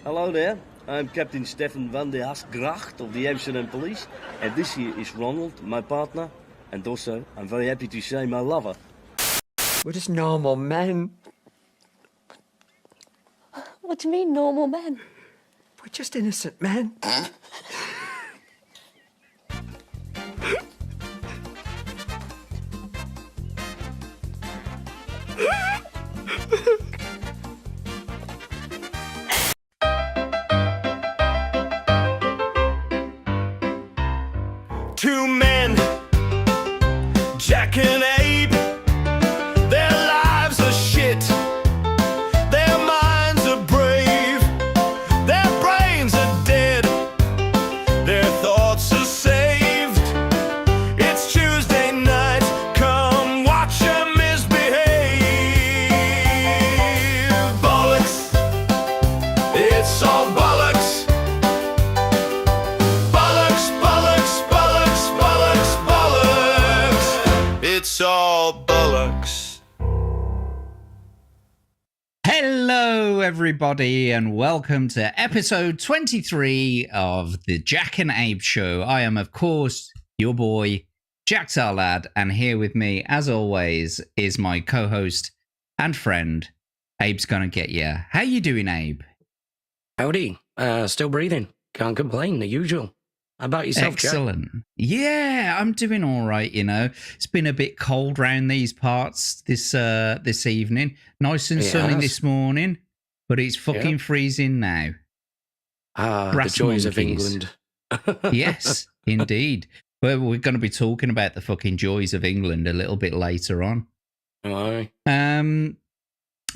Hello there, I'm Captain Stefan van der Hasgracht of the Amsterdam Police, and this here is Ronald, my partner, and also, I'm very happy to say, my lover. We're just normal men. What do you mean, normal men? We're just innocent men. Two men, Jack and Abe, their lives are shit, their minds are brave, their brains are dead, their thoughts are saved. It's Tuesday night, come watch them misbehave. Bollocks, it's all bollocks. It's all bollocks. Hello, everybody, and welcome to episode 23 of the Jack and Abe Show. I am, of course, your boy, Jack Tarlad, and here with me, as always, is my co-host and friend, Abesgonnagetya. How you doing, Abe? Howdy. Still breathing. Can't complain, the usual. How about yourself, Excellent. Jack? Yeah, I'm doing all right, you know. It's been a bit cold round these parts this evening. Nice and sunny this morning, but it's fucking freezing now. The joys of England. Yes, indeed. Well, we're going to be talking about the fucking joys of England a little bit later on. Aye.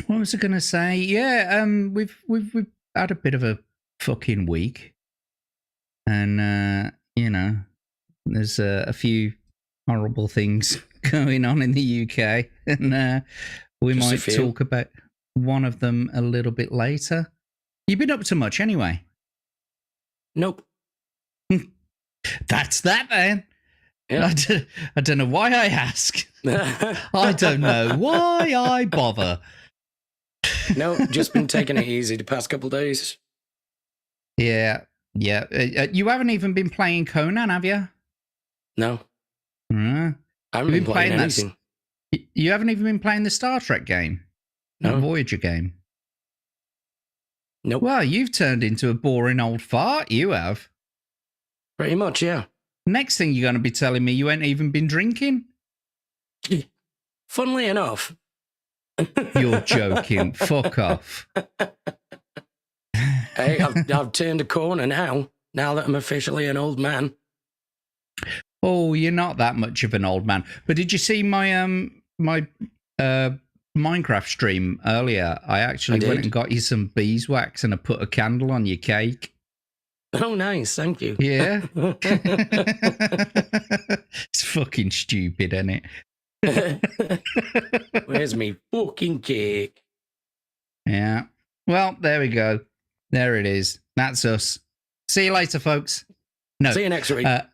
What was I going to say? Yeah, we've had a bit of a fucking week. And, you know, there's a few horrible things going on in the UK. And we might talk about one of them a little bit later. You been up to much anyway? Nope. That's that, then. Yeah. I don't know why I ask. I don't know why I bother. No, just been taking it easy the past couple of days. Yeah. Yeah, you haven't even been playing Conan, have you? No. I haven't been playing anything. You haven't even been playing the Star Trek game? No. The Voyager game? Nope. Well, you've turned into a boring old fart, you have. Pretty much, yeah. Next thing you're going to be telling me you ain't even been drinking? Funnily enough. You're joking. Fuck off. Hey, I've turned a corner now that I'm officially an old man. Oh, you're not that much of an old man. But did you see my Minecraft stream earlier? I actually went and got you some beeswax and I put a candle on your cake. Oh, nice. Thank you. Yeah. It's fucking stupid, isn't it? Where's me fucking cake? Yeah. Well, there we go. There it is. That's us. See you later, folks. No. See you next week. Well,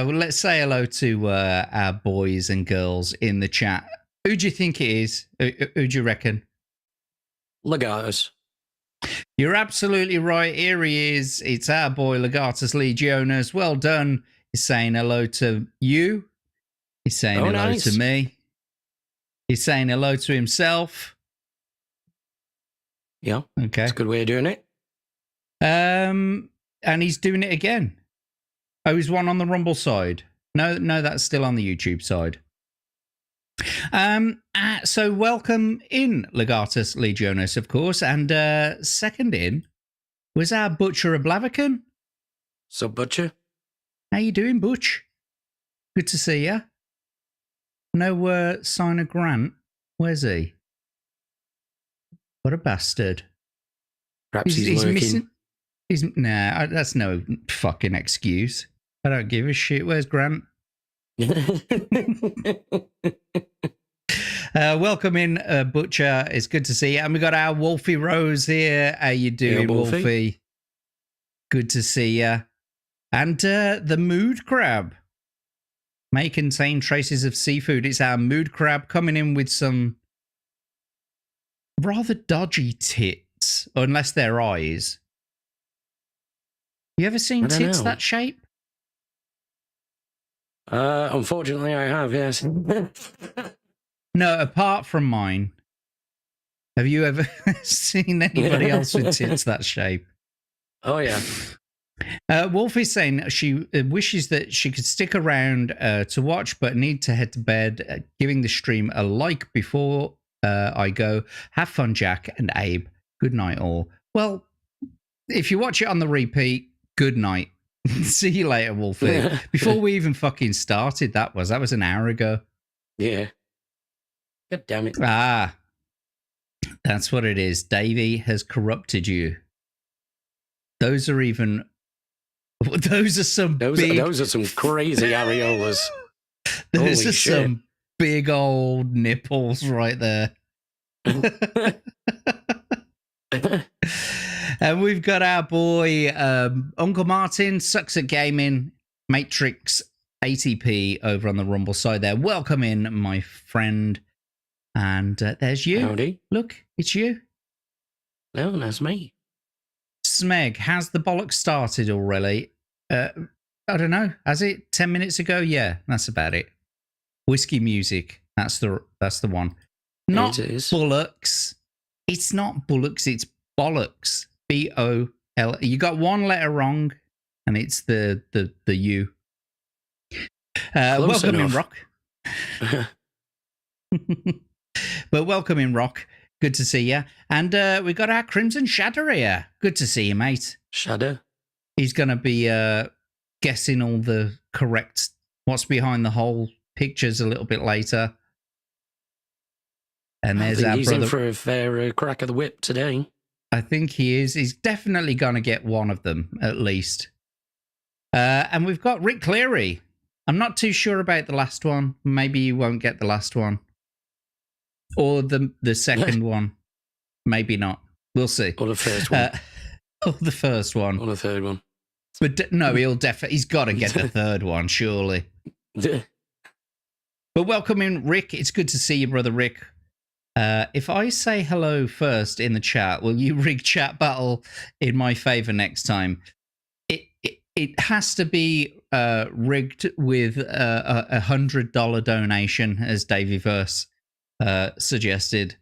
let's say hello to our boys and girls in the chat. Who do you think it is? Who do you reckon? Legatus. You're absolutely right. Here he is. It's our boy, Legatus Legionis. Well done. He's saying hello to you. He's saying hello to me. He's saying hello to himself. Yeah. Okay. That's a good way of doing it. And he's doing it again. Oh, he's one on the Rumble side. No, that's still on the YouTube side. So welcome in, Legatus Legionis, of course. And second in was our Butcher of Blaviken. So, Butcher? How you doing, Butch? Good to see you. No sign of Grant. Where's he? What a bastard. Perhaps he's working. Nah, that's no fucking excuse. I don't give a shit. Where's Grant? Welcome in, Butcher. It's good to see you. And we got our Wolfie Rose here. How you doing, Wolfie? Good to see you. And the Mood Crab may contain traces of seafood. It's our Mood Crab coming in with some rather dodgy tits, unless they're eyes. You ever seen I don't tits know. that shape? Unfortunately, I have, yes. No, apart from mine. Have you ever seen anybody else with tits that shape? Oh, yeah. Wolf is saying she wishes that she could stick around to watch, but need to head to bed. Giving the stream a like before I go. Have fun, Jack and Abe. Good night, all. Well, if you watch it on the repeat, good night. See you later, Wolfie. Before we even fucking started, that was an hour ago. Yeah. God damn it. Ah, that's what it is. Davey has corrupted you. Those are some Those are some crazy areolas. Those Holy are shit. some big old nipples right there. And we've got our boy Uncle Martin, sucks at gaming, Matrix ATP over on the Rumble side there. Welcome in, my friend. And there's you. Howdy. Look, it's you. No, that's me. Smeg, has the bollock started already? I don't know. Has it? 10 minutes ago? Yeah, that's about it. Whiskey music. That's the one. Not It is. bullocks. It's not bullocks. It's bollocks. B-O-L. You got one letter wrong, and it's the U. Welcome enough. in, Rock. But welcome in, Rock. Good to see you. And we got our Crimson Shadow here. Good to see you, mate. Shadow. He's going to be guessing all the correct what's behind the whole pictures a little bit later. And I there's think our he's brother. in for a fair crack of the whip today. I think he is. He's definitely going to get one of them, at least. And we've got Rick Cleary. I'm not too sure about the last one. Maybe you won't get the last one. Or the second one. Maybe not. We'll see. Or the first one. Or the first one. Or the third one. But no, he's got to get the third one, surely. But welcome in, Rick. It's good to see you, brother Rick. If I say hello first in the chat, will you rig chat battle in my favor next time? It has to be rigged with a $100 donation, as Davey Verse suggested.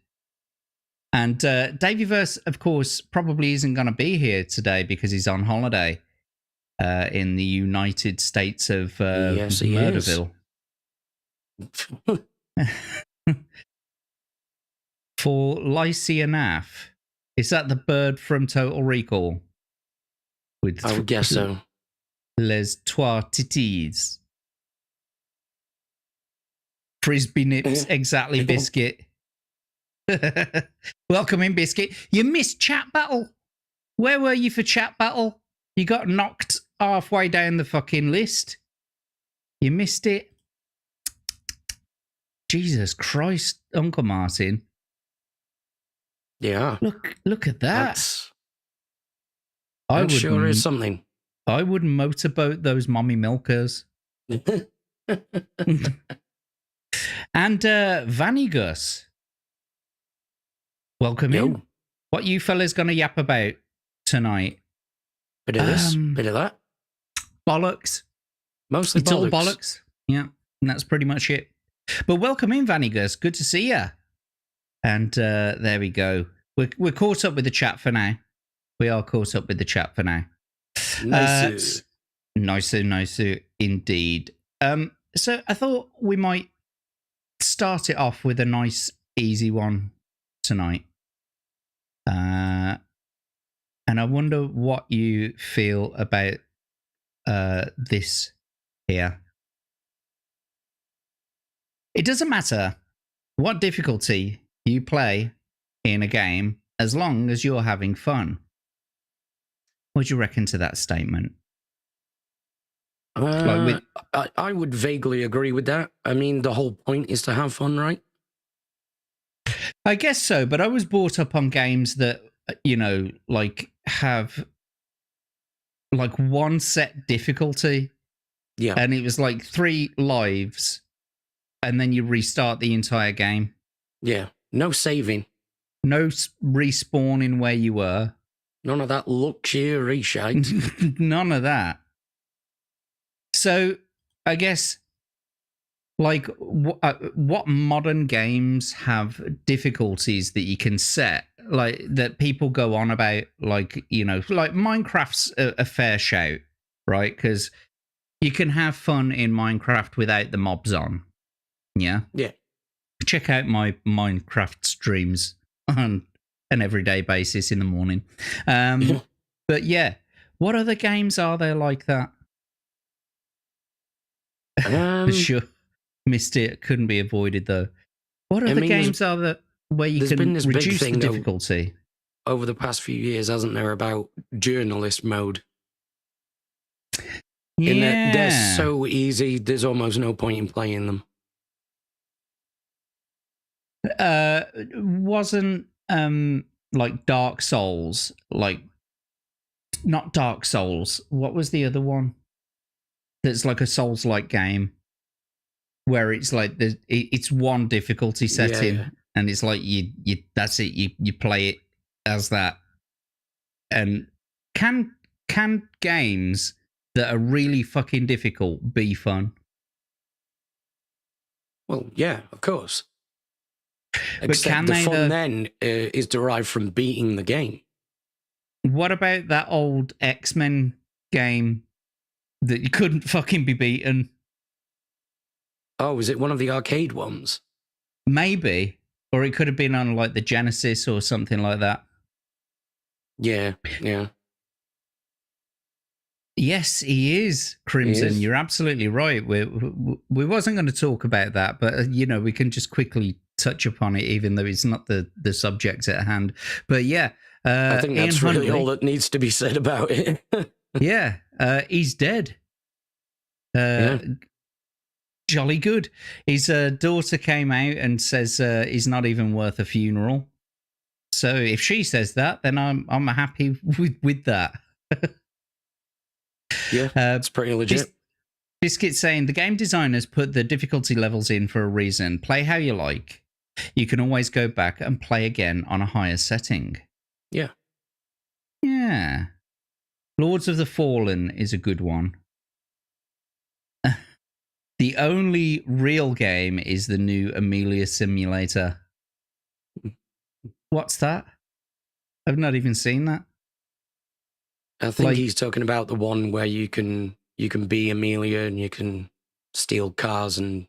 And Davey Verse, of course, probably isn't going to be here today because he's on holiday in the United States of Yes, he Murderville. For Lycianaf. Is that the bird from Total Recall? With I would guess so. Les Trois Titis. Frisbee nips, exactly, Biscuit. Welcome in, Biscuit. You missed chat battle. Where were you for chat battle? You got knocked halfway down the fucking list. You missed it. Jesus Christ, Uncle Martin. Yeah. Look at that. That sure is something. I would motorboat those mommy milkers. And Vanigus. Welcome in. What you fellas gonna yap about tonight? Bit of this, bit of that. Bollocks. Mostly it's bollocks. all bollocks. Yeah, and that's pretty much it. But welcome in, Vanigus. Good to see you. And there we go. We're caught up with the chat for now. We are caught up with the chat for now. Nice. Nicer indeed. So I thought we might start it off with a nice, easy one tonight. And I wonder what you feel about this here. It doesn't matter what difficulty you play in a game as long as you're having fun. What do you reckon to that statement? I would vaguely agree with that. I mean, the whole point is to have fun, right? I guess so, but I was brought up on games that, you know, like have like one set difficulty. Yeah. And it was like 3 lives and then you restart the entire game. Yeah. No saving. No respawning where you were. None of that luxury shite. None of that. So, I guess, like, what modern games have difficulties that you can set, like, that people go on about, like, you know, like Minecraft's a fair shout, right? Because you can have fun in Minecraft without the mobs on. Yeah? Yeah. Check out my Minecraft streams on an everyday basis in the morning. But yeah, what other games are there like that? Sure, missed it. Couldn't be avoided though. What other games are there where you can reduce the difficulty? Over the past few years, hasn't there, about journalist mode? Yeah, they're so easy. There's almost no point in playing them. Wasn't like Dark Souls, like not Dark Souls. What was the other one? That's like a Souls-like game where it's like it's one difficulty setting, and it's like you that's it. You play it as that. And can games that are really fucking difficult be fun? Well, yeah, of course. But Except can the they fun then is derived from beating the game. What about that old X-Men game that you couldn't fucking be beaten? Oh, is it one of the arcade ones? Maybe. Or it could have been on like the Genesis or something like that. Yeah, yeah. Yes, he is, Crimson. He is. You're absolutely right. We wasn't going to talk about that, but, you know, we can just quickly touch upon it, even though it's not the subject at hand. But yeah. I think that's Ian really Huntley, all that needs to be said about it. yeah, he's dead. Jolly good. His daughter came out and says he's not even worth a funeral. So if she says that, then I'm happy with that. Yeah, it's pretty legit. Biscuit saying the game designers put the difficulty levels in for a reason. Play how you like. You can always go back and play again on a higher setting. Yeah. Yeah. Lords of the Fallen is a good one. The only real game is the new Amelia Simulator. What's that? I've not even seen that. I think he's talking about the one where you can be Amelia and you can steal cars and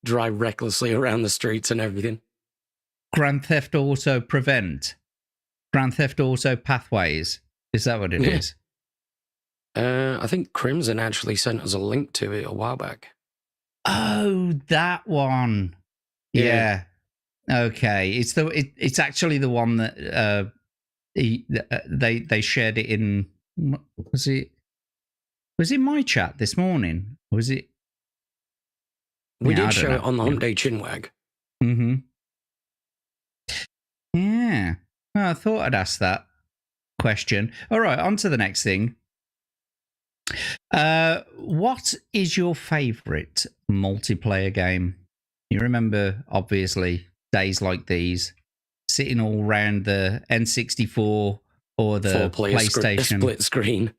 drive recklessly around the streets and everything. Grand Theft Auto Prevent. Grand Theft Auto Pathways. Is that what it is? I think Crimson actually sent us a link to it a while back. Oh, that one. Yeah. Okay. It's actually the one that they shared it in. Was it my chat this morning? Was it? We did show it on the Hump Day Chinwag. Mm-hmm. Yeah. Well, I thought I'd ask that question. All right, on to the next thing. What is your favourite multiplayer game? You remember, obviously, days like these, sitting all around the N64 or the PlayStation. Split screen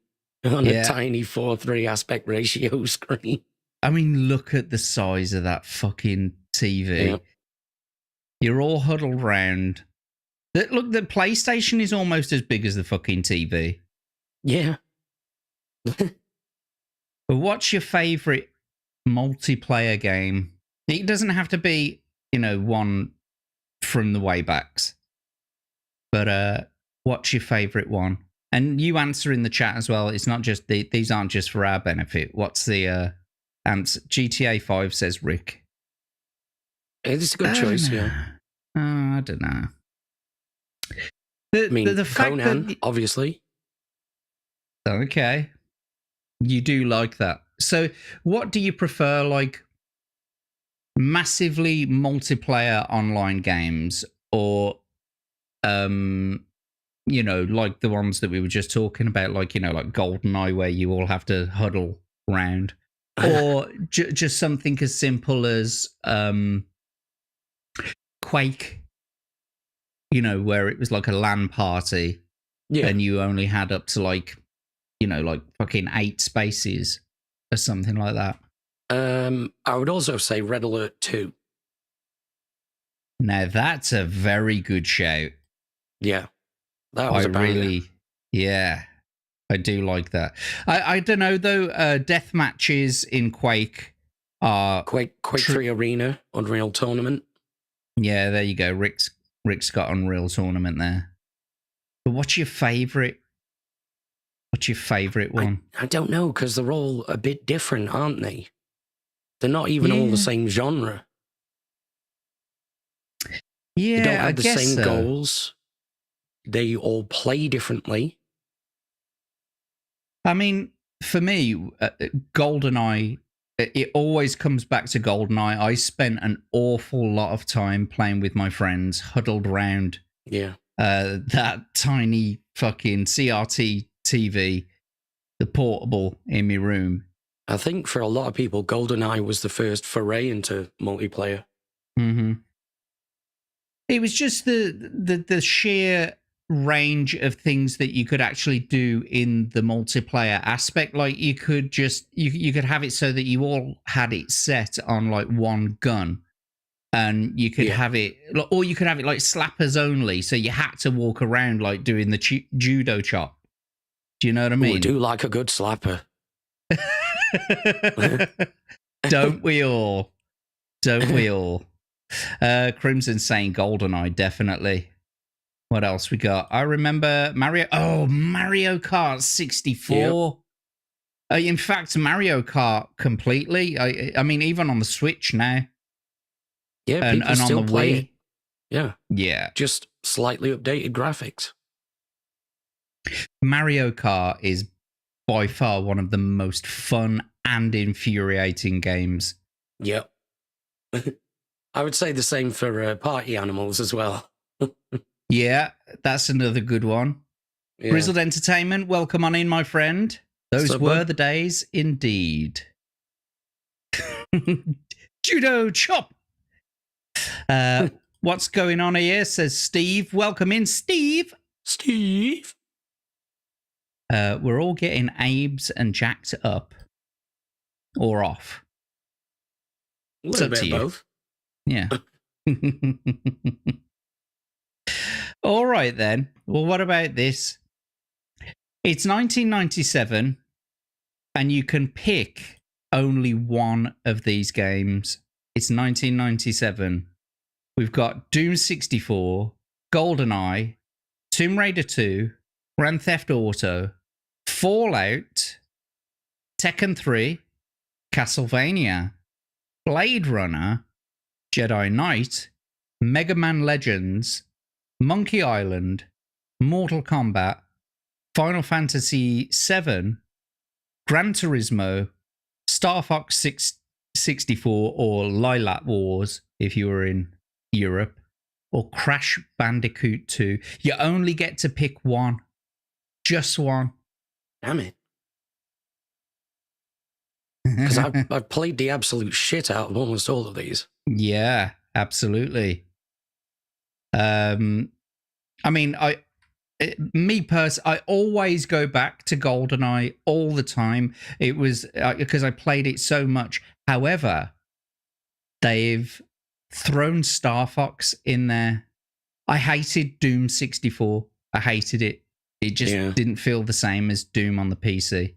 on a tiny 4:3 aspect ratio screen. I mean, look at the size of that fucking TV. Yeah. You're all huddled round. Look, the PlayStation is almost as big as the fucking TV. Yeah. But what's your favourite multiplayer game? It doesn't have to be, one from the way backs. But what's your favourite one? And you answer in the chat as well. It's not just these aren't just for our benefit. What's the answer? GTA 5 says Rick. It's a good choice, yeah. I don't know. The fact Conan, that obviously. Okay. You do like that. So what do you prefer, like massively multiplayer online games or, like the ones that we were just talking about, like GoldenEye where you all have to huddle round or just something as simple as Quake you know, where it was like a LAN party Yeah. and you only had up to like, you know, like fucking 8 spaces or something like that. I would also say Red Alert 2. Now that's a very good shout. Yeah. That was a banger. Yeah, I do like that. I don't know though, death matches in Quake are Quake 3 Arena, Unreal Tournament. Yeah, there you go. Rick's got Unreal Tournament there. But what's your favourite? What's your favourite one? I don't know, because they're all a bit different, aren't they? They're not even all the same genre. Yeah, they don't have the guess same so. goals. They all play differently. I mean, for me, GoldenEye, it always comes back to GoldenEye. I spent an awful lot of time playing with my friends, huddled around that tiny fucking CRT TV, the portable in my room. I think for a lot of people, GoldenEye was the first foray into multiplayer. Mm-hmm. It was just the sheer range of things that you could actually do in the multiplayer aspect. Like you could just you could have it so that you all had it set on like one gun, and you could have it, or you could have it like slappers only. So you had to walk around like doing the judo chop. Do you know what I mean? We do like a good slapper. Don't we all? Don't we all? Crimson saying GoldenEye, definitely. What else we got? I remember Mario Kart 64. Yep. In fact, Mario Kart completely. I mean, even on the Switch now. Yeah, and people still on the play Wii. it. Yeah. Yeah. Just slightly updated graphics. Mario Kart is by far one of the most fun and infuriating games. Yep. I would say the same for Party Animals as well. Yeah, that's another good one. Yeah. Grizzled Entertainment, welcome on in, my friend. Those were the days indeed. Judo chop. What's going on here, says Steve. Welcome in, Steve. Steve. We're all getting Abes and jacked up. Or off. A little bit of both. Yeah. All right, then. Well, what about this? It's 1997, and you can pick only one of these games. It's 1997. We've got Doom 64, GoldenEye, Tomb Raider 2, Grand Theft Auto, Fallout, Tekken 3, Castlevania, Blade Runner, Jedi Knight, Mega Man Legends, Monkey Island, Mortal Kombat, Final Fantasy VII, Gran Turismo, Star Fox 64 or Lilac Wars if you were in Europe, or Crash Bandicoot 2. You only get to pick one. Just one. Damn it. Because I've played the absolute shit out of almost all of these. Yeah, absolutely. I mean, I always go back to GoldenEye all the time. It was because I played it so much. However, they've thrown Star Fox in there. I hated Doom 64. I hated it. It just didn't feel the same as Doom on the PC.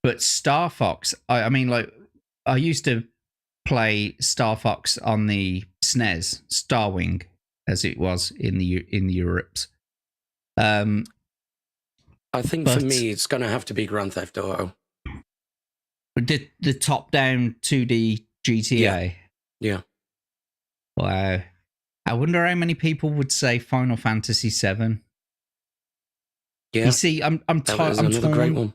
But Star Fox, I mean, like, I used to play Star Fox on the SNES, Starwing, as it was in the Europes. I think for me, it's going to have to be Grand Theft Auto. The top-down 2D GTA. Yeah. Wow. I wonder how many people would say Final Fantasy VII. Yeah. You see, I'm great one.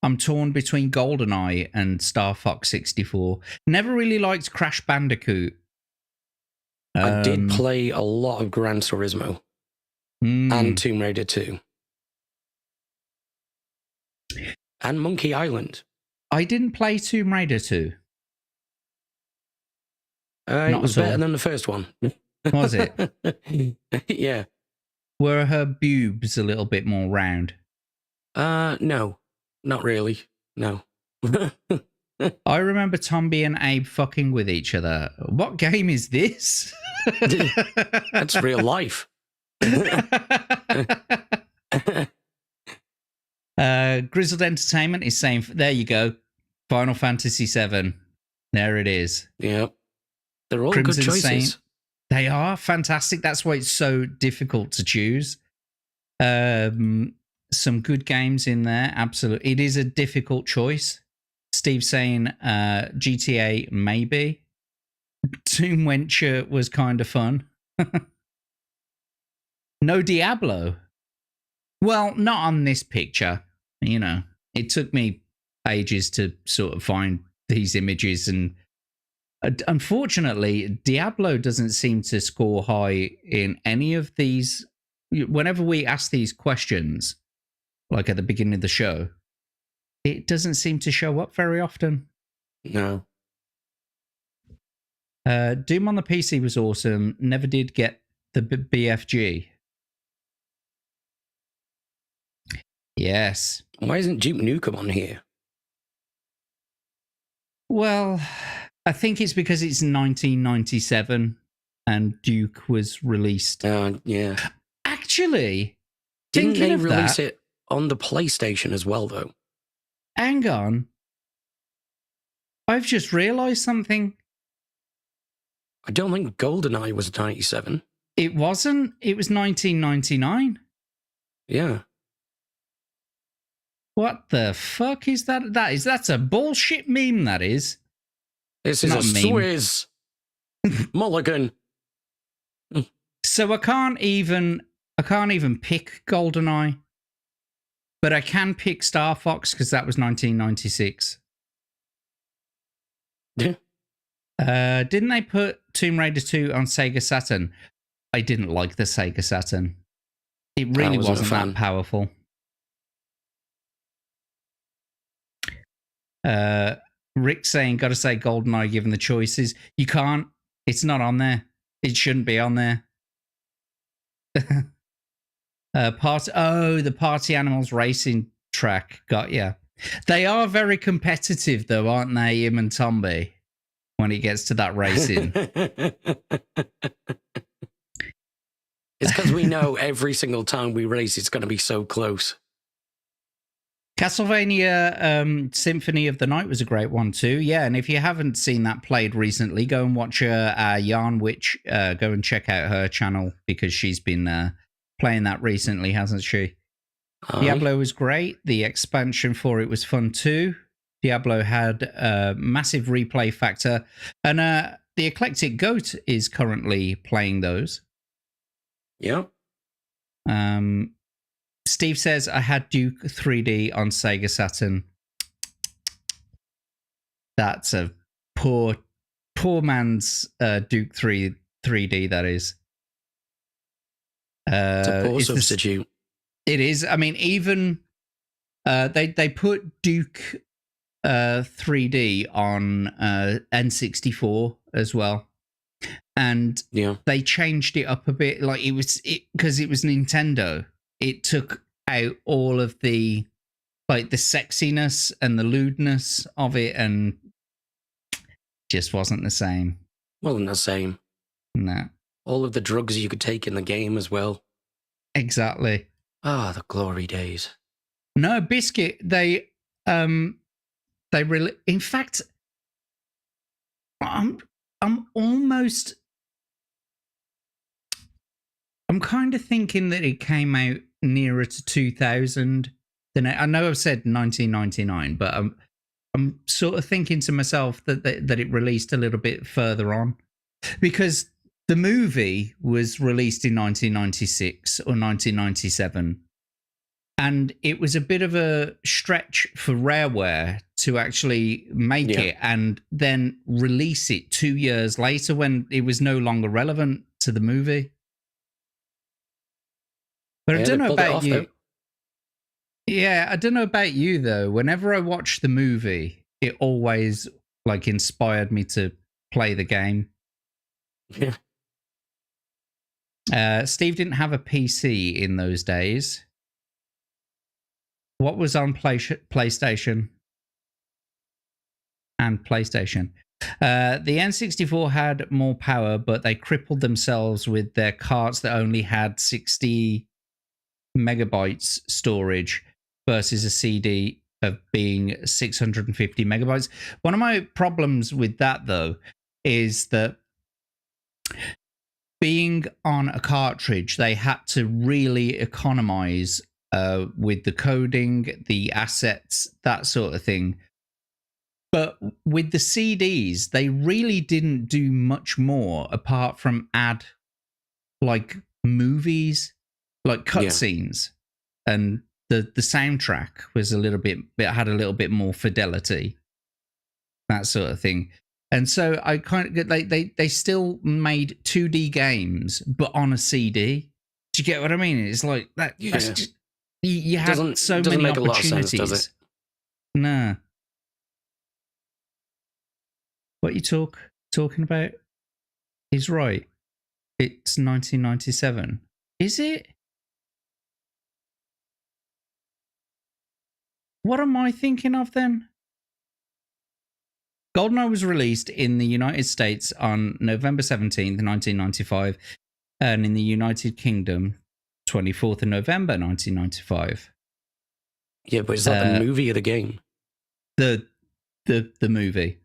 I'm torn between GoldenEye and Star Fox 64. Never really liked Crash Bandicoot. I did play a lot of Gran Turismo and Tomb Raider 2. And Monkey Island. I didn't play Tomb Raider 2. It was better than the first one. Was it? Yeah. Were her boobs a little bit more round? No, not really. No. I remember Tomby and Abe fucking with each other. What game is this? That's real life. Grizzled Entertainment is saying, there you go, Final Fantasy VII. There it is. Yeah. They're all Crimson good choices. Saint. They are fantastic. That's why it's so difficult to choose. Some good games in there. Absolutely. It is a difficult choice. Steve saying GTA maybe. Doom Venture was kind of fun. No Diablo. Well, not on this picture. You know, it took me ages to sort of find these images, and unfortunately, Diablo doesn't seem to score high in any of these. Whenever we ask these questions, like at the beginning of the show, it doesn't seem to show up very often. No. Doom on the PC was awesome. Never did get the BFG. Yes. Why isn't Duke Nukem on here? Well, I think it's because it's 1997 and Duke was released. Yeah. Actually, Didn't thinking they of release that, it on the PlayStation as well, though? hang on. I've just realised something. I don't think GoldenEye was 97. It wasn't. It was 1999. Yeah. What the fuck is that? That's a bullshit meme, that is. This is Not a a meme. Swiss mulligan. So I can't even pick GoldenEye, but I can pick Star Fox because that was 1996. Yeah. Didn't they put Tomb Raider 2 on Sega Saturn? I didn't like the Sega Saturn. It really wasn't a wasn't fan. that powerful. Rick saying, gotta say GoldenEye given the choices. You can't. It's not on there. It shouldn't be on there. The Party Animals racing track. Got ya. They are very competitive though, aren't they, Im and Tomby, when it gets to that racing. It's because we know every single time we race, it's going to be so close. Castlevania Symphony of the Night was a great one too. Yeah, and if you haven't seen that played recently, go and watch Yarn Witch. Go and check out her channel because she's been playing that recently, hasn't she? Diablo was great. The expansion for it was fun too. Diablo had a massive replay factor. And the Eclectic Goat is currently playing those. Yeah. Steve says, I had Duke 3D on Sega Saturn. That's a poor man's Duke 3D, that is. It's a poor substitute. It is. I mean, even they put Duke 3D on N64 as well. And yeah, they changed it up a bit. Like because it was Nintendo. It took out all of the the sexiness and the lewdness of it, and just wasn't the same. Wasn't the same. No. All of the drugs you could take in the game as well. Exactly. Ah, the glory days. No, Biscuit. They really. In fact, I'm kind of thinking that it came out nearer to 2000 than I know I've said 1999, but I'm sort of thinking to myself that it released a little bit further on, because the movie was released in 1996 or 1997, and it was a bit of a stretch for Rareware to actually make it and then release it 2 years later when it was no longer relevant to the movie. But I don't know about you. Yeah, I don't know about you though. Whenever I watch the movie, it always inspired me to play the game. Yeah. Steve didn't have a PC in those days. What was on PlayStation? And PlayStation. The N64 had more power, but they crippled themselves with their carts that only had 60 megabytes storage versus a CD of being 650 megabytes. One of my problems with that, though, is that being on a cartridge, they had to really economize with the coding, the assets, that sort of thing. But with the CDs, they really didn't do much more apart from add like movies, like cutscenes, and the soundtrack was a little bit, it had a little bit more fidelity, that sort of thing. And so I kind of they still made 2D games, but on a CD. Do you get what I mean? It's like that. Yeah. That's just, you have so doesn't many make a lot of opportunities. sense, does it? Nah. What you talking about is right. It's 1997. Is it? What am I thinking of then? GoldenEye was released in the United States on November 17th, 1995, and in the United Kingdom, 24th of November, 1995. Yeah, but is that the movie or the game? The movie.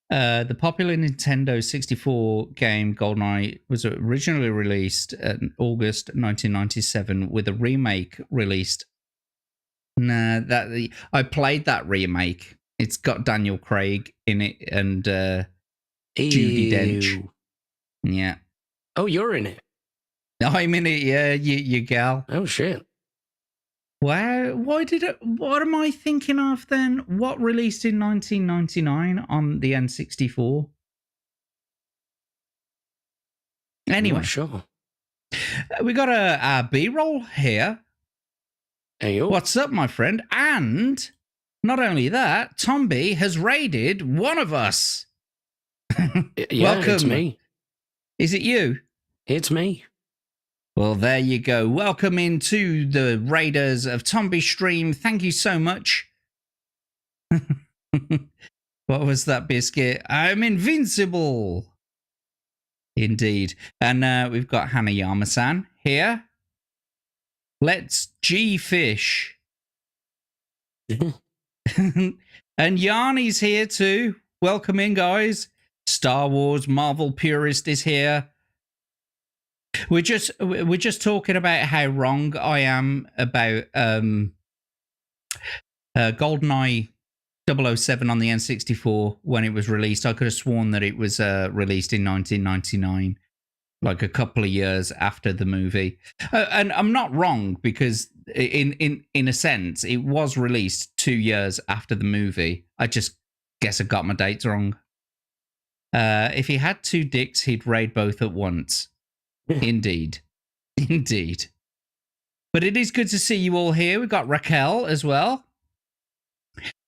The popular Nintendo 64 game GoldenEye was originally released in August 1997 with a remake released. I played that remake. It's got Daniel Craig in it and Judi Dench. Yeah. Oh, you're in it? I'm in it, yeah, you gal. Oh, shit. Wow, what am I thinking of then? What released in 1999 on the N64? Anyway. Not sure. We got a B-roll here. Hey, yo. What's up, my friend? And not only that, Tomby has raided one of us. Yeah, Welcome. it's me. Is it you? It's me. Well, there you go. Welcome into the Raiders of Tomby stream. Thank you so much. What was that, Biscuit? I'm invincible. Indeed. And we've got Hanayama-san here. Let's G-fish. And Yanni's here too. Welcome in, guys. Star Wars Marvel purist is here. We're just talking about how wrong I am about GoldenEye 007 on the N64 when it was released. I could have sworn that it was released in 1999, like a couple of years after the movie. And I'm not wrong because in a sense it was released 2 years after the movie. I just guess I got my dates wrong. If he had two dicks, he'd raid both at once. Indeed. Indeed. But it is good to see you all here. We've got Raquel as well.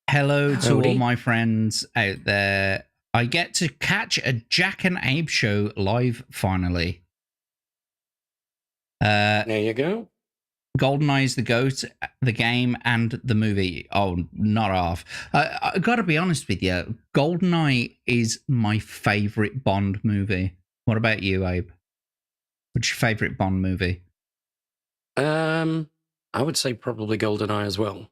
Hello to all my friends out there. I get to catch a Jack and Abe show live finally. There you go. GoldenEye is the GOAT, the game and the movie. Oh, not half. I got to be honest with you. GoldenEye is my favorite Bond movie. What about you, Abe? What's your favorite Bond movie? I would say probably GoldenEye as well.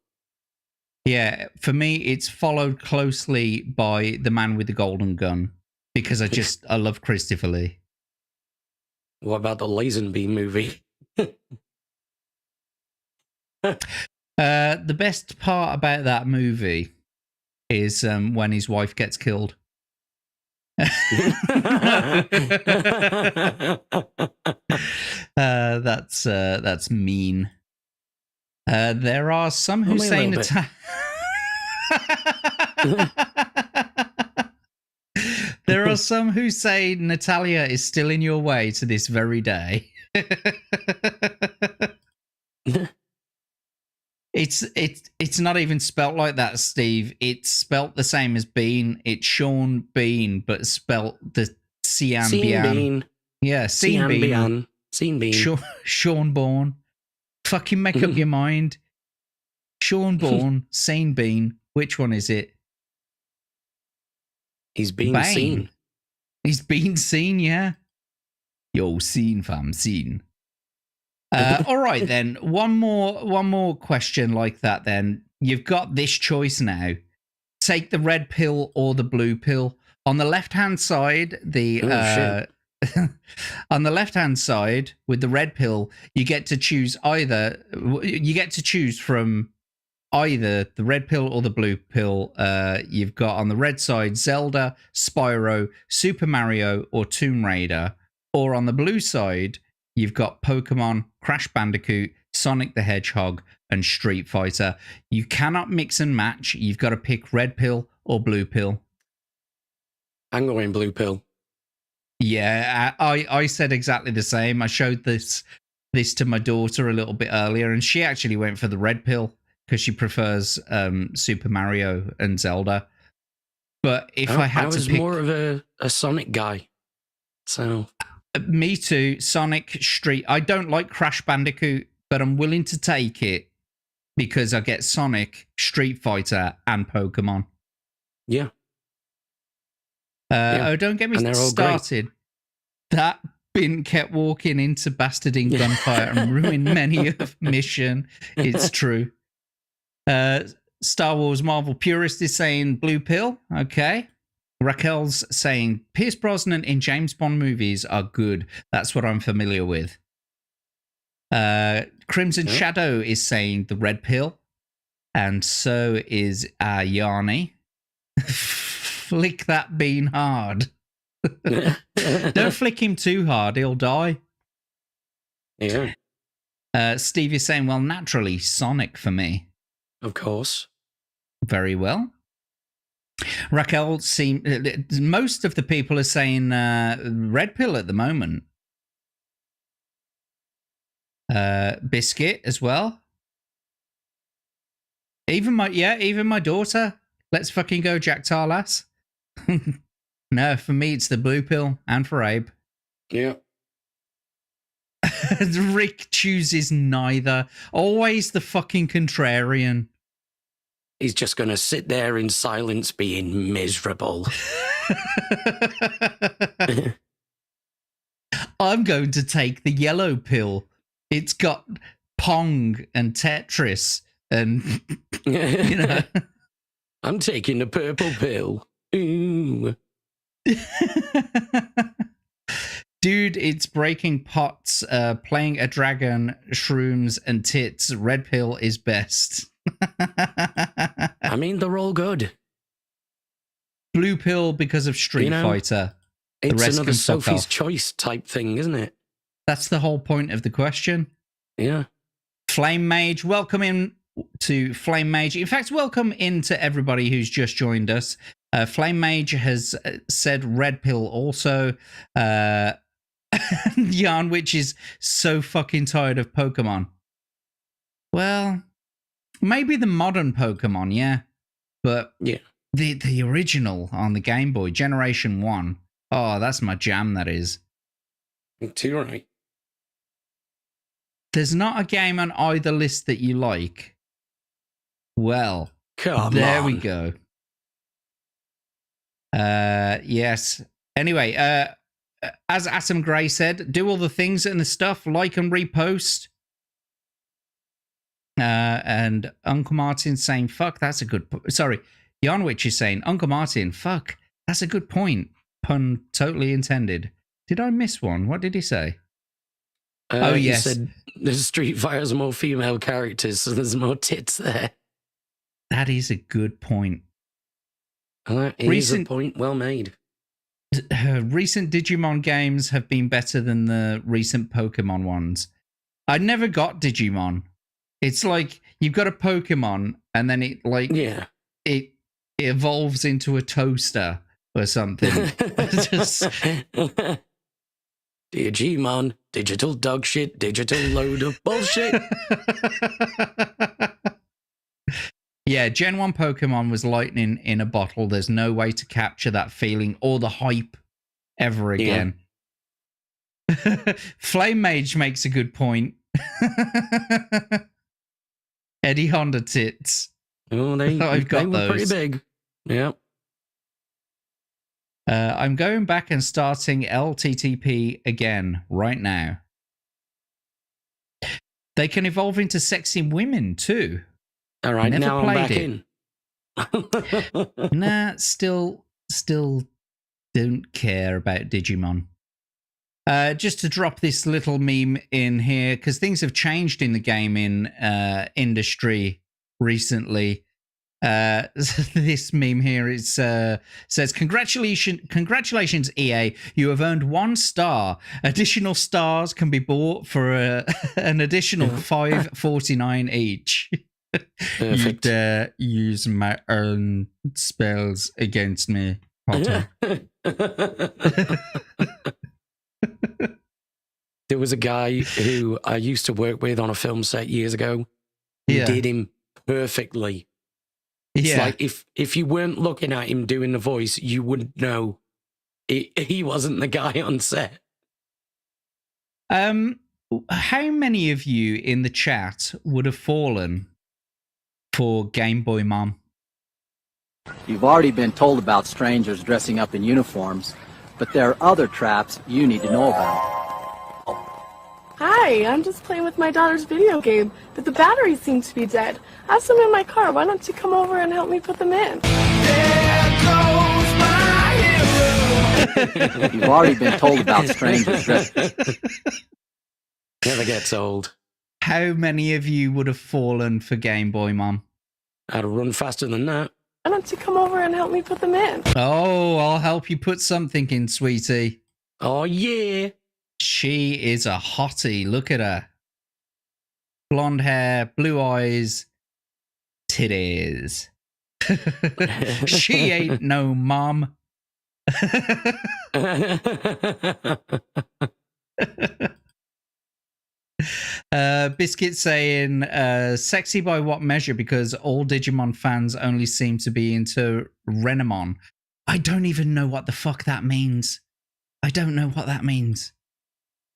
Yeah, for me, it's followed closely by The Man with the Golden Gun because I love Christopher Lee. What about the Lazenby movie? The best part about that movie is when his wife gets killed. That's mean. There are some who say there are some who say Natalia is still in your way to this very day. It's not even spelt like that, Steve. It's spelt the same as Bean. It's Sean Bean, but spelt the Cian Bian. Yeah, Scene Bean. Scene Bean. Sean Bourne. Fucking make up your mind. Sean Bourne, Scene Bean. Which one is it? He's been Bane. seen. He's been seen, yeah. Yo, seen, fam, seen. All right, then. One more question like that, then. You've got this choice now. Take the red pill or the blue pill. On the left-hand side, on the left-hand side with the red pill, you get to choose either. You get to choose from either the red pill or the blue pill. You've got on the red side Zelda, Spyro, Super Mario, or Tomb Raider. Or on the blue side, you've got Pokemon, Crash Bandicoot, Sonic the Hedgehog, and Street Fighter. You cannot mix and match. You've got to pick red pill or blue pill. I'm going blue pill. Yeah, I said exactly the same. I showed this to my daughter a little bit earlier, and she actually went for the red pill because she prefers Super Mario and Zelda. But if I had to pick... I was more of a Sonic guy. So... Me too. Sonic, Street. I don't like Crash Bandicoot, but I'm willing to take it because I get Sonic, Street Fighter, and Pokemon. Yeah. Oh, don't get me started. That bin kept walking into bastarding gunfire and ruined many of mission. It's true. Star Wars Marvel Purist is saying blue pill. Okay. Raquel's saying Pierce Brosnan in James Bond movies are good. That's what I'm familiar with. Crimson Shadow is saying the red pill. And so is Yanni. Flick that bean hard. Don't flick him too hard, he'll die. Yeah. Steve is saying, well, naturally, Sonic for me. Of course. Very well. Raquel, most of the people are saying red pill at the moment. Biscuit as well. Even my daughter. Let's fucking go Jack Tarlass. No, for me it's the blue pill, and for Abe. Yeah. Rick chooses neither. Always the fucking contrarian. He's just going to sit there in silence being miserable. I'm going to take the yellow pill. It's got Pong and Tetris and, you know. I'm taking the purple pill. Ooh. Dude, it's breaking pots, playing a dragon, shrooms, and tits. Red pill is best. I mean, they're all good. Blue pill because of Street Fighter. It's another Sophie's Choice type thing, isn't it? That's the whole point of the question. Yeah. Flame Mage, welcome in to Flame Mage. In fact, welcome into everybody who's just joined us. Flame Mage has said red pill also. Yarn, which is so fucking tired of Pokemon. Well, maybe the modern Pokemon, yeah. But yeah, the original on the Game Boy, Generation 1. Oh, that's my jam, that is. Too right. There's not a game on either list that you like. Well, there we go. Yes. Anyway, as Atom Gray said, do all the things and the stuff, like and repost. And Uncle Martin saying, fuck, that's a good... Sorry, Yarnwich is saying, Uncle Martin, fuck, that's a good point. Pun totally intended. Did I miss one? What did he say? Oh, yes. He said the Street Fighter's more female characters, so there's more tits there. That is a good point. That is a point well made. Recent Digimon games have been better than the recent Pokemon ones. I never got Digimon. It's like you've got a Pokemon and then it evolves into a toaster or something. Digimon, digital dog shit, digital load of bullshit. Yeah, Gen 1 Pokemon was lightning in a bottle. There's no way to capture that feeling or the hype ever again. Flame Mage makes a good point. Eddie Honda tits. Oh, they I've were pretty big. Yeah. I'm going back and starting LTTP again right now. They can evolve into sexy women too. All right, Never now I'm played back it. in. Nah, still don't care about Digimon. Just to drop this little meme in here, because things have changed in the gaming industry recently. This meme here is says, congratulations, EA. You have earned 1 star. Additional stars can be bought for an additional $5.49 each. You dare use my own spells against me, Potter. There was a guy who I used to work with on a film set years ago who did him perfectly. It's like if you weren't looking at him doing the voice, you wouldn't know he wasn't the guy on set. How many of you in the chat would have fallen for Game Boy Mom? You've already been told about strangers dressing up in uniforms, but there are other traps you need to know about. Hi, I'm just playing with my daughter's video game, but the batteries seem to be dead. I have some in my car. Why don't you come over and help me put them in? There goes my hero. You've already been told about strangers dressing. Never gets old. How many of you would have fallen for Game Boy Mom? I'd run faster than that. Why don't you come over and help me put them in? Oh, I'll help you put something in, sweetie. Oh, yeah. She is a hottie. Look at her. Blonde hair, blue eyes, titties. She ain't no mom. Biscuit saying, sexy by what measure? Because all Digimon fans only seem to be into Renamon. I don't even know what the fuck that means. I don't know what that means.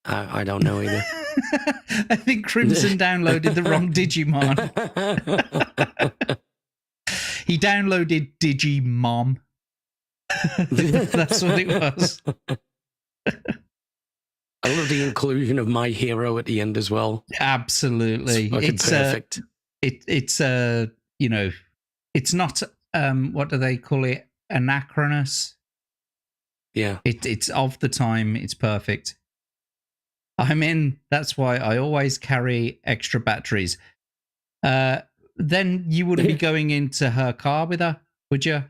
I don't know either. I think Crimson downloaded the wrong Digimon. He downloaded Digimom. That's what it was. I love the inclusion of my hero at the end as well. Absolutely. It's perfect. It's you know, it's not what do they call it? Anachronous. Yeah. It's of the time. It's perfect. I'm in. That's why I always carry extra batteries. Then you wouldn't be going into her car with her, would you?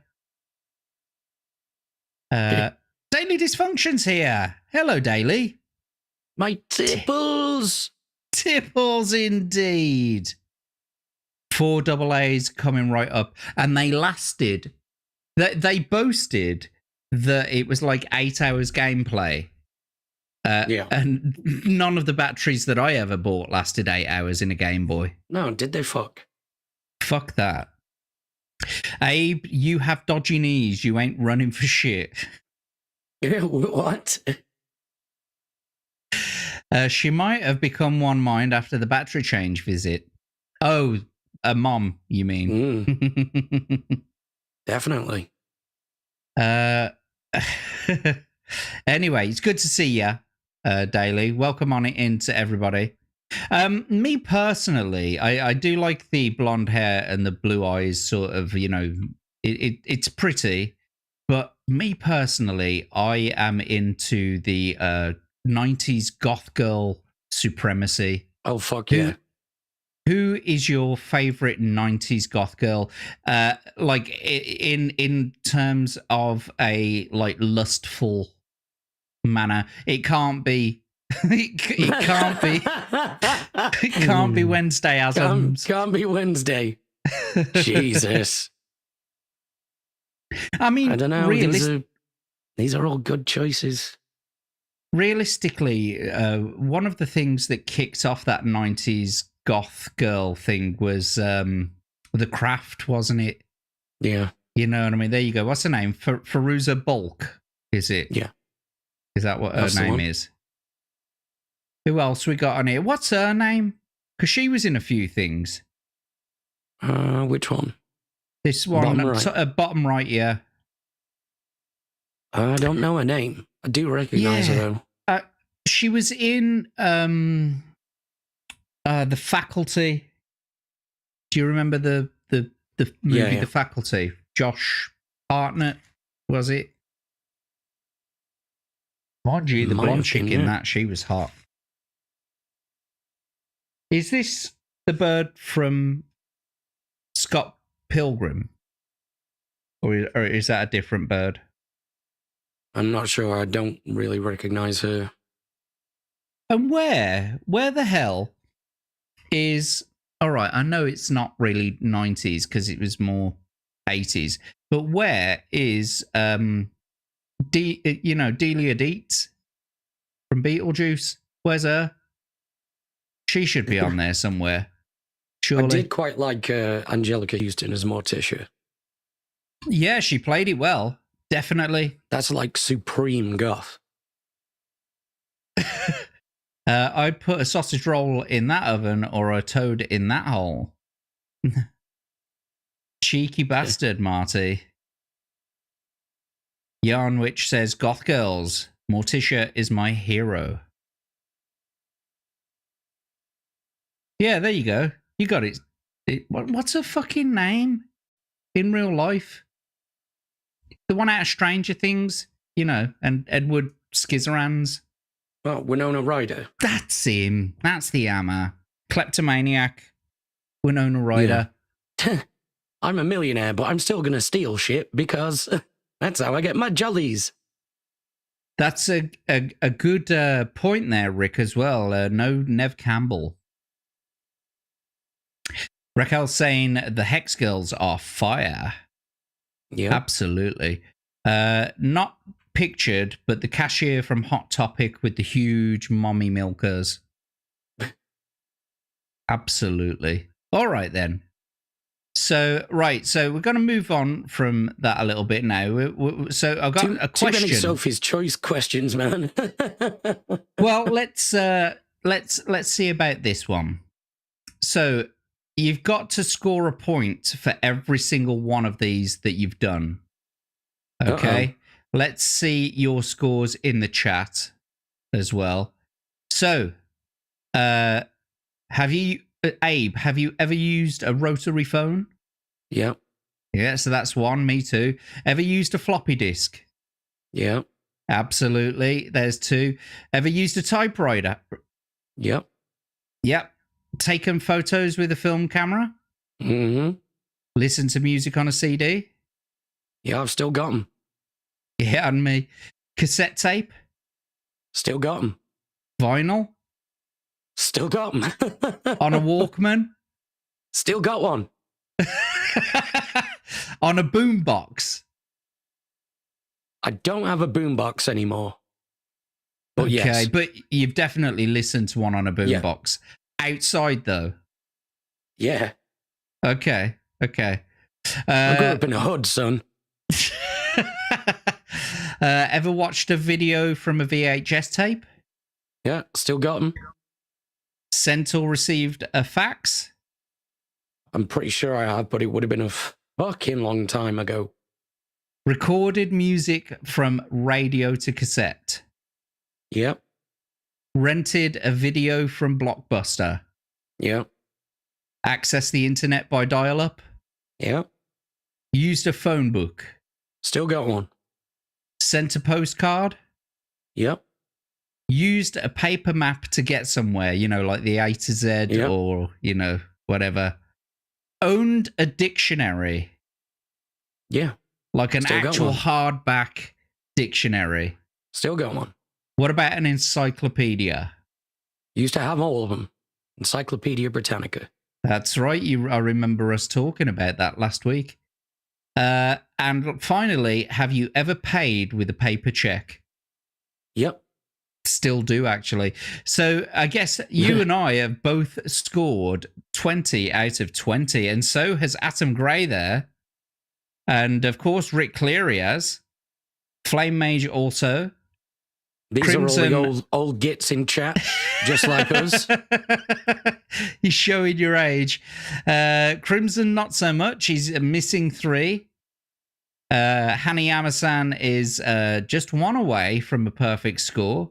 Daily Dysfunction's here. Hello, Daily. My tipples. Tipples indeed. 4 AA's coming right up. And they lasted. They boasted that it was like 8 hours gameplay. And none of the batteries that I ever bought lasted 8 hours in a Game Boy. No, did they fuck? Fuck that. Abe, you have dodgy knees. You ain't running for shit. What? She might have become one mind after the battery change visit. Oh, a mom, you mean? Definitely. Anyway, it's good to see you, Daily. Welcome on it into everybody. Me personally, I do like the blonde hair and the blue eyes, sort of, you know, it's pretty. But me personally, I am into the 90s goth girl supremacy. Oh, fuck yeah. Who is your favorite 90s goth girl? Like in terms of a like lustful manner. It can't be it can't be it can't be Wednesday Adams. Can't be Wednesday. Jesus. I mean, I don't know. These are all good choices. Realistically, one of the things that kicked off that 90s goth girl thing was The Craft, wasn't it? Yeah. You know what I mean? There you go. What's her name? Feruza Balk, is it? Yeah. Is that what her name is? Who else we got on here? What's her name? Because she was in a few things. Which one? This one, Bottom right. bottom right, yeah. I don't know her name. I do recognize her though. She was in The Faculty. Do you remember the movie The Faculty? Josh Hartnett, was it? Mind you, the blonde chick in that, she was hot. Is this the bird from Scott Pilgrim? Or is that a different bird? I'm not sure. I don't really recognize her. And where the hell is... All right, I know it's not really 90s because it was more 80s, but where is Delia Deetz from Beetlejuice? Where's her? She should be on there somewhere. Surely. I did quite like Angelica Houston as Morticia. Yeah, she played it well. Definitely. That's like supreme guff. I'd put a sausage roll in that oven or a toad in that hole. Cheeky bastard, Marty. Yarnwich says, Goth Girls, Morticia is my hero. Yeah, there you go. You got it. What's her fucking name in real life? The one out of Stranger Things, and Edward Scissorhands. Oh, Winona Ryder. That's him. That's the hammer. Kleptomaniac. Winona Ryder. Yeah. I'm a millionaire, but I'm still going to steal shit because that's how I get my jollies. That's a good point there, Rick, as well. No Nev Campbell. Raquel's saying the Hex Girls are fire. Yeah. Absolutely. Not pictured, but the cashier from Hot Topic with the huge mommy milkers. Absolutely. All right, then. So we're going to move on from that a little bit now. So I've got a question. Too many Sophie's Choice questions, man. Well, let's see about this one. So you've got to score a point for every single one of these that you've done. Okay. Uh-oh. Let's see your scores in the chat as well. So, Abe, have you ever used a rotary phone? Yeah. Yeah, so that's one. Me too. Ever used a floppy disk? Yeah. Absolutely. There's two. Ever used a typewriter? Yep. Yep. Taken photos with a film camera? Mm-hmm. Listen to music on a CD? Yeah, I've still got them. Yeah, and me. Cassette tape? Still got them. Vinyl? Still got them. On a Walkman? Still got one. On a boombox? I don't have a boombox anymore. But okay, yes. But you've definitely listened to one on a boombox. Yeah. Outside, though? Yeah. Okay. I grew up in a hood, son. Ever watched a video from a VHS tape? Yeah, still got them. Sent or received a fax? I'm pretty sure I have, but it would have been a fucking long time ago. Recorded music from radio to cassette? Yep. Rented a video from Blockbuster? Yep. Accessed the internet by dial-up? Yep. Used a phone book? Still got one. Sent a postcard? Yep. Used a paper map to get somewhere, like the A to Z yep. or, whatever. Owned a dictionary? Yeah. Like an actual hardback dictionary? Still got one. What about an encyclopedia? Used to have all of them. Encyclopedia Britannica. That's right. I remember us talking about that last week. And finally, have you ever paid with a paper check? Yep. Still do, actually. So I guess you and I have both scored 20 out of 20. And so has Atom Grey there. And of course, Rick Cleary has. Flame Mage also. These Crimson... are all the old gits in chat, just like us. He's showing your age. Crimson, not so much. He's missing 3. Hani Amasan is just 1 away from a perfect score.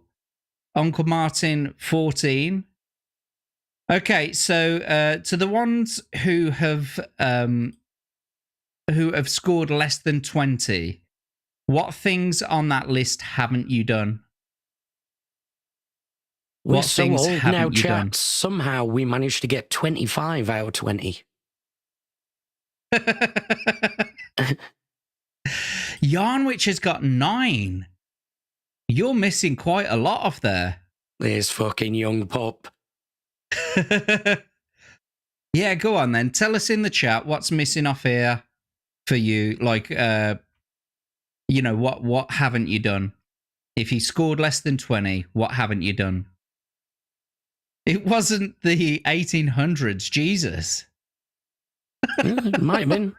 Uncle Martin, 14. Okay, so to the ones who have scored less than 20, what things on that list haven't you done? We're What so things old haven't now, you done? chat. Somehow we managed to get 25 out of 20. Yarnwich has got 9. You're missing quite a lot off there. This fucking young pup. Yeah, go on then. Tell us in the chat what's missing off here for you. Like, you know, what haven't you done? If you scored less than 20, what haven't you done? It wasn't the 1800s, Jesus. It might have been.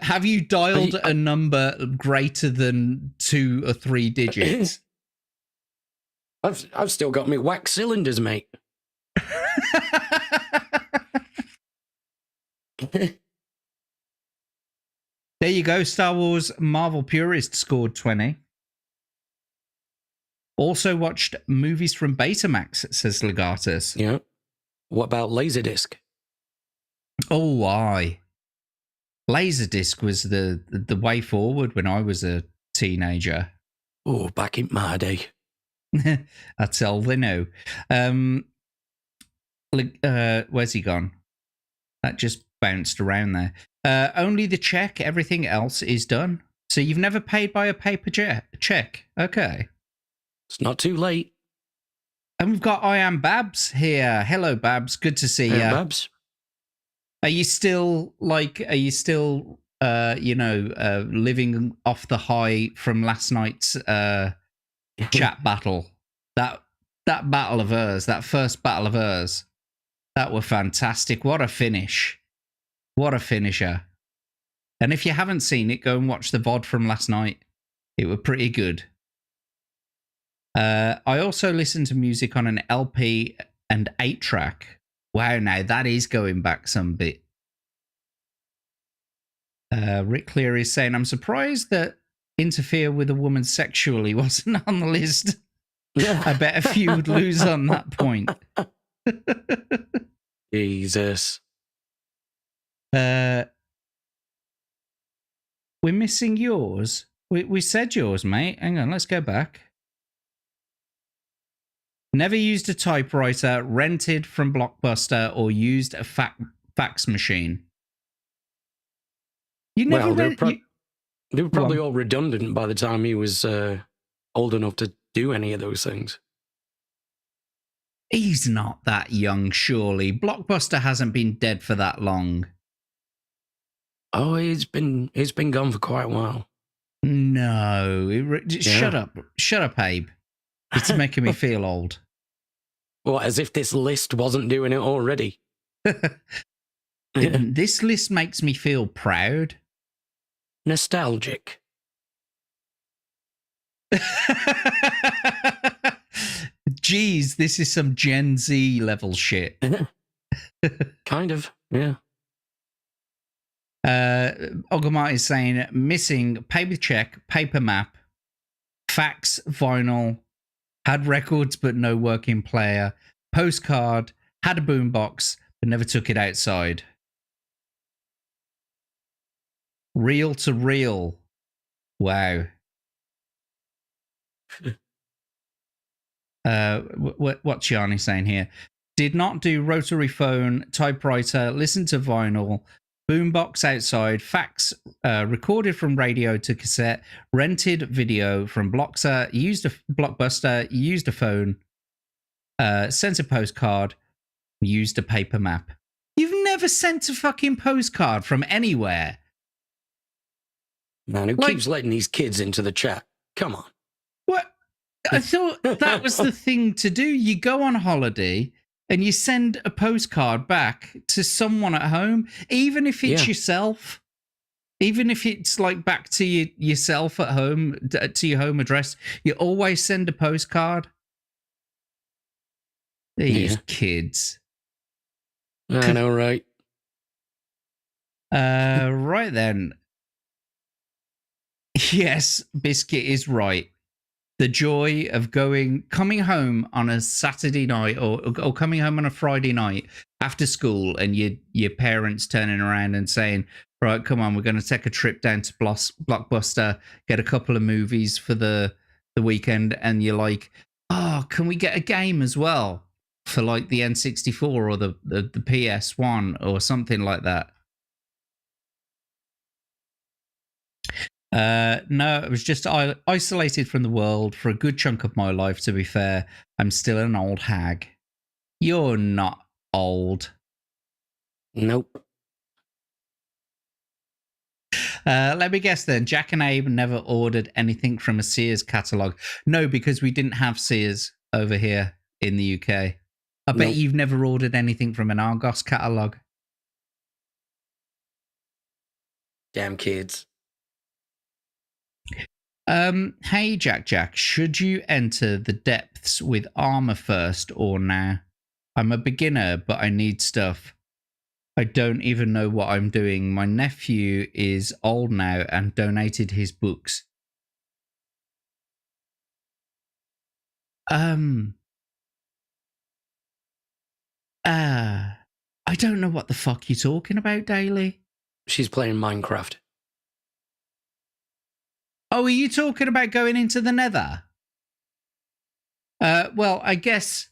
Have you dialed a number greater than 2 or 3 digits? I've still got my wax cylinders, mate. There you go. Star Wars Marvel Purist scored 20. Also watched movies from Betamax, says Legatus. Yeah. What about Laserdisc? Oh, aye. Laserdisc was the way forward when I was a teenager. Oh, back in my day. That's all they know. Where's he gone? That just bounced around there. Only the check. Everything else is done. So you've never paid by a paper check. Okay. It's not too late. And we've got I Am Babs here. Hello, Babs. Good to see you. Babs. Are you still living off the high from last night's chat battle? That battle of hers, that first battle of hers, that were fantastic. What a finish. What a finisher. And if you haven't seen it, go and watch the VOD from last night. It were pretty good. I also listened to music on an LP and 8-track. Wow, now that is going back some bit. Rick Cleary is saying, I'm surprised that interfere with a woman sexually wasn't on the list. I bet a few would lose on that point. Jesus. We're missing yours. We said yours, mate. Hang on, let's go back. Never used a typewriter, rented from Blockbuster, or used a fax machine. You never Well, they were probably all redundant by the time he was old enough to do any of those things. He's not that young, surely. Blockbuster hasn't been dead for that long. Oh, it's been gone for quite a while. No. Shut up. Shut up, Abe. It's making me feel old. What, as if this list wasn't doing it already? This list makes me feel proud. Nostalgic. Jeez, this is some Gen Z level shit. Kind of, yeah. Ogama is saying missing paper check, paper map, fax, vinyl, had records but no working player, postcard, had a boombox but never took it outside. Reel to reel. Wow. What's Yanni saying here? Did not do rotary phone, typewriter, listen to vinyl, boombox outside, fax, recorded from radio to cassette, rented video from Blockbuster, used a phone, sent a postcard, used a paper map. You've never sent a fucking postcard from anywhere. Man, who keeps letting these kids into the chat? Come on. What? I thought that was the thing to do. You go on holiday and you send a postcard back to someone at home, even if it's yourself. Even if it's like back to yourself at home, to your home address, you always send a postcard. These kids. I know, right? Right then. Yes, Biscuit is right. The joy of coming home on a Saturday night or coming home on a Friday night after school and your parents turning around and saying, right, come on, we're going to take a trip down to Blockbuster, get a couple of movies for the weekend. And you're like, oh, can we get a game as well for like the N64 or the PS1 or something like that? No, it was just isolated from the world for a good chunk of my life, to be fair. I'm still an old hag. You're not old. Nope. Let me guess then. Jack and Abe never ordered anything from a Sears catalogue. No, because we didn't have Sears over here in the UK. I bet you've never ordered anything from an Argos catalogue. Damn kids. Hey, Jack, should you enter the depths with armor first or now? I'm a beginner, but I need stuff. I don't even know what I'm doing. My nephew is old now and donated his books. I don't know what the fuck you're talking about, Daly. She's playing Minecraft. Oh, are you talking about going into the Nether? Well, I guess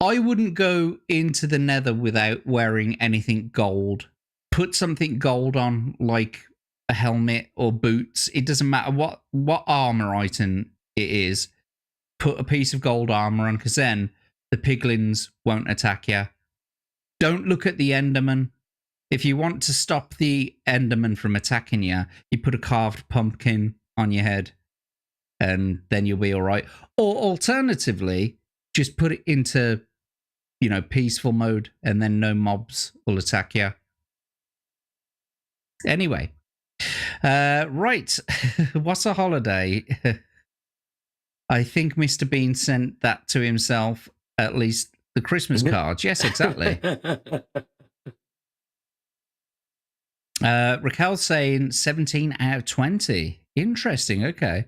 I wouldn't go into the Nether without wearing anything gold. Put something gold on, like a helmet or boots. It doesn't matter what armor item it is. Put a piece of gold armor on, because then the piglins won't attack you. Don't look at the Enderman. If you want to stop the Enderman from attacking you, you put a carved pumpkin on your head and then you'll be all right. Or alternatively, just put it into, peaceful mode and then no mobs will attack you. Anyway, right. What's a holiday? I think Mr. Bean sent that to himself, at least the Christmas cards. Yes, exactly. Raquel's saying 17 out of 20. Interesting. Okay.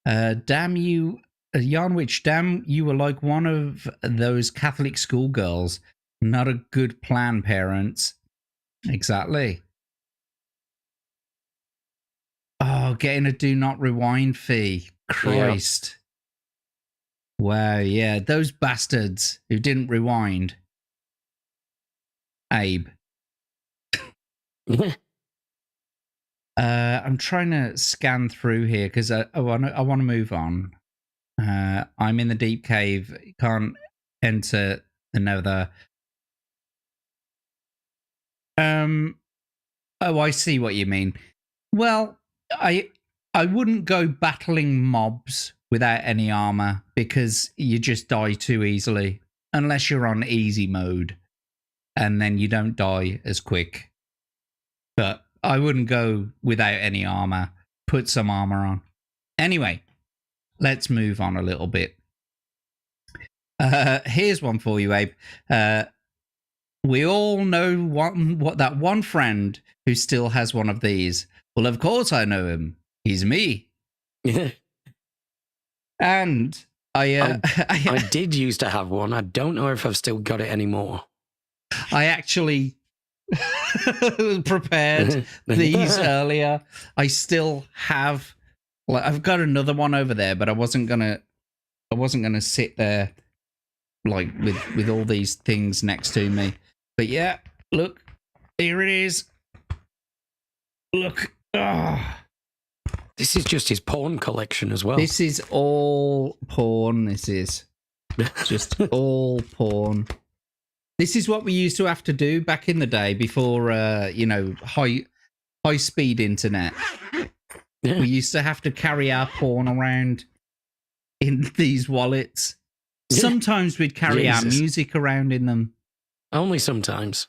Damn you, Yarnwich. Damn, you were like one of those Catholic schoolgirls. Not a good plan, parents. Exactly. Oh, getting a do not rewind fee. Christ. Yeah. Wow. Yeah. Those bastards who didn't rewind. Abe. I'm trying to scan through here because I want to move on. I'm in the deep cave. Can't enter the Nether. Oh, I see what you mean. Well, I wouldn't go battling mobs without any armor because you just die too easily unless you're on easy mode, and then you don't die as quick. But I wouldn't go without any armor. Put some armor on. Anyway, let's move on a little bit. Here's one for you, Abe. We all know what that one friend who still has one of these. Well, of course I know him. He's me. And I did used to have one. I don't know if I've still got it anymore. I actually prepared these earlier. I still have, I've got another one over there, but I wasn't gonna sit there like with all these things next to me. But yeah, look, here it is. Look, this is just his porn collection as well. This is all porn. This is just all porn. This is what we used to have to do back in the day before, high speed internet. Yeah. We used to have to carry our porn around in these wallets. Yeah. Sometimes we'd carry our music around in them. Only sometimes.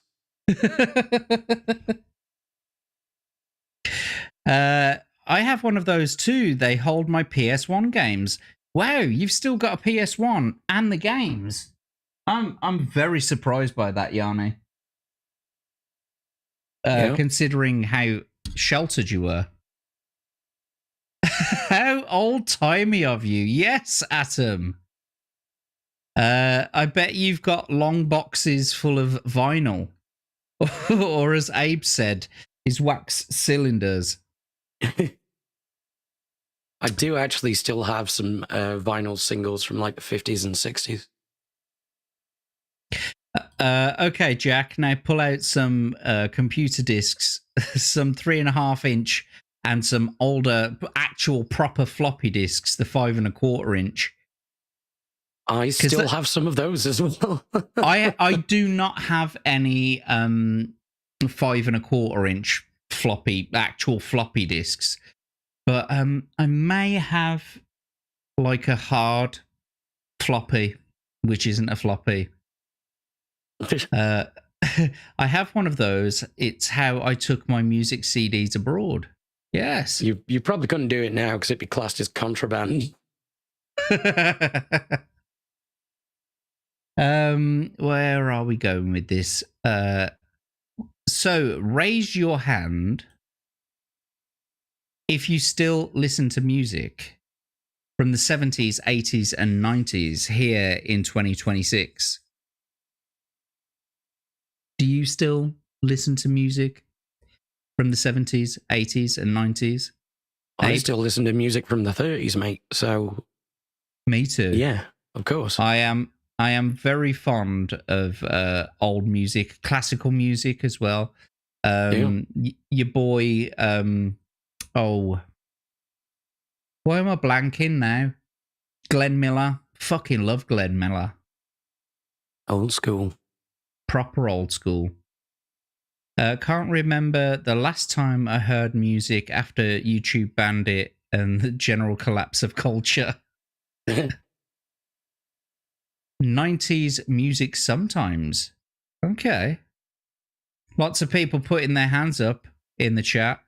I have one of those too. They hold my PS1 games. Wow, you've still got a PS1 and the games. I'm very surprised by that, Yanni. Considering how sheltered you were. How old-timey of you. Yes, Atom. I bet you've got long boxes full of vinyl. Or as Abe said, his wax cylinders. I do actually still have some vinyl singles from like the 50s and 60s. Okay, Jack, now pull out some computer discs, some 3.5-inch and some older, actual proper floppy disks, the 5.25-inch. I still have some of those as well. I do not have any 5.25-inch actual floppy disks, but I may have like a hard floppy, which isn't a floppy. I have one of those. It's how I took my music CDs abroad. Yes. You probably couldn't do it now because it'd be classed as contraband. Where are we going with this? So raise your hand if you still listen to music from the 70s, 80s, and 90s here in 2026. Do you still listen to music from the 70s, 80s, and 90s? I still listen to music from the 30s, mate. So, me too. Yeah, of course. I am very fond of old music, classical music as well. Your boy, why am I blanking now? Glenn Miller. Fucking love Glenn Miller. Old school. Proper old school. Can't remember the last time I heard music after YouTube banned it and the general collapse of culture. 90s music sometimes. Okay. Lots of people putting their hands up in the chat.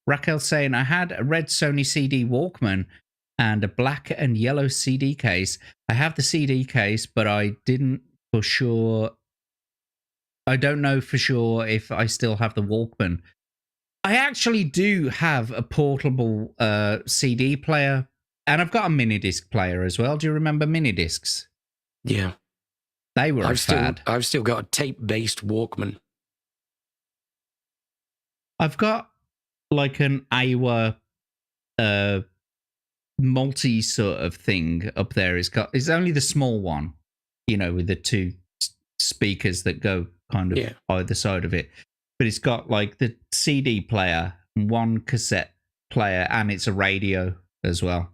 Raquel saying, I had a red Sony CD Walkman and a black and yellow CD case. I have the CD case, but I didn't for sure. I don't know for sure if I still have the Walkman. I actually do have a portable CD player, and I've got a mini disc player as well. Do you remember mini discs? Yeah. They were a fad. I've still got a tape-based Walkman. I've got like an Iowa multi sort of thing up there. It's only the small one, with the two speakers that go kind of either side of it. But it's got like the CD player, one cassette player, and it's a radio as well.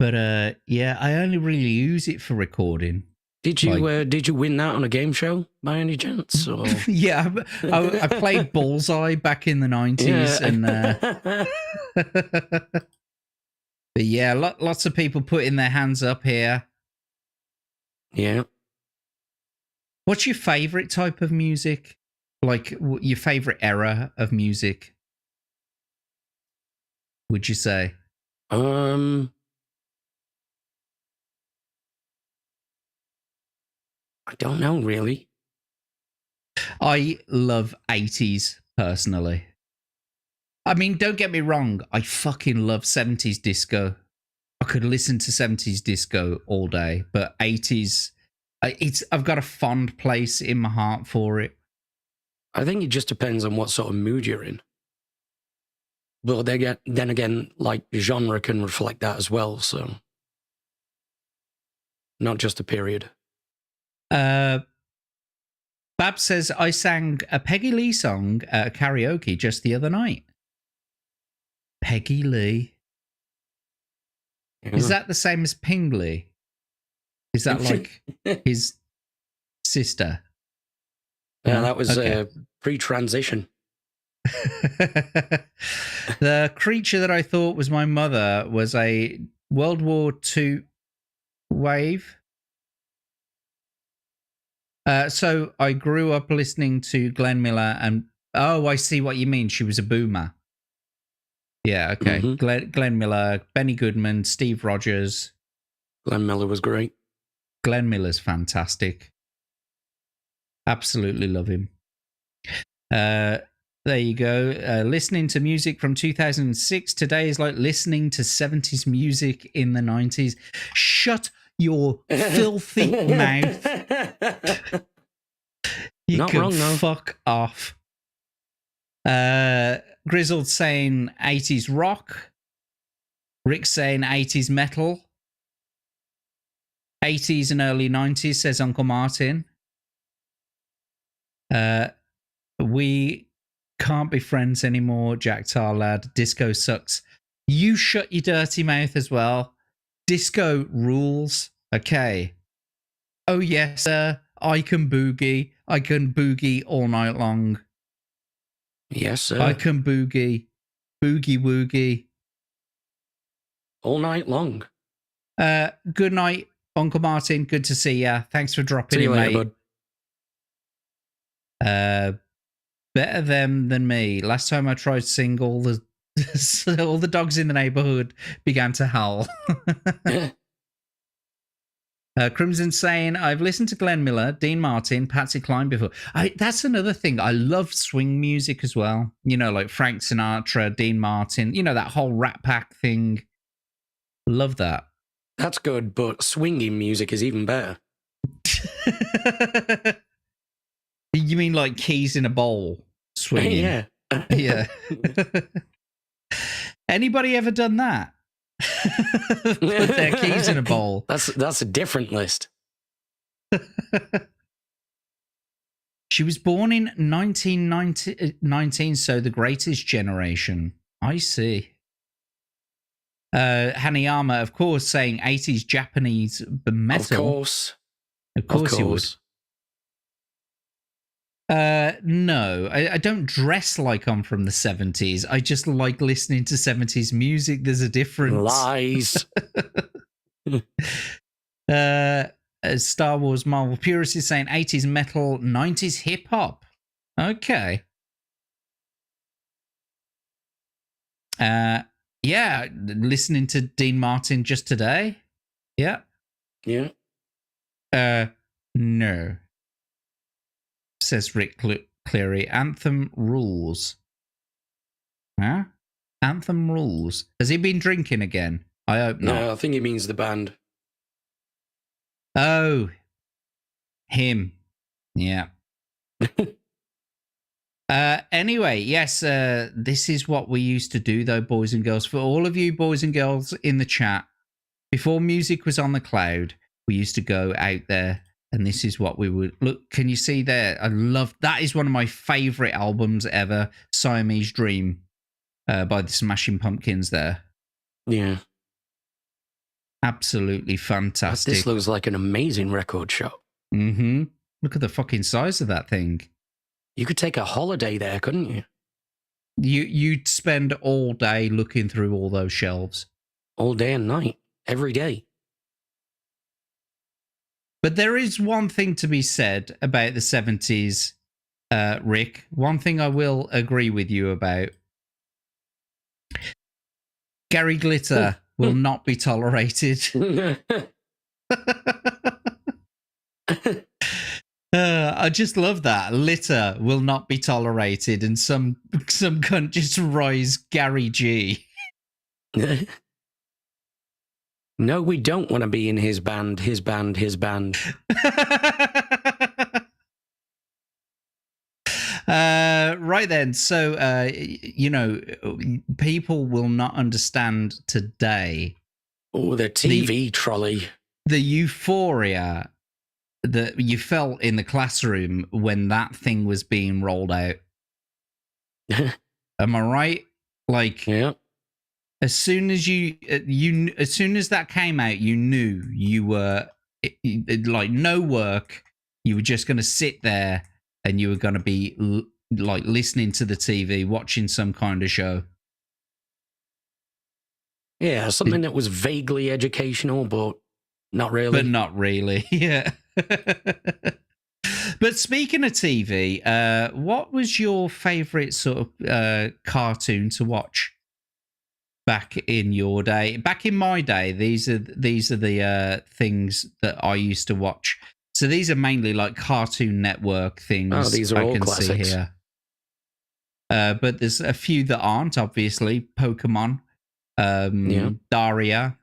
But I only really use it for recording. Did you win that on a game show by any chance? Or? Yeah, I played Bullseye back in the 90s, but yeah, lots of people putting their hands up here. Yeah. What's your favorite type of music? Like your favorite era of music? Would you say? I don't know, really. I love 80s personally. I mean, don't get me wrong. I fucking love 70s disco. I could listen to 70s disco all day, but 80s, I've got a fond place in my heart for it. I think it just depends on what sort of mood you're in. But then again, like genre can reflect that as well. So not just a period. Bab says, I sang a Peggy Lee song at karaoke just the other night. Peggy Lee. Yeah. Is that the same as Ping Lee? Is that like his sister? Yeah, that was pre-transition. The creature that I thought was my mother was a World War II wave. So I grew up listening to Glenn Miller, and oh, I see what you mean. She was a boomer. Yeah, okay. Glenn Miller, Benny Goodman, Steve Rogers. Glenn Miller was great. Glenn Miller's fantastic. Absolutely love him. There you go. Listening to music from 2006 today is like listening to 70s music in the 90s. Shut your filthy mouth. You Not can wrong, though. fuck off. Grizzled saying 80s rock. Rick saying 80s metal. 80s and early 90s, says Uncle Martin. We can't be friends anymore, Jack Tar lad. Disco sucks. You shut your dirty mouth as well. Disco rules. Okay. Oh, yes, sir. I can boogie. I can boogie all night long. Yes, sir. I can boogie. Boogie woogie. All night long. Good night, Uncle Martin. Good to see ya. Thanks for dropping See you in, later, mate. bud. Better them than me. Last time I tried to sing, all the dogs in the neighborhood began to howl. Crimson saying, I've listened to Glenn Miller, Dean Martin, Patsy Cline before. That's another thing. I love swing music as well. You know, like Frank Sinatra, Dean Martin, you know, that whole Rat Pack thing. Love that. That's good, but swinging music is even better. You mean like keys in a bowl swinging? Yeah. Yeah. Anybody ever done that? Put their keys in a bowl. That's a different list. She was born in 1919, so the greatest generation. I see. Hanayama, of course, saying 80s Japanese metal. Of course. Of course you would. No, I don't dress like I'm from the 70s. I just like listening to 70s music. There's a difference. Lies. Star Wars Marvel Purist is saying 80s metal, 90s hip hop. Okay. Yeah, listening to Dean Martin just today. Yeah. Yeah. No. Says Rick Cleary. Anthem rules. Huh? Anthem rules. Has he been drinking again? I hope not. No, I think he means the band. Oh. Him. Yeah. Anyway, yes, this is what we used to do, though, boys and girls. For all of you boys and girls in the chat, before music was on the cloud, we used to go out there, and this is what we would... Look, can you see there? I love... That is one of my favourite albums ever, Siamese Dream, by the Smashing Pumpkins there. Yeah. Absolutely fantastic. This looks like an amazing record shop. Mm-hmm. Look at the fucking size of that thing. You could take a holiday there, couldn't you? You'd spend all day looking through all those shelves. All day and night. Every day. But there is one thing to be said about the 70s, Rick. One thing I will agree with you about. Gary Glitter will not be tolerated. I just love that. Litter will not be tolerated, and some cunt just rise Gary G. No, we don't want to be in his band, his band, his band. Right then. So, you know, people will not understand today. Oh, the TV trolley. The euphoria that you felt in the classroom when that thing was being rolled out. Am I right? Like, yeah. As soon as as soon as that came out, you knew you were like no work. You were just going to sit there and you were going to be like listening to the TV, watching some kind of show. Yeah, something that was vaguely educational, but not really. But not really, yeah. But speaking of TV, what was your favourite sort of cartoon to watch back in your day? Back in my day, these are the things that I used to watch. So these are mainly like Cartoon Network things. Oh, these are all can classics. see here. But there's a few that aren't, obviously. Pokemon, Daria,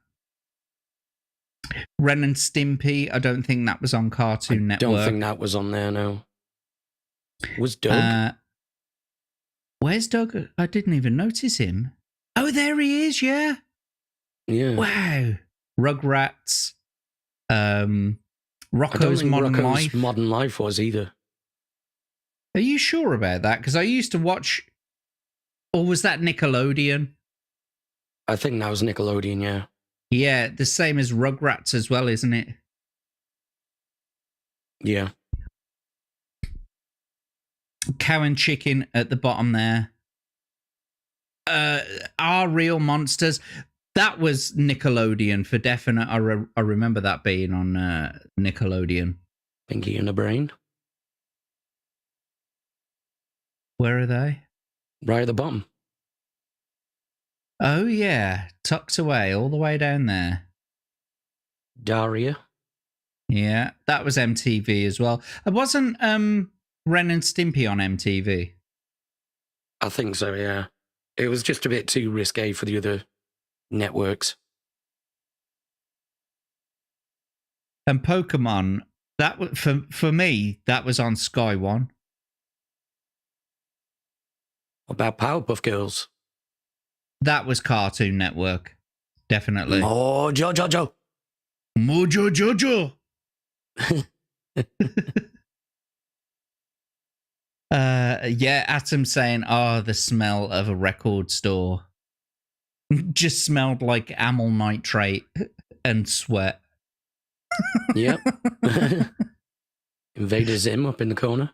Ren and Stimpy. I don't think that was on Cartoon Network. Don't think that was on there, no. Was Doug? Where's Doug? I didn't even notice him. Oh, there he is, yeah. Yeah. Wow. Rugrats. Rocco's I don't think Modern Rocco's Life. Modern Life was either. Are you sure about that? Because I used to watch... Or was that Nickelodeon? I think that was Nickelodeon, yeah. Yeah, the same as Rugrats as well, isn't it? Yeah. Cow and Chicken at the bottom there. Are Real Monsters. That was Nickelodeon for definite. I remember that being on Nickelodeon. Pinky and the Brain. Where are they? Right at the bottom. Oh, yeah. Tucked away all the way down there. Daria. Yeah, that was MTV as well. It wasn't Ren and Stimpy on MTV. I think so, yeah. It was just a bit too risque for the other networks. And Pokemon, that for me, that was on Sky One. What about Powerpuff Girls? That was Cartoon Network. Definitely. Oh, Jojo. Mojo Jojo. Yeah, Atom saying, the smell of a record store. Just smelled like amyl nitrate and sweat. Yep. Invader Zim up in the corner.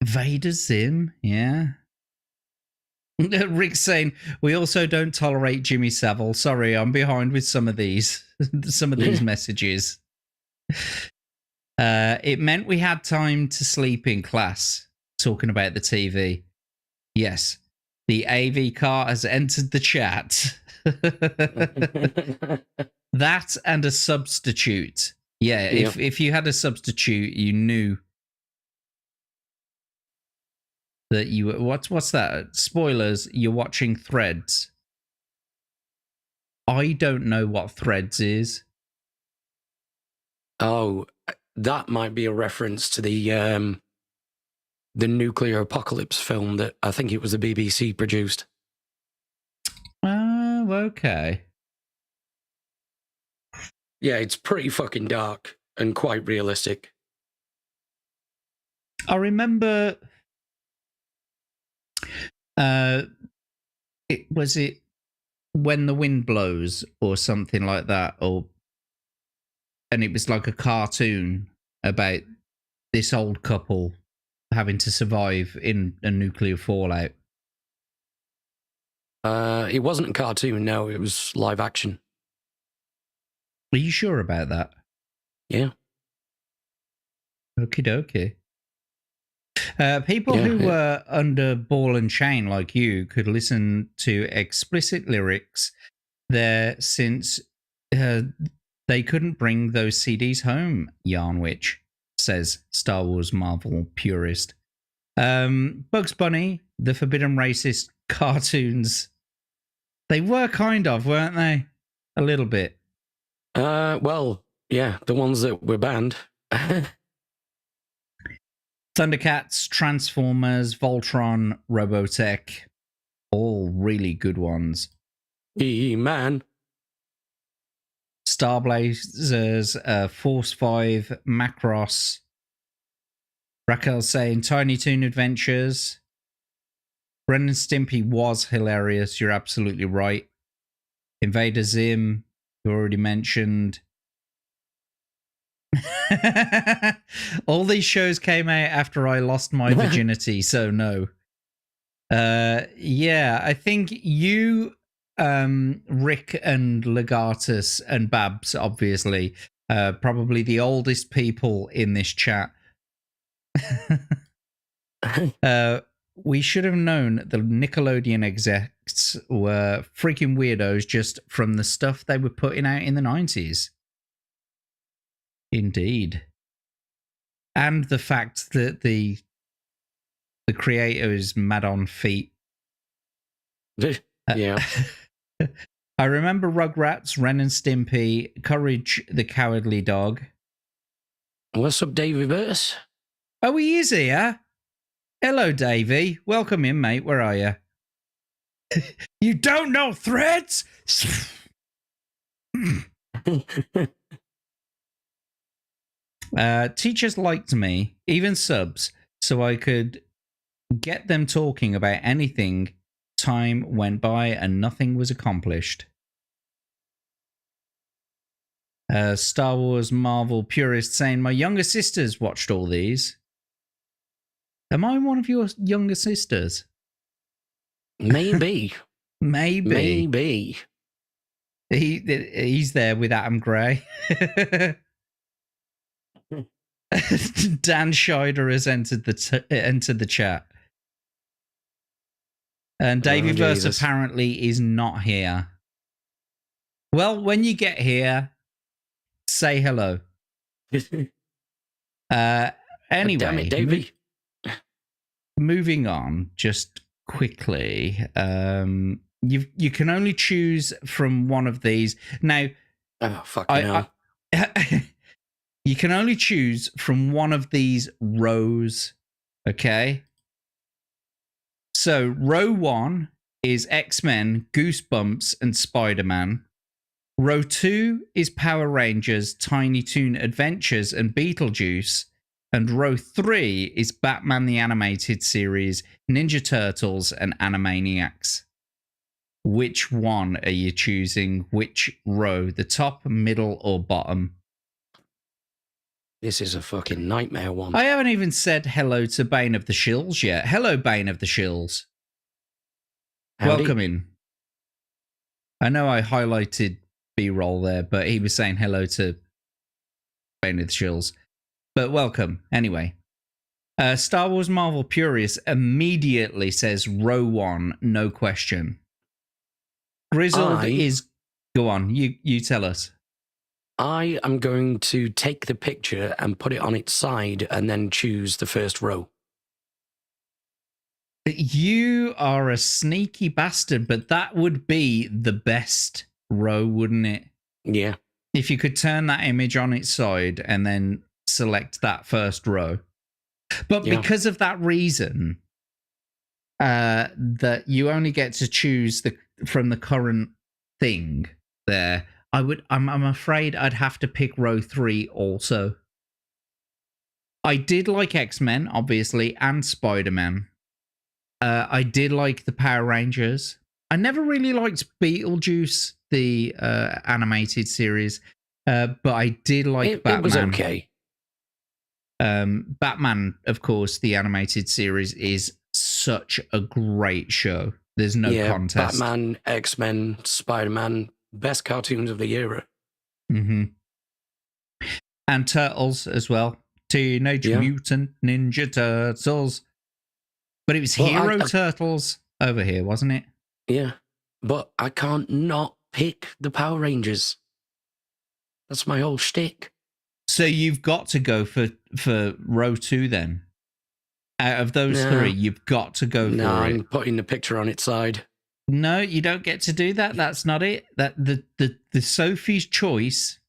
Vader Zim, yeah. Rick's saying, we also don't tolerate Jimmy Savile. Sorry, I'm behind with some of these messages. It meant we had time to sleep in class, talking about the TV. Yes, the AV car has entered the chat. That and a substitute. Yeah, if you had a substitute, you knew that you were... What's that? Spoilers, you're watching Threads. I don't know what Threads is. Oh, that might be a reference to the nuclear apocalypse film that I think it was the BBC produced. Oh, okay. Yeah, it's pretty fucking dark and quite realistic. I remember... was it When the Wind Blows or something like that, and it was like a cartoon about this old couple having to survive in a nuclear fallout. It wasn't a cartoon, no, it was live action. Are you sure about that? Yeah. Okie dokie. People who were under ball and chain like you could listen to explicit lyrics there since they couldn't bring those CDs home, Yarnwich, says Star Wars Marvel purist. Bugs Bunny, the Forbidden Racist cartoons, they were kind of, weren't they? A little bit. Well, yeah, the ones that were banned. Thundercats, Transformers, Voltron, Robotech, all really good ones. E-Man. Starblazers, Force 5, Macross. Raquel saying Tiny Toon Adventures. Ren and Stimpy was hilarious. You're absolutely right. Invader Zim, you already mentioned. All these shows came out after I lost my virginity, so no. Yeah, I think you, Rick and Legatus and Babs, obviously, probably the oldest people in this chat, We should have known the Nickelodeon execs were freaking weirdos just from the stuff they were putting out in the 90s. Indeed. And the fact that the creator is mad on feet. Yeah. I remember Rugrats, Ren and Stimpy, Courage the Cowardly Dog. What's up, Davey Burtis? Oh, he is here. Hello, Davey. Welcome in, mate. Where are you? You don't know threads? Teachers liked me, even subs, so I could get them talking about anything. Time went by and nothing was accomplished. Star Wars Marvel purist saying, my younger sisters watched all these. Am I one of your younger sisters? Maybe. Maybe. He's there with Adam Gray. Dan Scheider has entered the chat. And Davey Verse apparently is not here. Well, when you get here, say hello. Anyway, damn it, Davey. Moving on, just quickly. You can only choose from one of these. Now, oh fucking hell. You can only choose from one of these rows. Okay. So row 1 is X-Men, Goosebumps, and Spider-Man. Row 2 is Power Rangers, Tiny Toon Adventures, and Beetlejuice. And row 3 is Batman the Animated Series, Ninja Turtles, and Animaniacs. Which one are you choosing? Which row? The top, middle, or bottom? This is a fucking nightmare one. I haven't even said hello to Bane of the Shills yet. Hello, Bane of the Shills. Howdy. Welcome in. I know I highlighted B-roll there, but he was saying hello to Bane of the Shills. But welcome, anyway. Star Wars Marvel Purist immediately says row 1, no question. Grizzled is... Go on, you tell us. I am going to take the picture and put it on its side and then choose the first row. You are a sneaky bastard, but that would be the best row, wouldn't it? Yeah. If you could turn that image on its side and then select that first row. But because of that reason, that you only get to choose from the current thing there, I'm afraid I'd have to pick row 3 also. I did like X-Men, obviously, and Spider-Man. I did like the Power Rangers. I never really liked Beetlejuice, the animated series, but I did like Batman. It was okay. Batman, of course, the animated series is such a great show. There's no contest. Batman, X-Men, Spider-Man, best cartoons of the era. Mm-hmm. And Turtles as well. Teenage Mutant Ninja Turtles. But it was Hero Turtles over here, wasn't it? Yeah. But I can't not pick the Power Rangers. That's my whole shtick. So you've got to go for row 2 then. Out of those 3, you've got to go for it. I'm putting the picture on its side. No, you don't get to do that. That's not it. That the Sophie's choice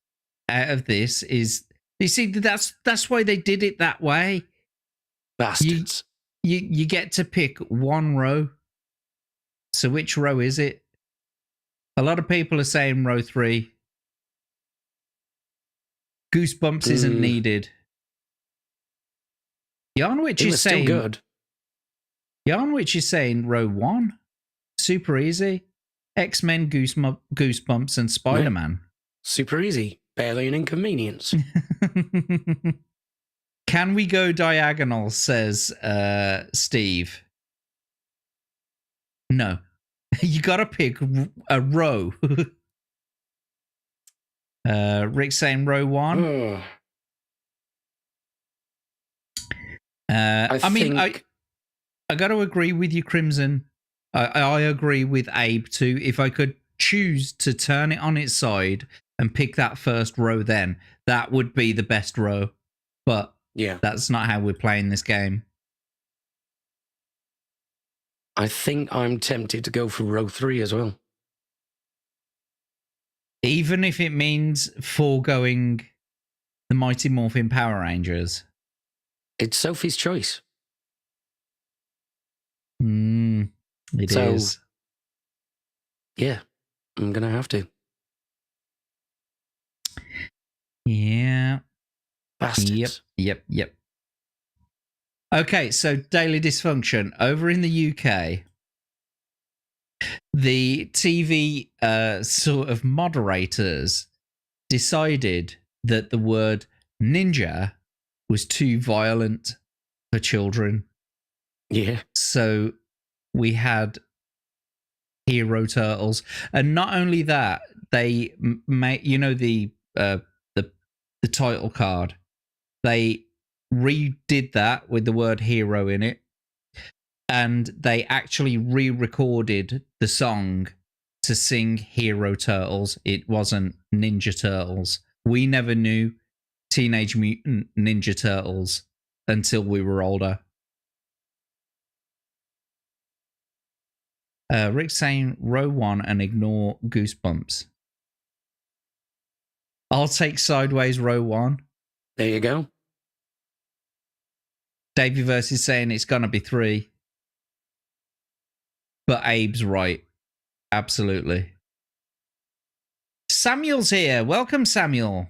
out of this is, you see, that's why they did it that way. Bastards. You get to pick one row. So which row is it? A lot of people are saying row 3. Goosebumps isn't needed. Yarnwich is saying still good. Yarnwich is saying row 1. Super easy. X-Men, Goosebumps, and Spider-Man. Super easy. Barely an inconvenience. Can we go diagonal, says Steve. No. You gotta pick a row. Rick's saying row 1. I mean, I got to agree with you, Crimson. I agree with Abe too. If I could choose to turn it on its side and pick that first row, then that would be the best row. But yeah, that's not how we're playing this game. I think I'm tempted to go for row 3 as well. Even if it means foregoing the Mighty Morphin Power Rangers. It's Sophie's choice. It is. Yeah, I'm going to have to. Yeah. Bastards. Yep. Okay, so Daily Dysfunction. Over in the UK, the TV sort of moderators decided that the word ninja was too violent for children. Yeah. So we had Hero Turtles. And not only that, they made, you know, the title card. They redid that with the word hero in it. And they actually re-recorded the song to sing Hero Turtles. It wasn't Ninja Turtles. We never knew Teenage Mutant Ninja Turtles until we were older. Rick's saying row 1 and ignore Goosebumps. I'll take Sideways row 1. There you go. Davey Verse is saying it's going to be 3. But Abe's right. Absolutely. Samuel's here. Welcome, Samuel.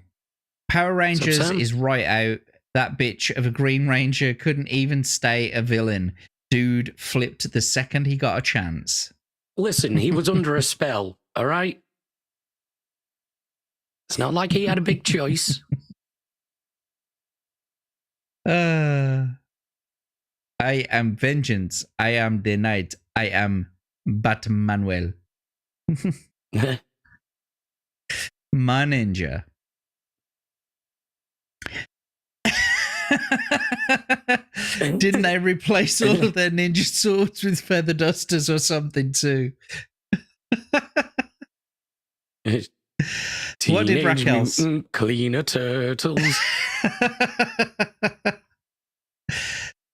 Power Rangers is right out. That bitch of a Green Ranger couldn't even stay a villain. Dude flipped the second he got a chance. Listen, he was under a spell, all right? It's not like he had a big choice. I am vengeance. I am the night. I am Batmanuel. My ninja. Didn't they replace all of their ninja swords with feather dusters or something too? What did Raquel's Cleaner Turtles?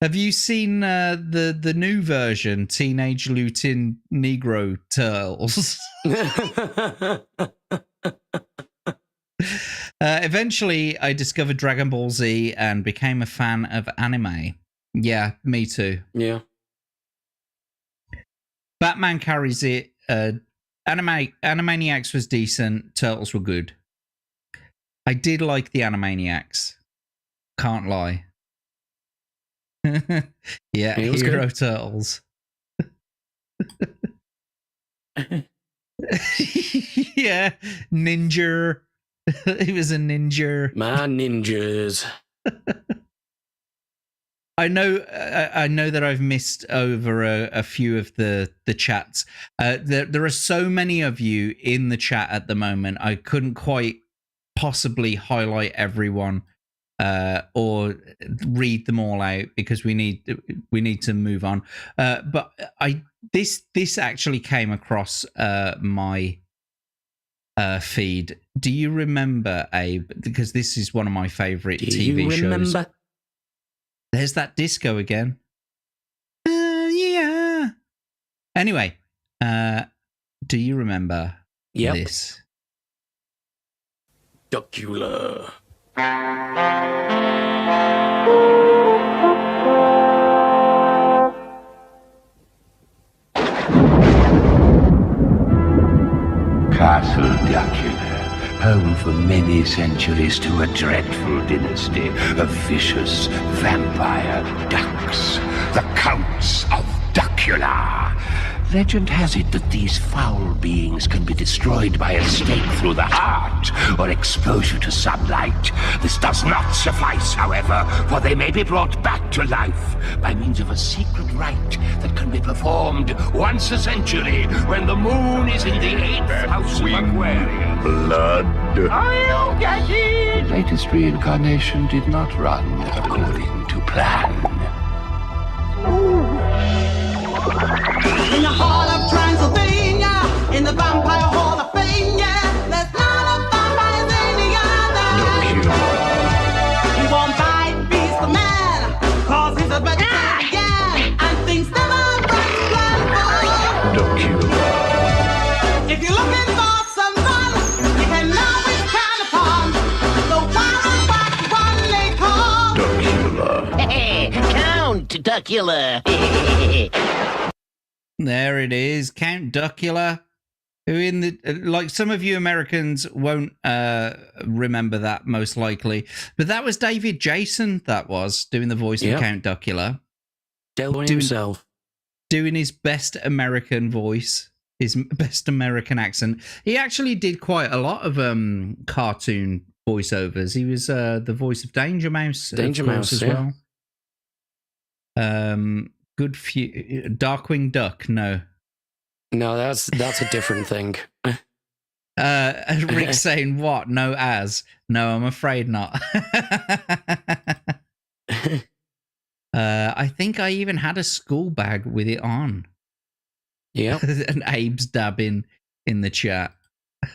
Have you seen the new version, Teenage Mutant Negro Turtles? Eventually, I discovered Dragon Ball Z and became a fan of anime. Yeah, me too. Yeah. Batman carries it. Animaniacs was decent. Turtles were good. I did like the Animaniacs. Can't lie. Yeah, Hero good. Turtles. Yeah, ninja. He was a ninja. My ninjas. I know that I've missed over a few of the chats. There are so many of you in the chat at the moment. I couldn't quite possibly highlight everyone or read them all out because we need to move on. But this actually came across my feed. Do you remember, Abe? Because this is one of my favorite TV shows. Remember? There's that disco again. Yeah. Anyway, do you remember this? Duckula. Castle Dracula, home for many centuries to a dreadful dynasty of vicious vampire ducks, the Counts of Dracula. Legend has it that these foul beings can be destroyed by a stake through the heart or exposure to sunlight. This does not suffice, however, for they may be brought back to life by means of a secret rite that can be performed once a century when the moon is in the 8th house of Aquarius. Blood. I'll get it! The latest reincarnation did not run according to plan. In the heart of Transylvania, in the Vampire Hall of Fame, yeah, there's not a vampire any other. He won't bite, beast the man, cause he's a vegetarian, and things never break blindfold. If you're looking for some fun, you can always count upon the wild black one they call Count Duckula. There it is, Count Duckula. Who in the like some of you Americans won't remember that most likely, but that was David Jason. That was doing the voice of Count Duckula, doing himself, doing his best American voice, his best American accent. He actually did quite a lot of cartoon voiceovers. He was the voice of Danger Mouse, as well. Good few Darkwing Duck. No, that's a different thing. Rick's saying what? No, no, I'm afraid not. I think I even had a school bag with it on. Yeah, and Abe's dabbing in the chat.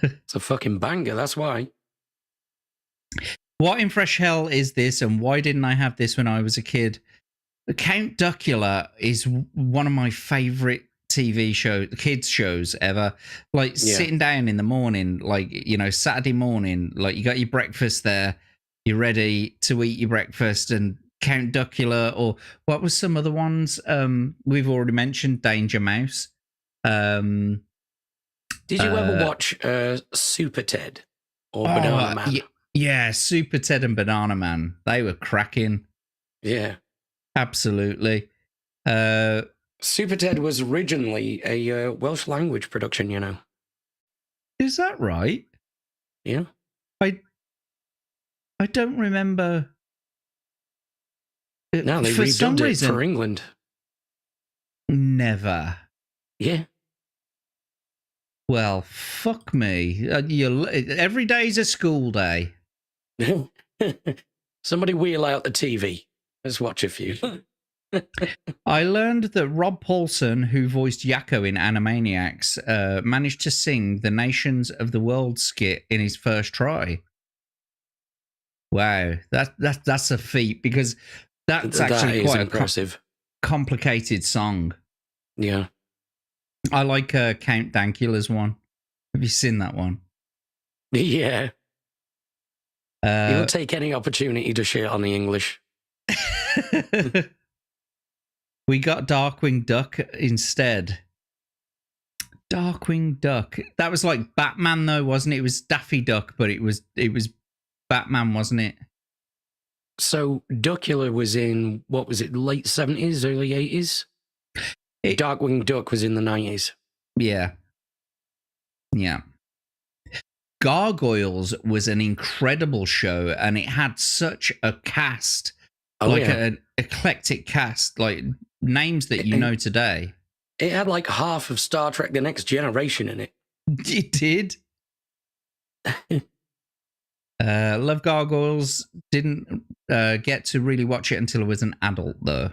It's a fucking banger. That's why. What in fresh hell is this, and why didn't I have this when I was a kid? Count Duckula is one of my favorite TV kids shows ever. Like sitting down in the morning, like, you know, Saturday morning, like you got your breakfast there, you're ready to eat your breakfast, and Count Duckula, or what was some other ones? We've already mentioned Danger Mouse. Did you ever watch Super Ted or Banana Man? Yeah, Super Ted and Banana Man. They were cracking. Yeah. Absolutely. Super Ted was originally a Welsh language production, you know. Is that right? Yeah. I don't remember. No, they for some redubbed it reason, for England. Never. Yeah. Well, fuck me. Every day's a school day. Somebody wheel out the TV. Let's watch a few. I learned that Rob Paulson, who voiced Yakko in Animaniacs, managed to sing the Nations of the World skit in his first try. Wow, that's a feat, because that's actually quite impressive. A complicated song. Yeah. I like Count Dankula's one. Have you seen that one? Yeah. He'll take any opportunity to shit on the English. We got Darkwing Duck instead. Darkwing Duck. That was like Batman, though, wasn't it? It was Daffy Duck, but it was Batman, wasn't it? So Duckula was in, what was it, late 70s, early 80s? Darkwing Duck was in the 90s. Yeah. Yeah. Gargoyles was an incredible show, and it had such a cast. An eclectic cast, like names that you know today. It had like half of Star Trek The Next Generation in it. It did. Love Gargoyles. Didn't get to really watch it until I was an adult, though.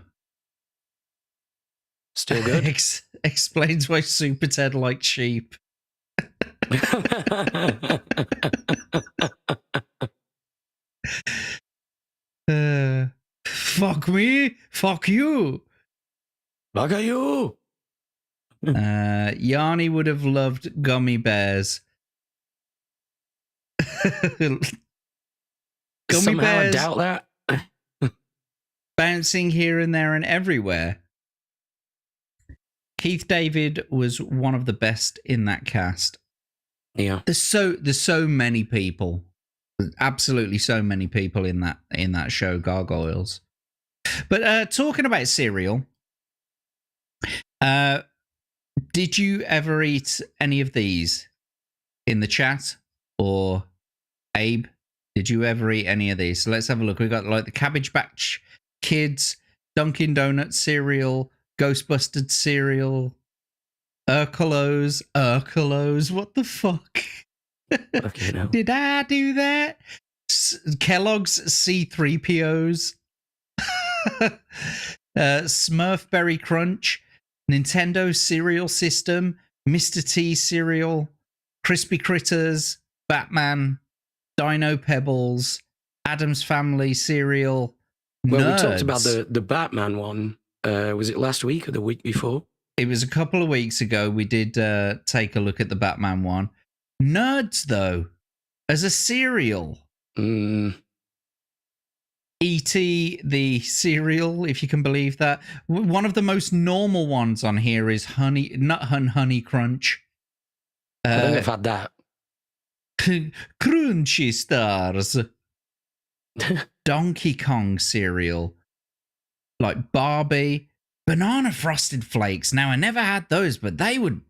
Still good. Explains why Super Ted liked sheep. Fuck me, fuck you. Fuck you. Yanni would have loved gummy bears. Gummy Somehow bears. I doubt that. Bouncing here and there and everywhere. Keith David was one of the best in that cast. Yeah. There's so many people. Absolutely so many people in that show, Gargoyles. But talking about cereal, did you ever eat any of these in the chat? Or Abe, did you ever eat any of these? So let's have a look. We got like the Cabbage Patch Kids, Dunkin' Donuts cereal, Ghostbusters cereal, Urkelos, what the fuck? Okay, no. Did I do that? Kellogg's C3POs, Smurfberry Crunch, Nintendo cereal system, Mr. T cereal, Crispy Critters, Batman, Dino Pebbles, Adam's Family cereal. Well, Nerds. we talked about the Batman one. Was it last week or the week before? It was a couple of weeks ago. We did take a look at the Batman one. Nerds, though, as a cereal. E.T. the cereal, if you can believe that. One of the most normal ones on here is Nut Honey Crunch. I think I've had that. Crunchy Stars. Donkey Kong cereal. Like Barbie. Banana Frosted Flakes. Now, I never had those, but they would...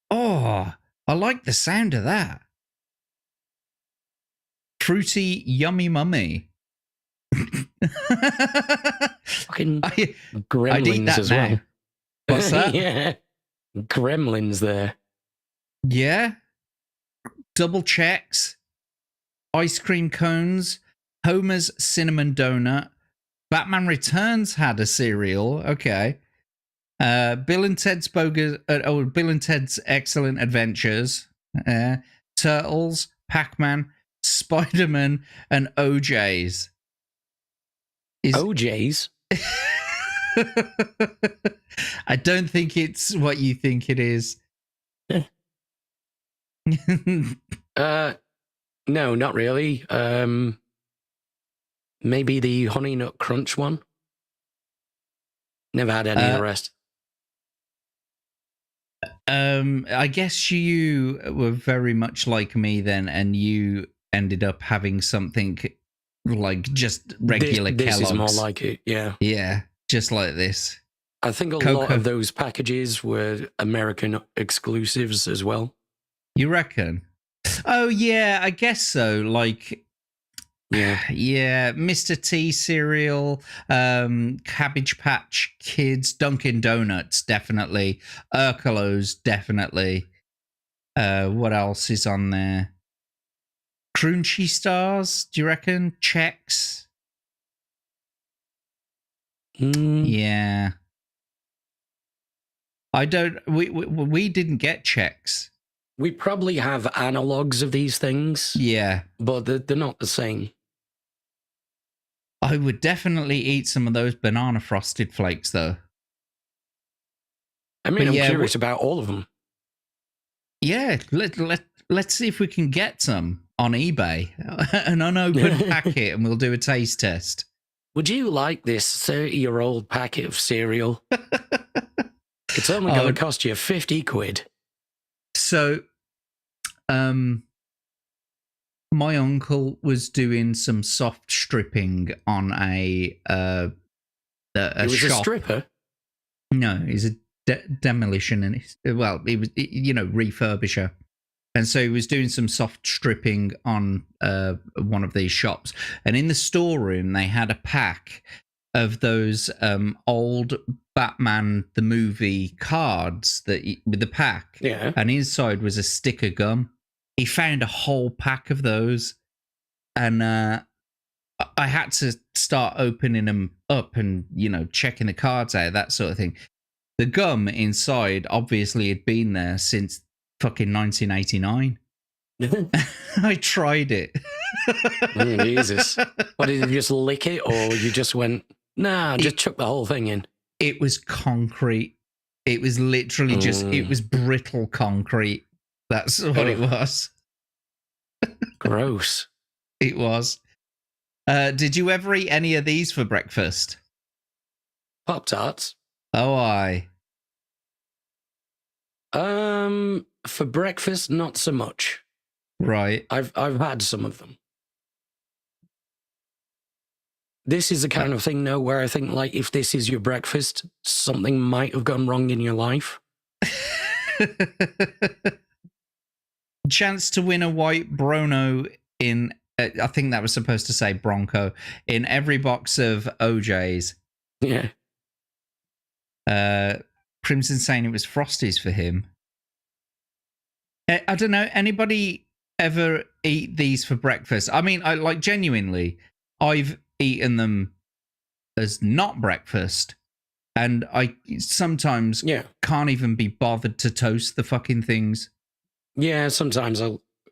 Oh, I like the sound of that. Fruity Yummy Mummy. Fucking I'd eat Gremlins that as now. well. What's that? Yeah. Gremlins there. Yeah. Double checks. Ice cream cones. Homer's Cinnamon Donut. Batman Returns had a cereal. Okay. Bill and Ted's Bill and Ted's Excellent Adventures. Turtles, Pac-Man, Spider-Man, and OJ's. OJ's? I don't think it's what you think it is. No, not really. Maybe the Honey Nut Crunch one. Never had any of the rest. I guess you were very much like me then, and you ended up having something like just regular This Kellogg's. is more like it, yeah. Yeah, just like this. I think a lot of those packages were American exclusives as well. You reckon? Oh, yeah, I guess so. Like... Yeah, Mr. T cereal, Cabbage Patch Kids, Dunkin' Donuts, definitely. Urkelos, definitely. What else is on there? Crunchy Stars, do you reckon? Chex? Yeah. I don't... We didn't get Chex. We probably have analogs of these things. Yeah. But they're not the same. I would definitely eat some of those banana frosted flakes, though. I mean, I'm curious about all of them. Yeah, let's see if we can get some on eBay. An unopened packet, and we'll do a taste test. Would you like this 30-year-old packet of cereal? It's only going to cost you 50 quid. So, my uncle was doing some soft stripping on a He was shop. a stripper? No, he's a demolitionist. Well, he was, refurbisher. And so he was doing some soft stripping on one of these shops. And in the storeroom, they had a pack of those old Batman the movie cards with the pack. Yeah. And inside was a stick of gum. He found a whole pack of those. And I had to start opening them up and, checking the cards out, that sort of thing. The gum inside obviously had been there since fucking 1989. I tried it. Jesus. What, did you just lick it, or you just went, nah, just chuck the whole thing in? It was concrete. It was literally it was brittle concrete. That's what it was. Gross. It was. Did you ever eat any of these for breakfast? Pop-Tarts? Oh, aye. For breakfast, not so much. Right. I've had some of them. This is the kind of thing, though, where I think, like, if this is your breakfast, something might have gone wrong in your life. Chance to win a white Brono in, I think that was supposed to say Bronco, in every box of OJ's. Yeah. Crimson saying it was Frosties for him. I don't know. Anybody ever eat these for breakfast? I mean, genuinely, I've eaten them as not breakfast, And I sometimes can't even be bothered to toast the fucking things. Yeah, sometimes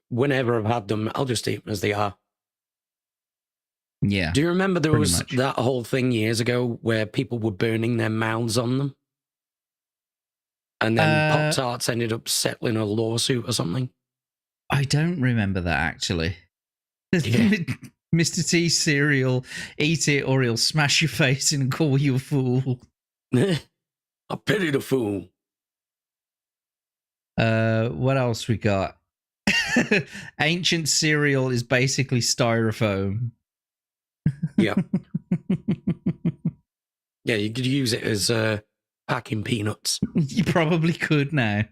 whenever I've had them, I'll just eat them as they are. Yeah. Do you remember there was that whole thing years ago where people were burning their mouths on them? And then Pop-Tarts ended up settling a lawsuit or something? I don't remember that, actually. Yeah. Mr. T cereal, eat it or he'll smash your face and call you a fool. I pity the fool. What else we got? Ancient cereal is basically styrofoam. Yeah. Yeah, you could use it as packing peanuts. You probably could now.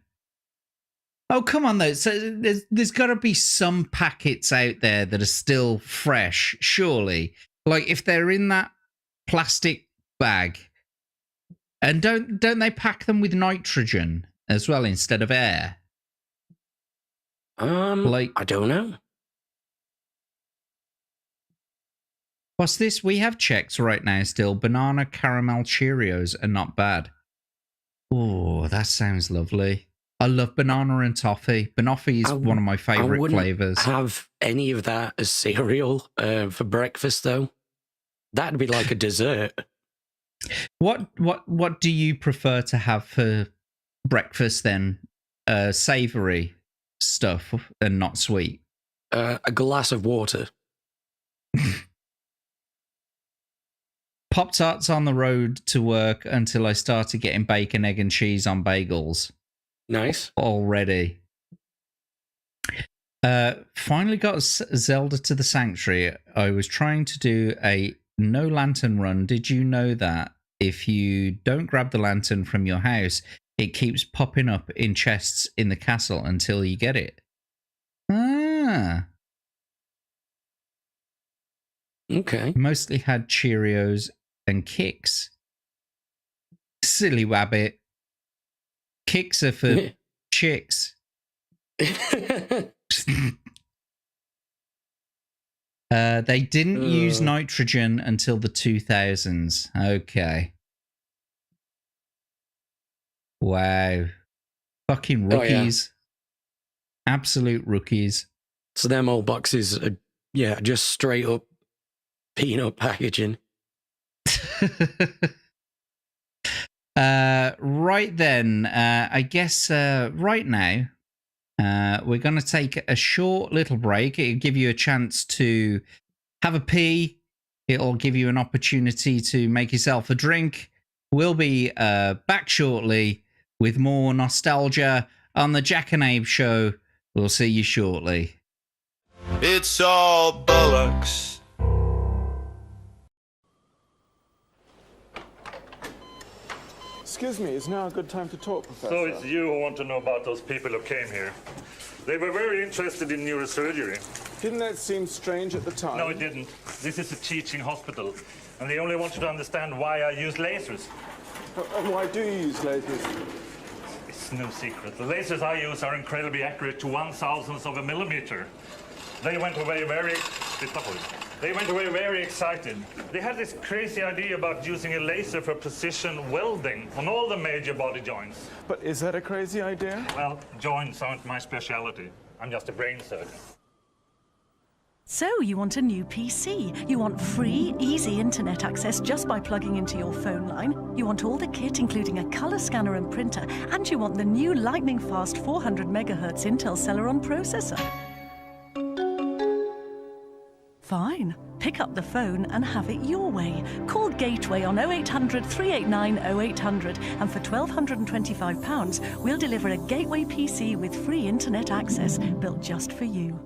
Oh, come on, though. So there's got to be some packets out there that are still fresh, surely. Like, if they're in that plastic bag, and don't they pack them with nitrogen as well instead of air? I don't know. What's this? We have checks right now still. Banana caramel Cheerios are not bad. Oh, that sounds lovely. I love banana and toffee. Banoffee is one of my favourite flavours. I wouldn't have any of that as cereal for breakfast, though. That'd be like a dessert. What do you prefer to have for breakfast then? Savoury stuff and not sweet? A glass of water. Pop-Tarts on the road to work until I started getting bacon, egg and cheese on bagels. Nice. Already. Finally got Zelda to the Sanctuary. I was trying to do a no lantern run. Did you know that if you don't grab the lantern from your house, it keeps popping up in chests in the castle until you get it? Ah. Okay. Mostly had Cheerios and Kicks. Silly wabbit. Kicks are for chicks. They didn't use nitrogen until the 2000s. Okay. Wow. Fucking rookies. Yeah. Absolute rookies. So them old boxes are, just straight up peanut packaging. Right then, I guess right now, we're going to take a short little break. It'll give you a chance to have a pee. It'll give you an opportunity to make yourself a drink. We'll be back shortly with more nostalgia on the Jack and Abe Show. We'll see you shortly. It's all bollocks. Excuse me, is now a good time to talk, Professor? So it's you who want to know about those people who came here. They were very interested in neurosurgery. Didn't that seem strange at the time? No, it didn't. This is a teaching hospital, and they only wanted to understand why I use lasers. And why do you use lasers? It's no secret. The lasers I use are incredibly accurate to 1/1000th of a millimeter. They went away very excited. They had this crazy idea about using a laser for precision welding on all the major body joints. But is that a crazy idea? Well, joints aren't my specialty. I'm just a brain surgeon. So you want a new PC. You want free, easy internet access just by plugging into your phone line. You want all the kit, including a color scanner and printer. And you want the new lightning-fast 400 megahertz Intel Celeron processor. Fine. Pick up the phone and have it your way. Call Gateway on 0800 389 0800 and for £1,225, we'll deliver a Gateway PC with free internet access built just for you.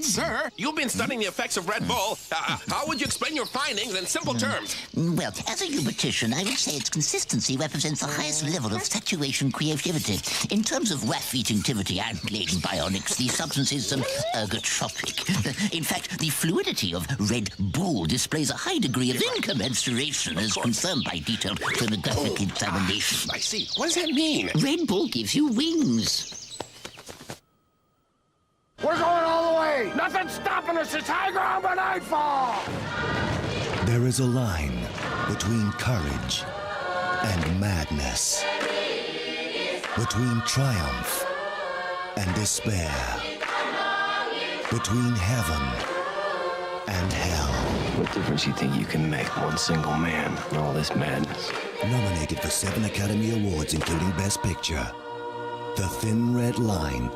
Sir, you've been studying the effects of Red Bull. How would you explain your findings in simple terms? Well, as a eubatician, I would say its consistency represents the highest level of saturation creativity. In terms of waff-eatingtivity and latent bionics, the substance is ergotropic. In fact, the fluidity of Red Bull displays a high degree of incommensuration as confirmed by detailed thermographic examination. I see. What does that mean? Red Bull gives you wings. We're going all the way. Nothing's stopping us. It's high ground by nightfall. There is a line between courage and madness, between triumph and despair, between heaven and hell. What difference you think you can make, one single man, in all this madness? Nominated for 7 Academy Awards, including Best Picture, The Thin Red Line.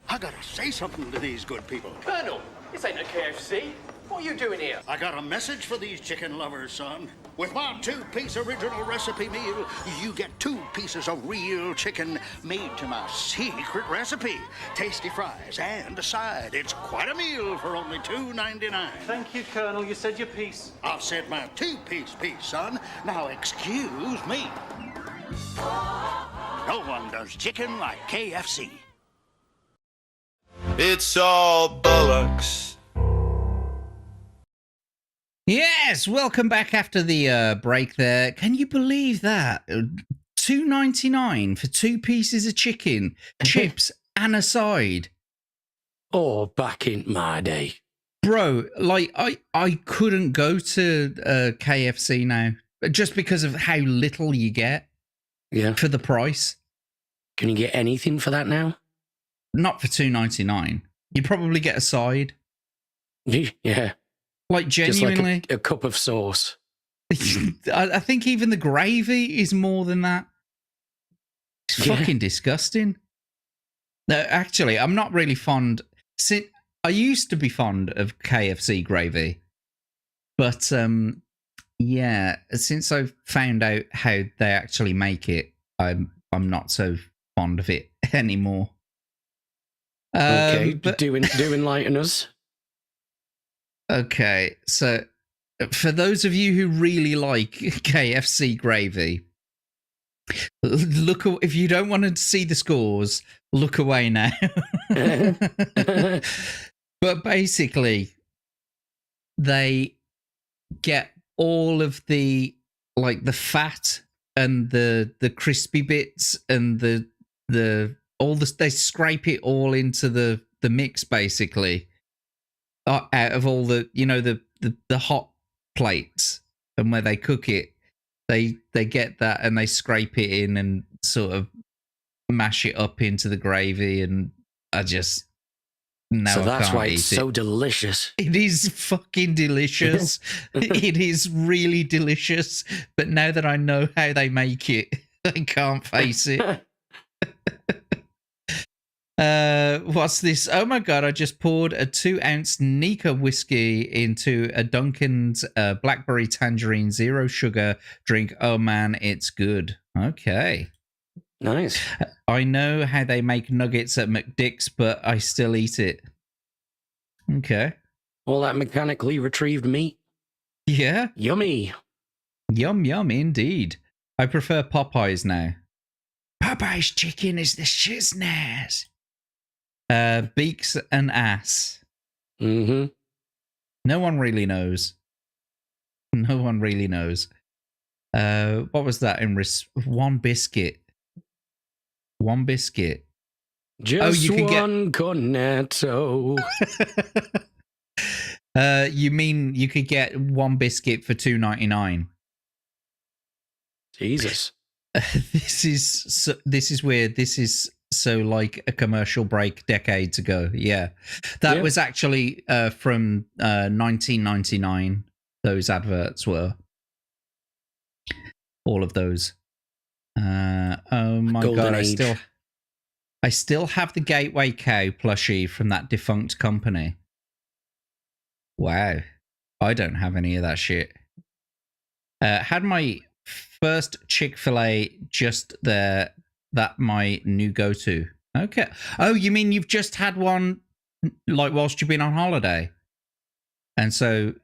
I gotta say something to these good people. Colonel, this ain't a KFC. What are you doing here? I got a message for these chicken lovers, son. With my 2-piece original recipe meal, you get 2 pieces of real chicken made to my secret recipe. Tasty fries and a side. It's quite a meal for only $2.99. Thank you, Colonel. You said your piece. I've said my 2-piece piece, son. Now excuse me. No one does chicken like KFC. It's all bollocks. Yes, welcome back after the break there. Can you believe that? $2.99 for 2 pieces of chicken, chips, and a side. Oh, back in my day. Bro, like, I couldn't go to KFC now just because of how little you get for the price. Can you get anything for that now? Not for $2.99. You probably get a side. Yeah. Like, genuinely. Just like a cup of sauce. I think even the gravy is more than that. It's fucking disgusting. No, actually, I'm not really fond. I used to be fond of KFC gravy. But, yeah, since I've found out how they actually make it, I'm not so fond of it anymore. Okay, do enlighten us. Okay, so for those of you who really like KFC gravy, look, if you don't want to see the scores, look away now. But basically, they get all of the fat and the crispy bits and they scrape it all into the mix basically. Out of all the the hot plates and where they cook it, they get that and they scrape it in and sort of mash it up into the gravy, and I just so that's why it's so delicious. It is fucking delicious. It is really delicious. But now that I know how they make it, I can't face it. What's this? Oh my god, I just poured a 2-ounce Nika whiskey into a Dunkin's blackberry tangerine 0 sugar drink. Oh man, it's good. Okay. Nice. I know how they make nuggets at McDick's, but I still eat it. Okay. All that mechanically retrieved meat. Yeah. Yummy. Yum, yum, indeed. I prefer Popeyes now. Popeye's chicken is the shizness. Beaks and ass. Mm-hmm. No one really knows. No one really knows. What was that in one biscuit? One biscuit. Just you can one cornetto. You mean you could get one biscuit for $2.99? Jesus. This is weird. This is so like a commercial break decades ago. Yeah. That was actually from 1999. Those adverts were. All of those. Oh my Golden god, age. I still have the Gateway Cow plushie from that defunct company. Wow. I don't have any of that shit. Had my first Chick-fil-A just there. That my new go-to. Okay. Oh, you mean you've just had one like whilst you've been on holiday? And so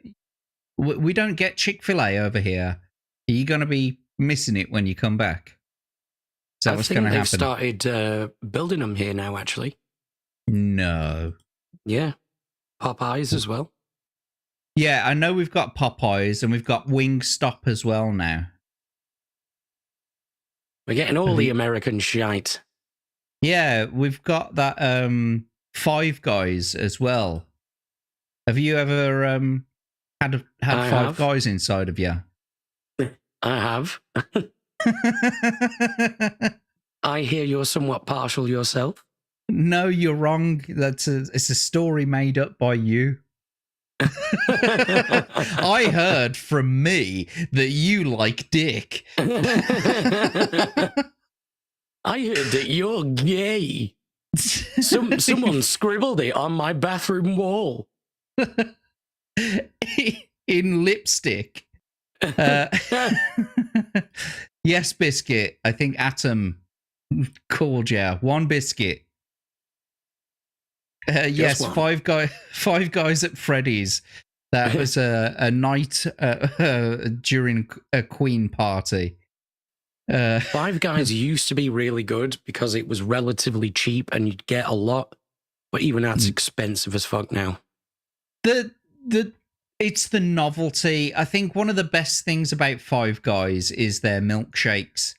we don't get Chick-fil-A over here. Are you going to be missing it when you come back? Is that what's going to happen? They've started building them here now, actually. No. Yeah. Popeyes as well. Yeah, I know we've got Popeyes and we've got Wingstop as well now. We're getting all the American shite. Yeah, we've got that Five Guys as well. Have you ever had I Five have. Guys inside of you? I have. I hear you're somewhat partial yourself. No, you're wrong. It's a story made up by you. I heard from me that you like dick. I heard that you're gay. Someone scribbled it on my bathroom wall. In lipstick. Yes, Biscuit. I think Atom called you. One Biscuit. Yes, one. Five Guys at Freddy's. That was a night during a Queen party. Five Guys used to be really good because it was relatively cheap and you'd get a lot, but even that's expensive as fuck now. It's the novelty. I think one of the best things about Five Guys is their milkshakes.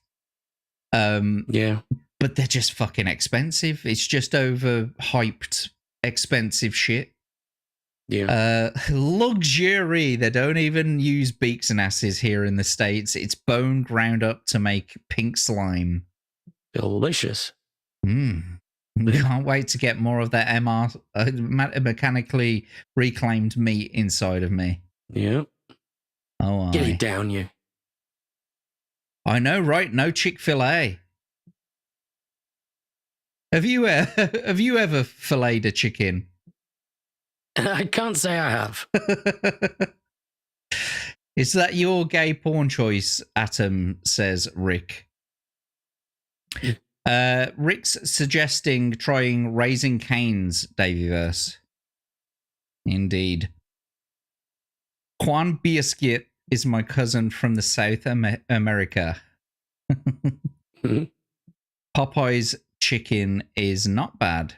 Yeah. But they're just fucking expensive. It's just overhyped, expensive shit. Yeah. Luxury. They don't even use beaks and asses here in the States. It's bone ground up to make pink slime. Delicious. Can't wait to get more of that mechanically reclaimed meat inside of me. Yeah. Oh, Get it down, you. I know, right? No Chick-fil-A. Have you ever filleted a chicken? I can't say I have. Is that your gay porn choice, Atom, says Rick. Rick's suggesting trying Raising Cane's Davyverse. Indeed. Juan Biscuit is my cousin from the South America. Popeye's chicken is not bad.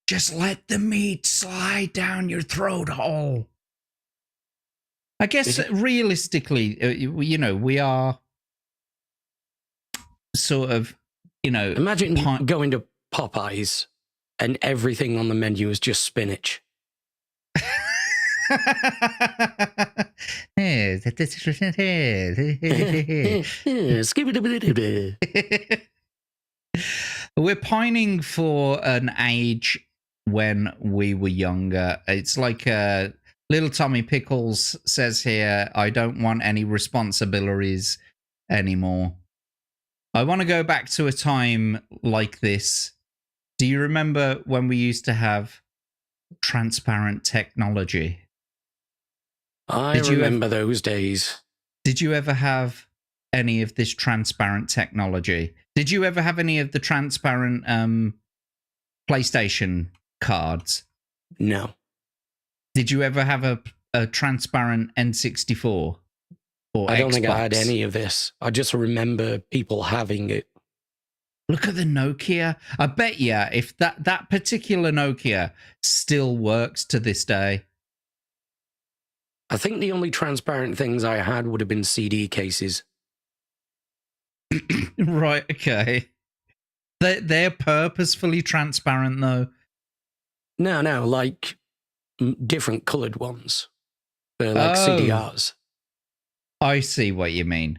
Just let the meat slide down your throat hole. I guess realistically, we are sort of, Imagine going to Popeyes and everything on the menu is just spinach. We're pining for an age when we were younger. It's like little Tommy Pickles says here, I don't want any responsibilities anymore. I want to go back to a time like this. Do you remember when we used to have transparent technology? I remember those days. Did you ever have any of this transparent technology? Did you ever have any of the transparent PlayStation cards? No. Did you ever have a transparent N64? Or I don't Xbox? think I had any of this. I just remember people having it. Look at the Nokia. I bet you if that particular Nokia still works to this day. I think the only transparent things I had would have been CD cases. Right, okay. They're purposefully transparent, though. No, like different coloured ones. They're like CDRs. I see what you mean.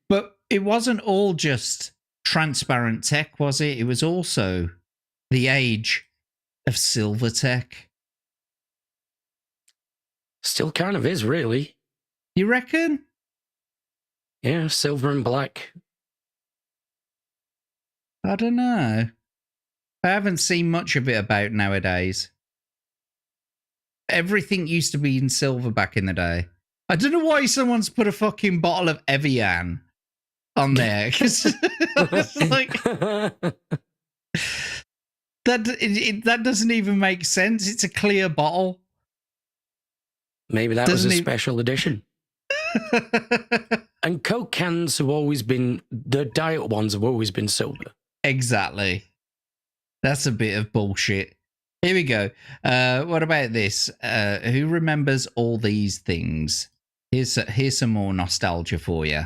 But it wasn't all just transparent tech, was it? It was also the age of silver tech. Still kind of is, really. You reckon? Yeah, silver and black. I don't know. I haven't seen much of it about nowadays. Everything used to be in silver back in the day. I don't know why someone's put a fucking bottle of Evian on there. Because like, that doesn't even make sense. It's a clear bottle. Maybe that was a special edition. And Coke cans have always been, the diet ones have always been silver. Exactly. That's a bit of bullshit. Here we go. What about this? Who remembers all these things? Here's some more nostalgia for you.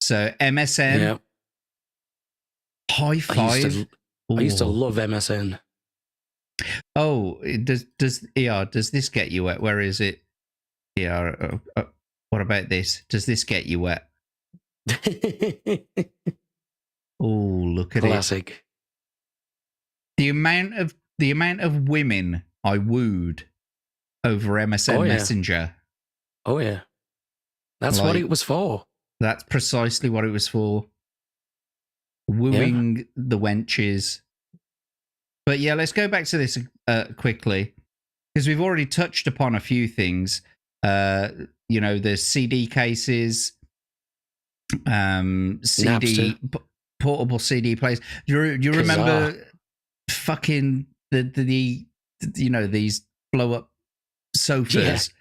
So MSN. Yeah. High Five. I used to love MSN. Oh, does this get you wet? Where is it? What about this? Does this get you wet? Oh, look at Classic. The amount of women I wooed over MSN Messenger. Oh yeah. That's what it was for. That's precisely what it was for. Wooing the wenches. But yeah, let's go back to this quickly, because we've already touched upon a few things. The CD cases, portable CD players. Do you remember fucking these blow up sofas?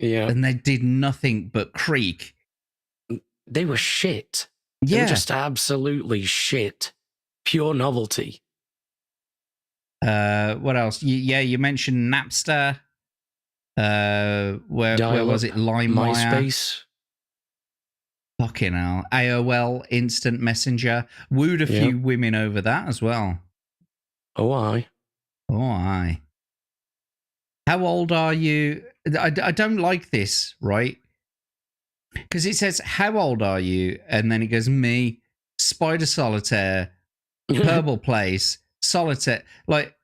Yeah. And they did nothing but creak. They were shit. Yeah. They were just absolutely shit. Pure novelty. What else? You mentioned Napster. Where was it? LimeWire. MySpace. Fucking hell. AOL Instant Messenger. Wooed a few women over that as well. Oh, aye. How old are you? I don't like this, right? Because it says, how old are you? And then it goes, me, Spider Solitaire, Purple Place, Solitaire.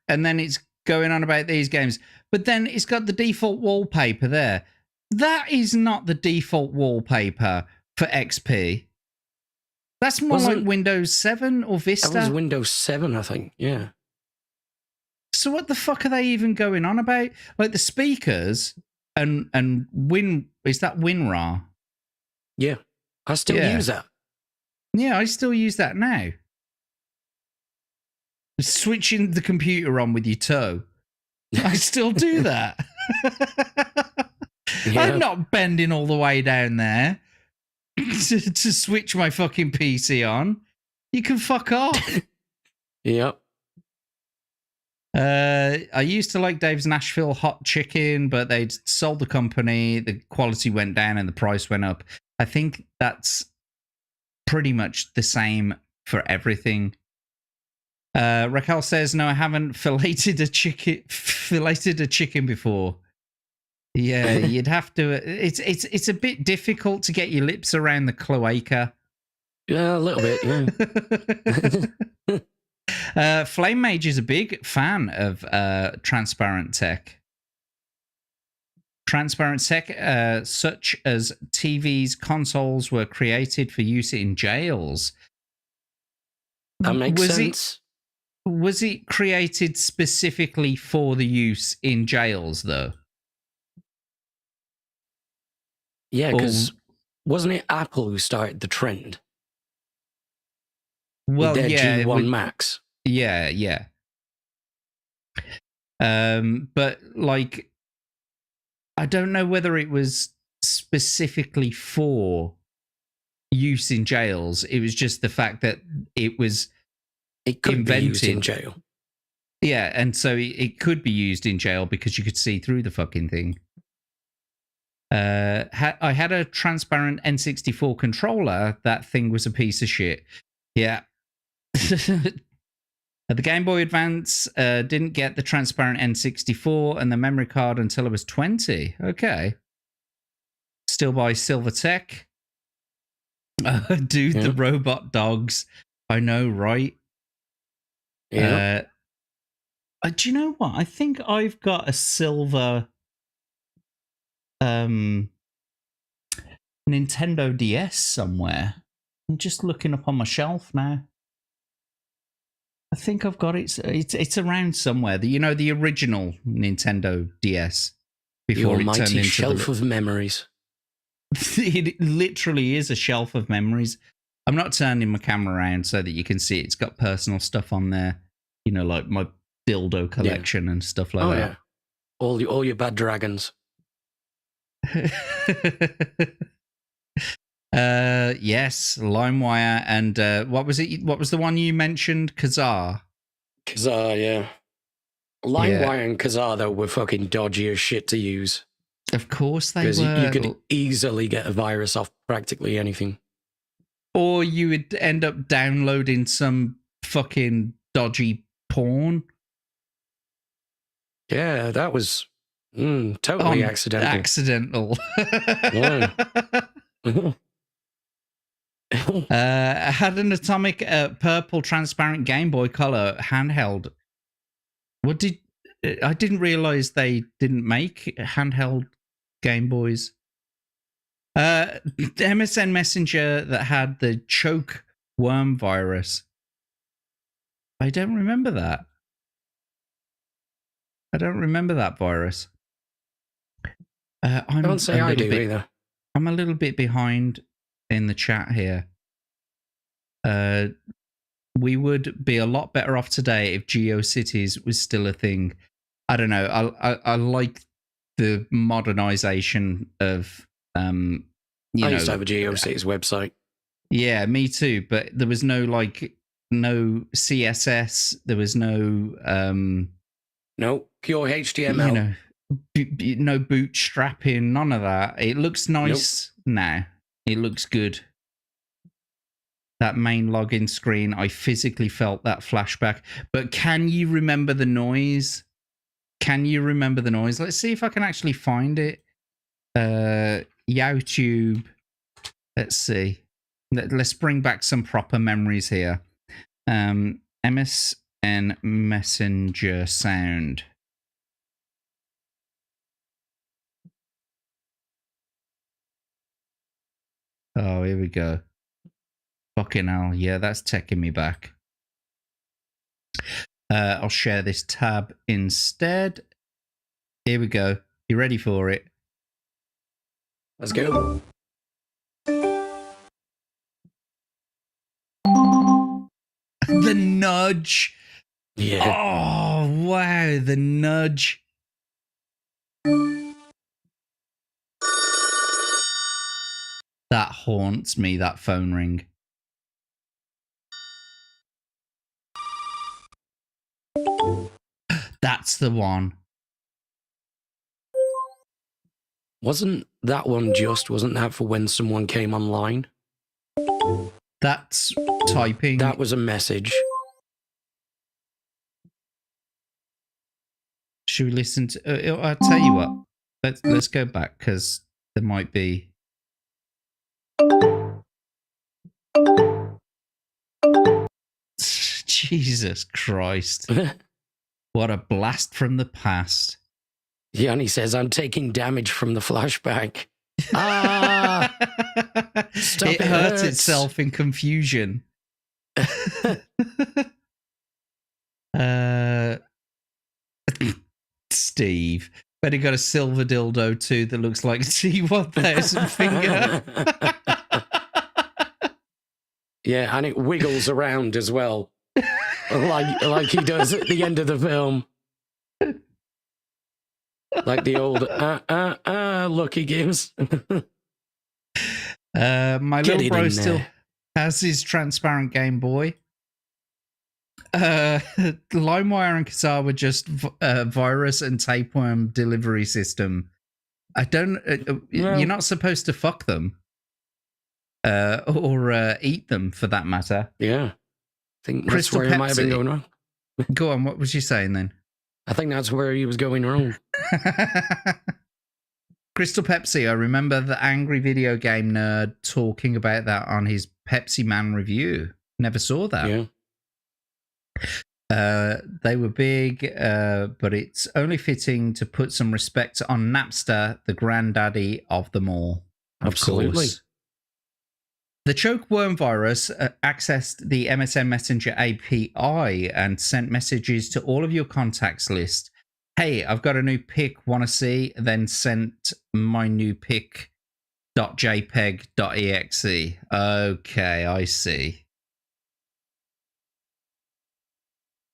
And then it's going on about these games. But then it's got the default wallpaper there. That is not the default wallpaper for XP. That's more like Windows 7 or Vista. That was Windows 7, I think. Yeah. So what the fuck are they even going on about? Like the speakers and is that WinRAR? Yeah. I still use that. Yeah, I still use that now. Switching the computer on with your toe. I still do that. I'm not bending all the way down there to switch my fucking PC on. You can fuck off. Yep. I used to like Dave's Nashville hot chicken, but they'd sold the company. The quality went down and the price went up. I think that's pretty much the same for everything. Raquel says, no, I haven't filleted a chicken before. Yeah, you'd have to. It's a bit difficult to get your lips around the cloaca. Yeah, a little bit, yeah. Flame Mage is a big fan of transparent tech. Transparent tech, such as TVs, consoles, were created for use in jails. That makes sense. Was it created specifically for the use in jails, though? Yeah, because wasn't it Apple who started the trend? Well, with their yeah, G1 Max. Yeah. But like, I don't know whether it was specifically for use in jails. It was just the fact that it could invented. Be used in jail. Yeah, and so it could be used in jail because you could see through the fucking thing. I had a transparent N64 controller. That thing was a piece of shit. Yeah. The Game Boy Advance didn't get the transparent N64 and the memory card until I was 20. Okay. Still by Silvertech. Dude, the robot dogs. I know, right? Yeah. Do you know what? I think I've got a silver Nintendo DS somewhere. I'm just looking up on my shelf now. I think I've got it. It's around somewhere. The original Nintendo DS before it turned into shelf of memories. It literally is a shelf of memories. I'm not turning my camera around so that you can see it. It's got personal stuff on there. Like my dildo collection and stuff like that. Yeah. All your bad dragons. Yes, LimeWire and what was it? What was the one you mentioned? Kazaa, yeah. LimeWire and Kazaa though were fucking dodgy as shit to use. Of course they were. Because you could easily get a virus off practically anything. Or you would end up downloading some fucking dodgy porn. Yeah, that was totally accidental. Accidental. Yeah. I had an atomic purple transparent Game Boy Color handheld. I didn't realize they didn't make handheld Game Boys. The MSN Messenger that had the choke worm virus. I don't remember that. I don't remember that virus. I don't say I do either. I'm a little bit behind in the chat here. We would be a lot better off today if GeoCities was still a thing. I don't know. I like the modernization of I used to have a GeoCities website. Yeah, me too. But there was no no CSS. There was no no pure HTML. No bootstrapping. None of that. It looks nice now. It looks good. That main login screen, I physically felt that flashback. But can you remember the noise? Can you remember the noise? Let's see if I can actually find it. YouTube. Let's see. Let's bring back some proper memories here. MSN Messenger sound. Oh, here we go. Fucking hell. Yeah, that's taking me back. I'll share this tab instead. Here we go. You ready for it? Let's go. The nudge. Yeah. Oh, wow. The nudge. That haunts me, that phone ring. That's the one. Wasn't that for when someone came online? That's typing. That was a message. Should we listen to... I'll tell you what. Let's go back, because there might be... Jesus Christ. What a blast from the past. Yeah, and he says, I'm taking damage from the flashback. Ah! Stop, it hurts itself in confusion. Steve. But he got a silver dildo too that looks like a T-1000 finger. Yeah, and it wiggles around as well. like he does at the end of the film. Like the old look he gives. My little bro still has his transparent Game Boy. LimeWire and Kazaa were just virus and tapeworm delivery system. I don't. You're not supposed to fuck them, or eat them for that matter. Yeah, I think that's where he might have been going wrong. Go on. What was you saying then? I think that's where he was going wrong. Crystal Pepsi. I remember the angry video game nerd talking about that on his Pepsi Man review. Never saw that. Yeah. They were big, but it's only fitting to put some respect on Napster, the granddaddy of them all. Absolutely. Course. The choke worm virus accessed the MSN Messenger API and sent messages to all of your contacts list. Hey, I've got a new pic, want to see? Then sent my new pic.jpeg.exe. Okay, I see.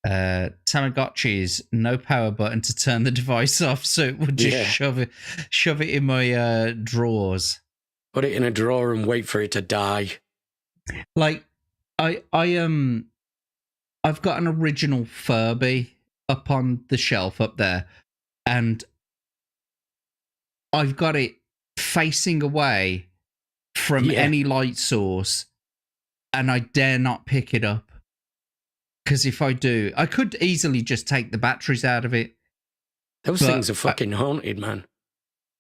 Tamagotchis, no power button to turn the device off, so it would just shove it in my drawers. Put it in a drawer and wait for it to die. Like I've got an original Furby up on the shelf up there, and I've got it facing away from any light source, and I dare not pick it up. Because if I do, I could easily just take the batteries out of it. Those things are fucking haunted, man.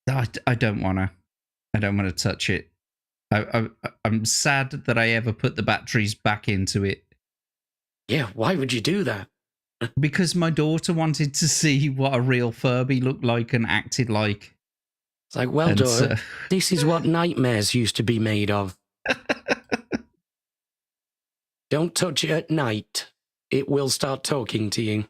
I don't want to. I don't want to touch it. I'm sad that I ever put the batteries back into it. Yeah, why would you do that? Because my daughter wanted to see what a real Furby looked like and acted like. It's like, well, daughter, this is what nightmares used to be made of. Don't touch it at night. It will start talking to you.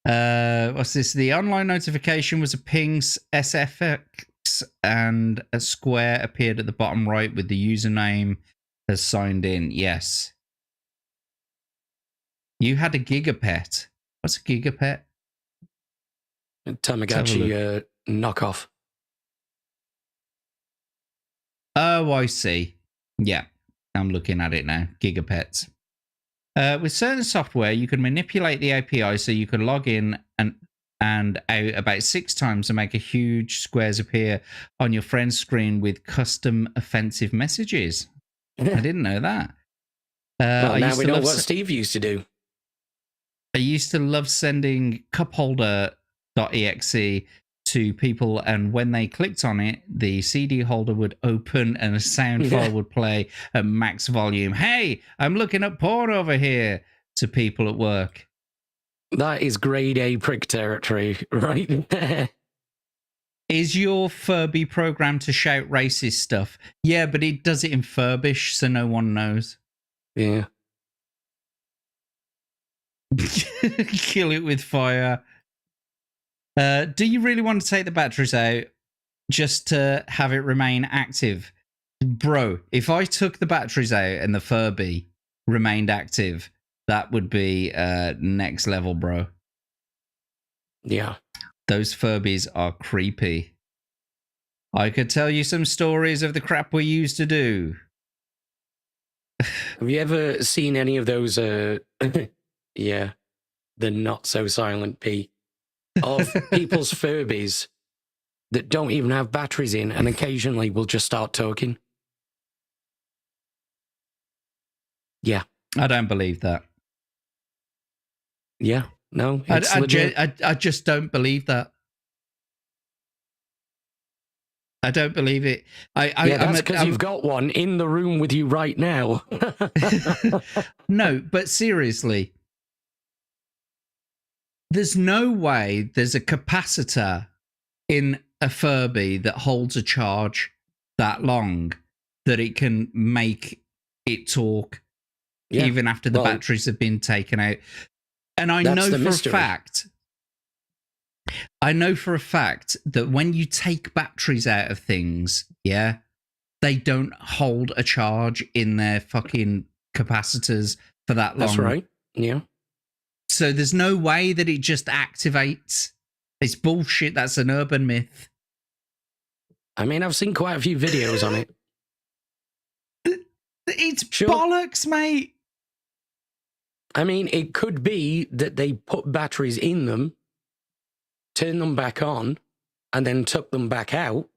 What's this? The online notification was a ping SFX and a square appeared at the bottom right with the username has signed in. Yes. You had a gigapet. What's a gigapet? Tamagotchi knockoff. Oh, I see. Yeah, I'm looking at it now. Gigapets. With certain software, you can manipulate the API so you can log in and out about 6 times and make a huge squares appear on your friend's screen with custom offensive messages. I didn't know that. Well, now we know what Steve used to do. I used to love sending cupholder.exe to people, and when they clicked on it, the CD holder would open and a sound file would play at max volume. Hey, I'm looking at porn over here, to people at work. That is grade A prick territory right there. Is your Furby programmed to shout racist stuff? Yeah, but it does it in Furbish, so no one knows. Yeah. Kill it with fire. Do you really want to take the batteries out just to have it remain active? Bro, if I took the batteries out and the Furby remained active, that would be next level, bro. Yeah. Those Furbies are creepy. I could tell you some stories of the crap we used to do. Have you ever seen any of those, yeah, the not so silent P, of people's Furbies that don't even have batteries in and occasionally will just start talking? Yeah. I don't believe that. Yeah, no, it's I just don't believe that. I don't believe it. That's because you've got one in the room with you right now. No, but seriously, there's no way there's a capacitor in a Furby that holds a charge that long that it can make it talk even after the batteries have been taken out. And I know for a fact that when you take batteries out of things, yeah, they don't hold a charge in their fucking capacitors for that long. That's right. Yeah. So there's no way that it just activates. It's bullshit. That's an urban myth. I mean, I've seen quite a few videos on it. It's bollocks, mate. I mean, it could be that they put batteries in them, turned them back on, and then took them back out.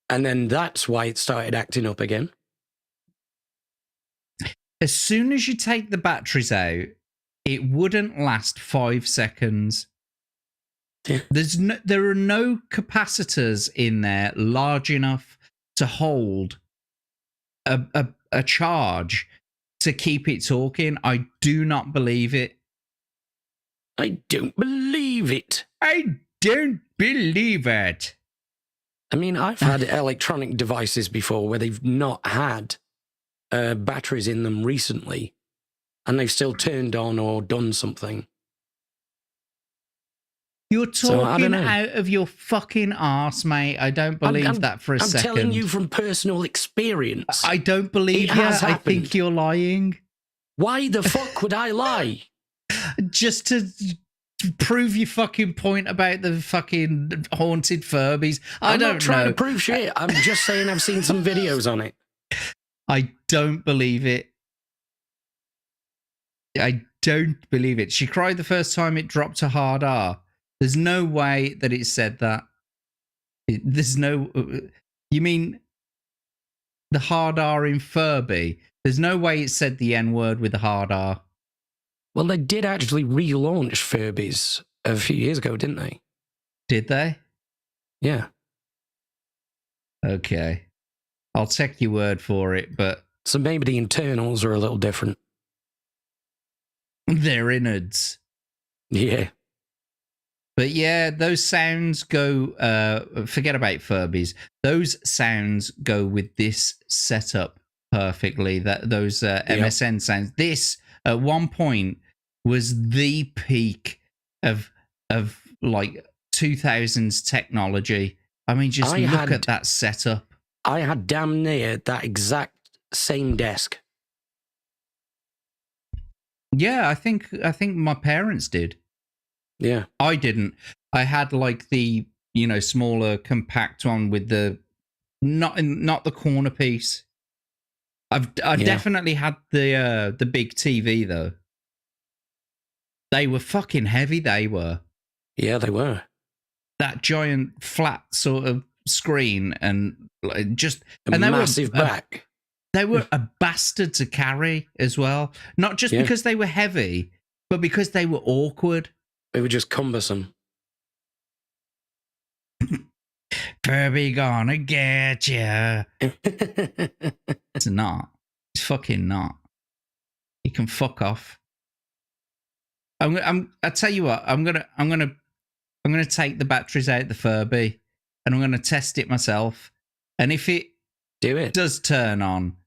And then that's why it started acting up again. As soon as you take the batteries out, it wouldn't last 5 seconds. There are no capacitors in there large enough to hold a charge to keep it talking. I do not believe it. I don't believe it. I don't believe it. I mean, I've had electronic devices before where they've not had batteries in them recently, and they've still turned on or done something. You're talking out of your fucking arse, mate. I don't believe that for a second. I'm telling you from personal experience. I don't believe you. I think you're lying. Why the fuck would I lie? Just to prove your fucking point about the fucking haunted Furbies. I'm not trying to prove shit. I'm just saying I've seen some videos on it. I don't believe it. I don't believe it. She cried the first time it dropped a hard R. There's no way that it said that. There's no... You mean the hard R in Furby? There's no way it said the N-word with the hard R. Well, they did actually relaunch Furbies a few years ago, didn't they? Did they? Yeah. Okay. I'll take your word for it, but... So maybe the internals are a little different. They're innards. Yeah. But yeah, those sounds go... forget about Furbies. Those sounds go with this setup perfectly. Those MSN sounds. This, at one point, was the peak of like 2000s technology. I mean, just look at that setup. I had damn near that exact same desk. Yeah, I think my parents did. Yeah. I didn't. I had like the, smaller compact one with the not the corner piece. I definitely had the big TV though. They were fucking heavy, they were. Yeah, they were. That giant flat sort of screen and just a massive back. They were a bastard to carry as well. Not just because they were heavy, but because they were awkward. They were just cumbersome. Furby gonna get you. It's not. It's fucking not. You can fuck off. I tell you what. I'm gonna take the batteries out the Furby, and I'm gonna test it myself. And if it does turn on,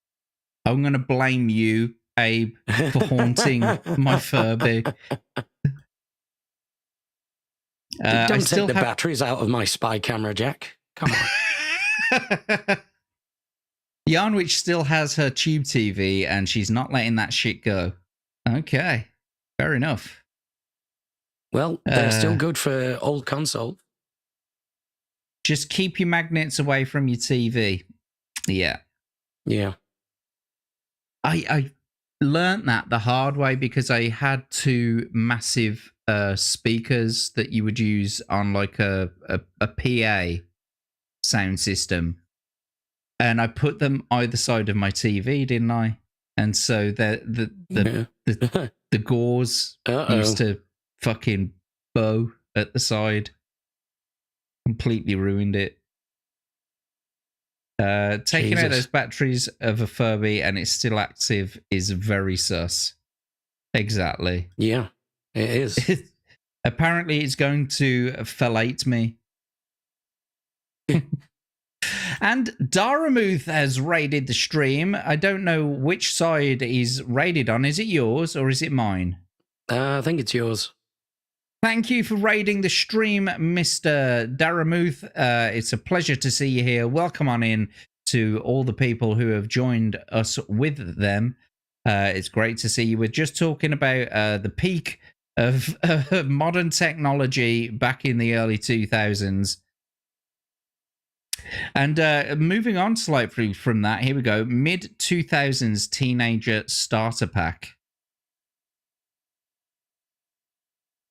I'm gonna blame you, Abe, for haunting my Furby. Don't take the batteries out of my spy camera, Jack. Come on. Yarnwich still has her tube TV and she's not letting that shit go. Okay, fair enough. Well, they're still good for old console. Just keep your magnets away from your TV. Yeah. Yeah. I learnt that the hard way because I had two massive speakers that you would use on like a PA sound system, and I put them either side of my TV, didn't I? And so the gauze used to fucking bow at the side, completely ruined it. Taking out those batteries of a Furby and it's still active is very sus. Exactly. Yeah, it is. Apparently, it's going to fellate me. And Daramuth has raided the stream. I don't know which side he's raided on. Is it yours or is it mine? I think it's yours. Thank you for raiding the stream, Mr. Daramuth. It's a pleasure to see you here. Welcome on in to all the people who have joined us with them. It's great to see you. We're just talking about the peak of modern technology back in the early 2000s. And moving on slightly from that, here we go. Mid-2000s teenager starter pack.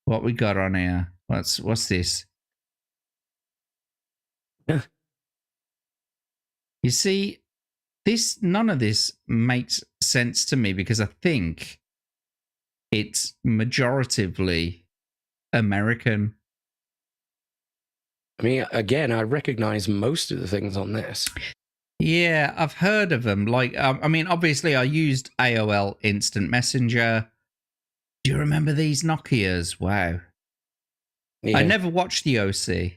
What we got on here? What's this? Yeah. You see, none of this makes sense to me because I think it's majoritively American. I mean, again, I recognize most of the things on this. Yeah, I've heard of them. Like, I mean, obviously, I used AOL Instant Messenger. Do you remember these Nokias? Wow. Yeah. I never watched the OC.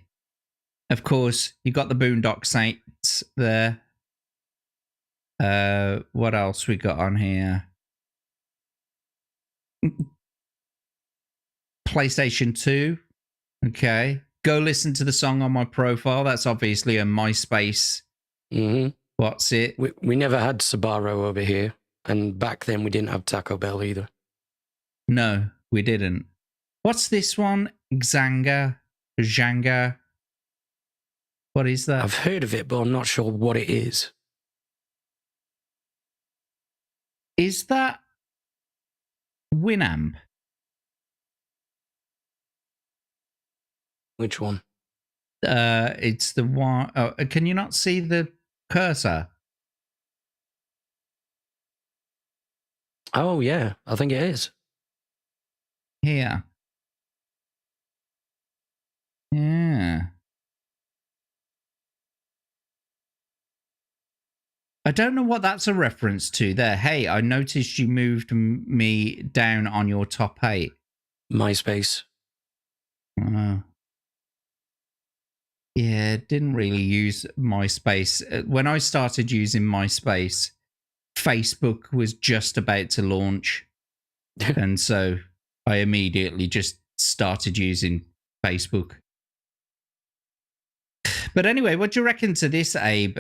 Of course, you got the Boondock Saints there. What else we got on here? PlayStation 2. Okay. Go listen to the song on my profile. That's obviously a MySpace. Mm-hmm. What's it? We never had Sbarro over here. And back then we didn't have Taco Bell either. No, we didn't. What's this one? Xanga? What is that? I've heard of it, but I'm not sure what it is. Is that Winamp? Which one? It's the one. Oh, can you not see the cursor? Oh, yeah. I think it is. here. Yeah. I don't know what that's a reference to there. Hey, I noticed you moved me down on your top 8. MySpace. Yeah, didn't really use MySpace. When I started using MySpace, Facebook was just about to launch. And so I immediately just started using Facebook. But anyway, what do you reckon to this, Abe?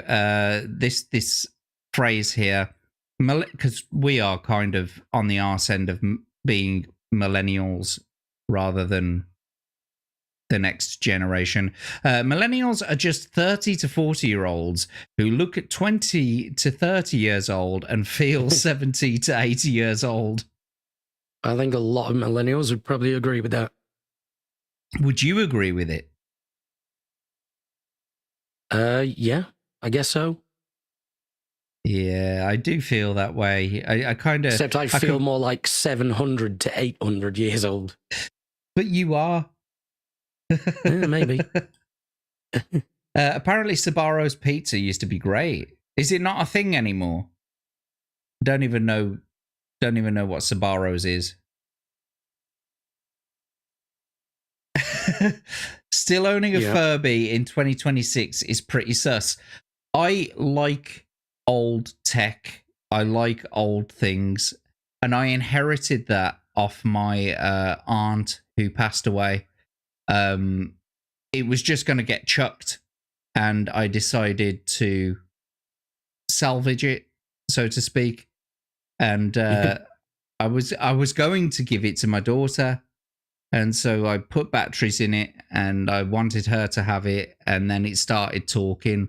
This phrase here, because we are kind of on the arse end of being millennials rather than the next generation. Millennials are just 30 to 40-year-olds who look at 20 to 30 years old and feel 70 to 80 years old. I think a lot of millennials would probably agree with that. Would you agree with it? Yeah, I guess so. Yeah, I do feel that way. I kind of... Except I feel more like 700 to 800 years old. But you are. Yeah, maybe. Apparently Sbarro's pizza used to be great. Is it not a thing anymore? Don't even know what Sbarro's is. Still owning a Furby in 2026 is pretty sus. I like old tech. I like old things. And I inherited that off my aunt who passed away. It was just going to get chucked. And I decided to salvage it, so to speak. And I was going to give it to my daughter. And so I put batteries in it and I wanted her to have it. And then it started talking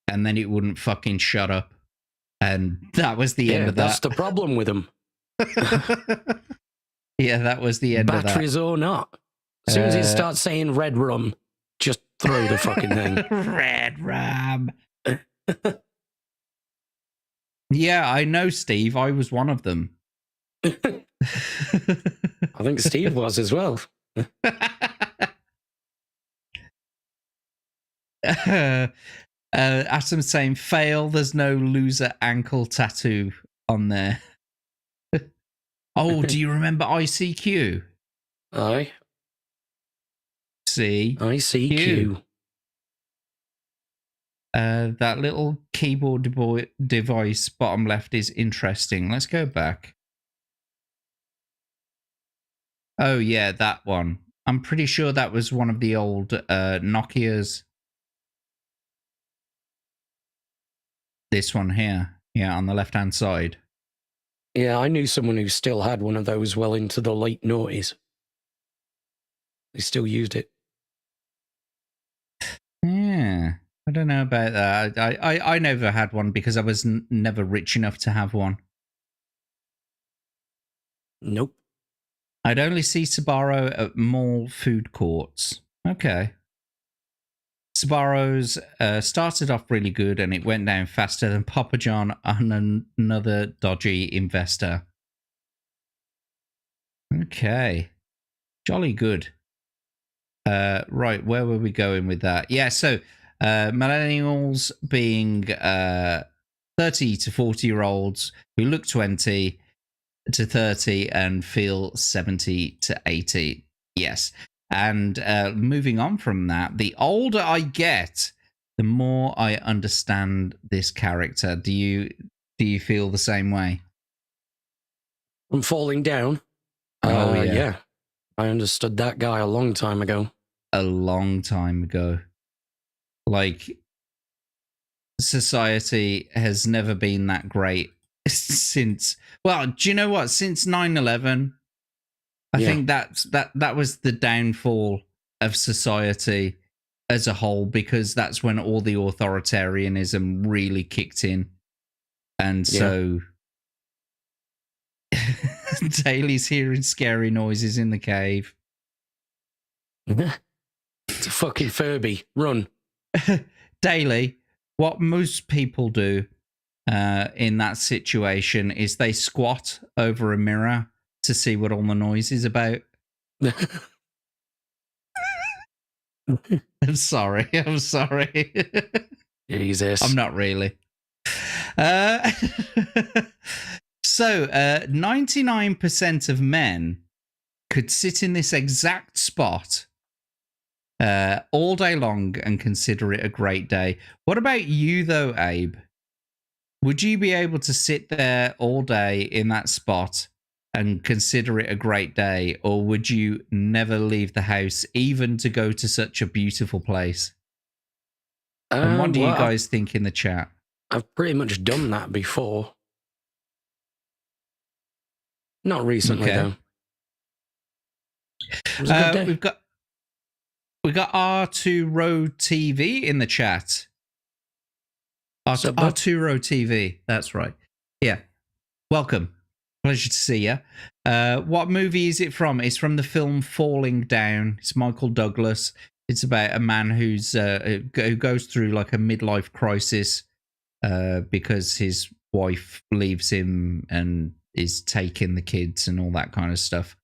and then it wouldn't fucking shut up. And that was the end of that. That's the problem with them. Yeah, that was the end of that. Batteries or not. As soon as it starts saying red rum, just throw the fucking thing. Red rum. Yeah, I know, Steve. I was one of them. I think Steve was as well. Atom saying, fail, there's no loser ankle tattoo on there. Oh, do you remember ICQ? Aye. See? ICQ. That little keyboard device bottom left is interesting. Let's go back. Oh, yeah, that one. I'm pretty sure that was one of the old Nokias. This one here. Yeah, on the left-hand side. Yeah, I knew someone who still had one of those well into the late noughties. They still used it. Yeah, I don't know about that. I never had one because I was never rich enough to have one. Nope. I'd only see Sbarro at mall food courts. Okay. Sbarro's started off really good and it went down faster than Papa John on another dodgy investor. Okay. Jolly good. Right, where were we going with that? Yeah, so millennials being 30 to 40-year-olds who look 20 to 30 and feel 70 to 80. Yes. And moving on from that, the older I get, the more I understand this character. Do you feel the same way? I'm falling down. Oh, yeah. I understood that guy a long time ago. A long time ago. Like, society has never been that great since, well, do you know what? Since 9/11, I think that was the downfall of society as a whole, because that's when all the authoritarianism really kicked in. And so Daly's hearing scary noises in the cave. It's a fucking Furby. Run. Daly, what most people do in that situation is they squat over a mirror to see what all the noise is about. I'm sorry. Jesus. I'm not really. So, 99% of men could sit in this exact spot all day long and consider it a great day. What about you, though, Abe? Would you be able to sit there all day in that spot and consider it a great day, or would you never leave the house, even to go to such a beautiful place? And what do you guys think in the chat? I've pretty much done that before. Not recently, though. It was a good day. We've got R2 Road TV in the chat. R2 Road TV. That's right. Yeah. Welcome. Pleasure to see you. What movie is it from? It's from the film Falling Down. It's Michael Douglas. It's about a man who goes through like a midlife crisis because his wife leaves him and is taking the kids and all that kind of stuff.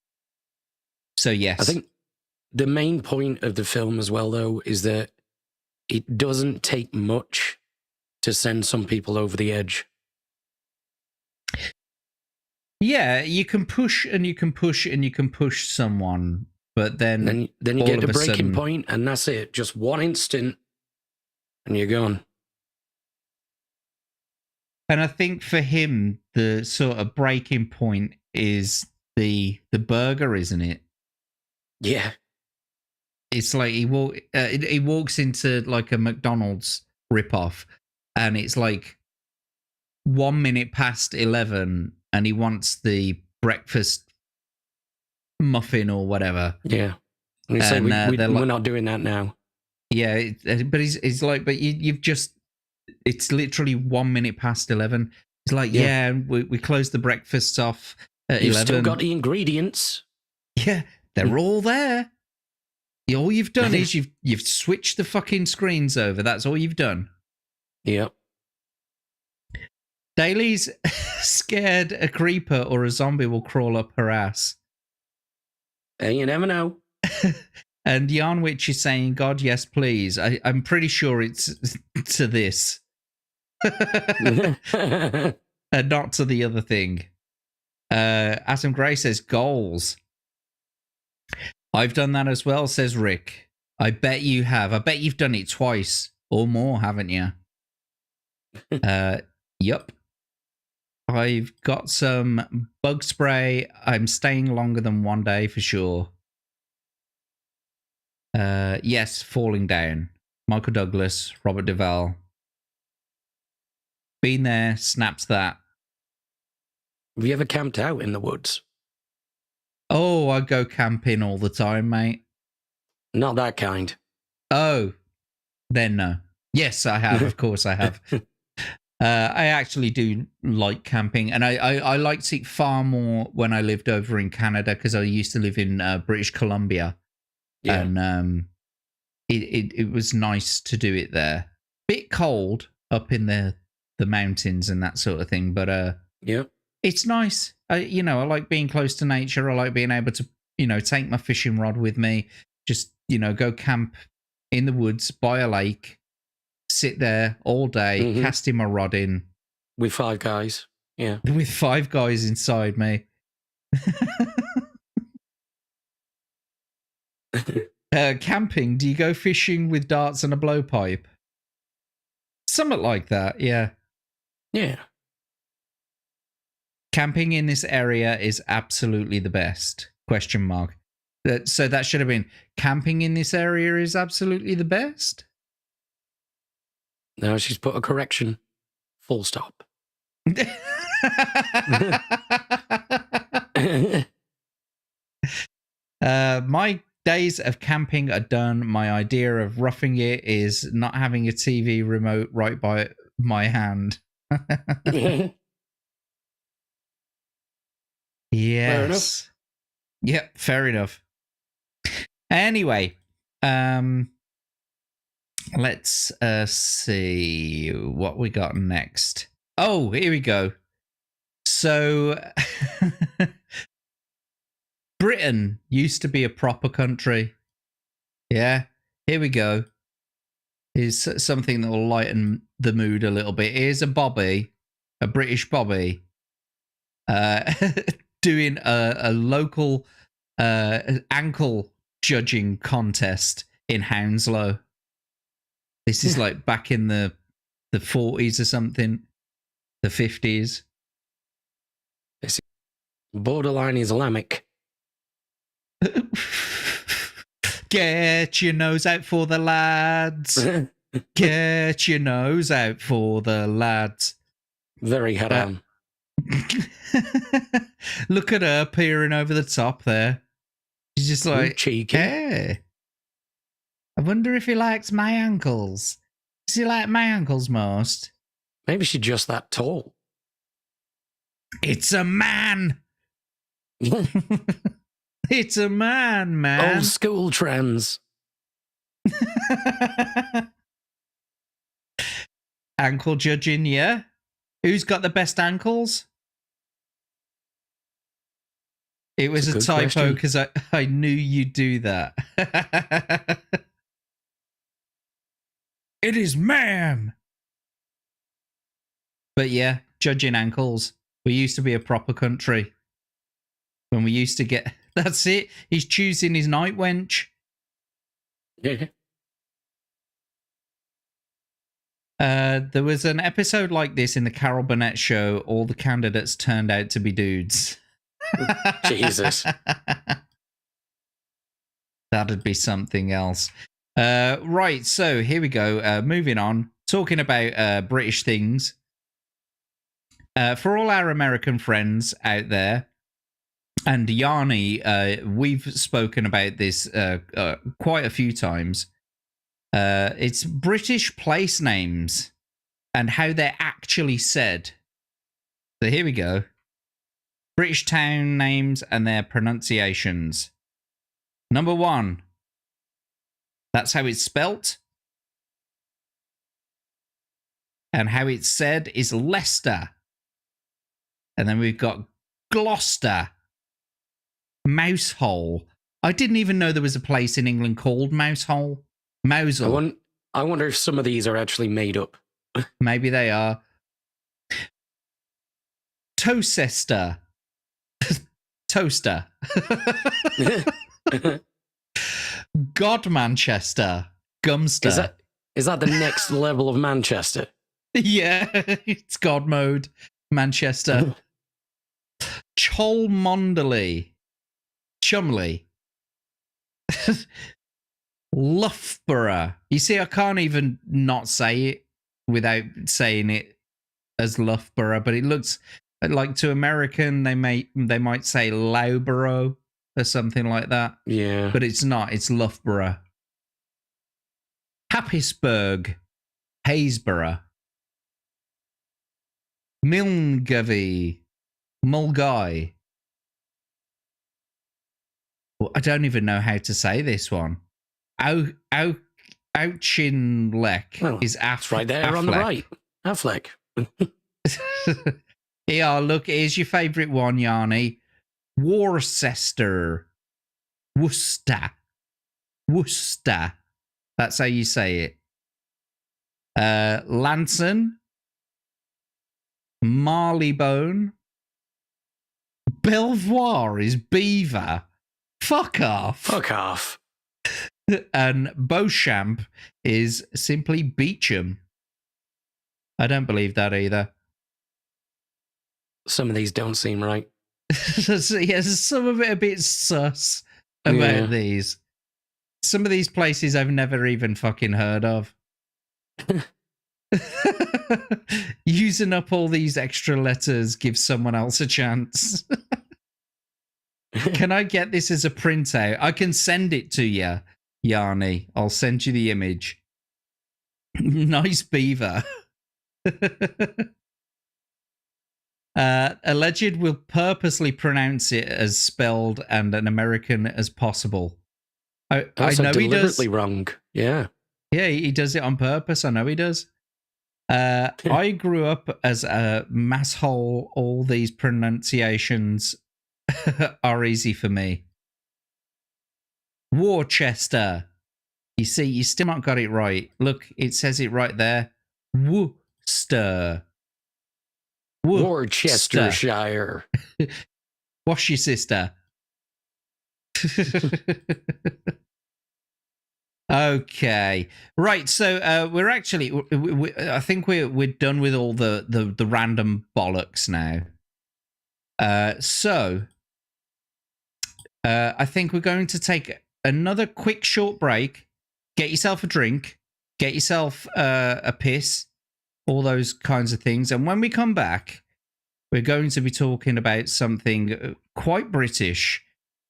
So, yes. I think the main point of the film as well, though, is that it doesn't take much to send some people over the edge. Yeah, you can push and you can push and you can push someone, but then you get to breaking point, and that's it. Just one instant, and you're gone. And I think for him, the sort of breaking point is the burger, isn't it? Yeah. It's like he walks into like a McDonald's ripoff, and it's like 1 minute past 11, and he wants the breakfast muffin or whatever. Yeah. And he's saying, we're not doing that now. Yeah, but he's like, but you've just, it's literally 1 minute past 11. He's like, yeah, we closed the breakfasts off at 11. You've still got the ingredients. Yeah, they're all there. All you've done is you've switched the fucking screens over. That's all you've done. Yep. Daly's scared a creeper or a zombie will crawl up her ass. You never know. And Yarnwich is saying, God, yes, please. I'm pretty sure it's to this. And not to the other thing. Atom Gray says, goals. I've done that as well, says Rick. I bet you have. I bet you've done it twice or more, haven't you? Yup. I've got some bug spray. I'm staying longer than 1 day for sure. Yes, Falling Down. Michael Douglas, Robert Duvall. Been there, snaps that. Have you ever camped out in the woods? Oh, I go camping all the time, mate. Not that kind. Oh, then no. Yes, I have. Of course I have. I actually do like camping, and I liked it far more when I lived over in Canada, because I used to live in British Columbia. Yeah. And it was nice to do it there. Bit cold up in the mountains and that sort of thing, but yeah, it's nice. I like being close to nature. I like being able to, take my fishing rod with me, just, go camp in the woods by a lake, sit there all day, casting my rod in. With 5 guys. Yeah. With 5 guys inside me. Camping, do you go fishing with darts and a blowpipe? Something like that, yeah. Yeah. Camping in this area is absolutely the best. ? So that should have been, camping in this area is absolutely the best? No, she's put a correction. Full stop. My days of camping are done. My idea of roughing it is not having a TV remote right by my hand. Yes. Fair enough. Yep, fair enough. Anyway, let's see what we got next. Oh, here we go. So Britain used to be a proper country. Yeah, here we go. Here's something that will lighten the mood a little bit. Here's a Bobby, a British Bobby, doing a local ankle judging contest in Hounslow. This is like back in the 40s or something, the 50s. It's borderline Islamic. Get your nose out for the lads. Get your nose out for the lads. Very haram. Look at her peering over the top there. She's just like, cheeky. Hey, I wonder if he likes my ankles. Does he like my ankles most? Maybe she's just that tall. It's a man. It's a man. Old school trends. Ankle judging, yeah? Who's got the best ankles? It was a typo because I knew you'd do that. It is ma'am. But yeah, judging ankles. We used to be a proper country. When we used to get... That's it. He's choosing his night wench. Yeah. There was an episode like this in the Carol Burnett show. All the candidates turned out to be dudes. Jesus. That'd be something else. Right, so here we go. Moving on. Talking about British things. For all our American friends out there, and Yanni, we've spoken about this quite a few times. It's British place names and how they're actually said. So here we go. British town names and their pronunciations. Number 1. That's how it's spelt. And how it's said is Leicester. And then we've got Gloucester. Mousehole. I didn't even know there was a place in England called Mousehole. Mousehole. I wonder if some of these are actually made up. Maybe they are. Tocester. Toaster. God Manchester. Gumster. Is that the next level of Manchester? Yeah, it's God mode. Manchester. Cholmondeley. Chumley. Loughborough. You see, I can't even not say it without saying it as Loughborough, but it looks like to American they might say Loughborough or something like that. Yeah. But it's not, it's Loughborough. Happisburgh. Haysborough. Milngavie. Mulgai. Well, I don't even know how to say this one. Auchinleck is right there Affleck. on the right. Affleck. Yeah, look, here's your favourite one, Yanni. Worcester. Worcester. Worcester. That's how you say it. Lanson. Marleybone. Belvoir is Beaver. Fuck off. Fuck off. And Beauchamp is simply Beecham. I don't believe that either. Some of these don't seem right. So, yeah, there's some of it a bit sus about these. Some of these places I've never even fucking heard of. Using up all these extra letters gives someone else a chance. Can I get this as a printout? I can send it to you, Yanni. I'll send you the image. Nice beaver. Alleged will purposely pronounce it as spelled and an American as possible. I know he does. Deliberately wrong. Yeah. Yeah, he does it on purpose. I know he does. I grew up as a masshole. All these pronunciations are easy for me. Worcester. You see, you still not got it right. Look, it says it right there. Worcester. Worcestershire. Wash your sister. Okay, right. So we're actually, I think we're done with all the random bollocks now. So I think we're going to take another quick short break. Get yourself a drink. Get yourself a piss. All those kinds of things. And when we come back, we're going to be talking about something quite British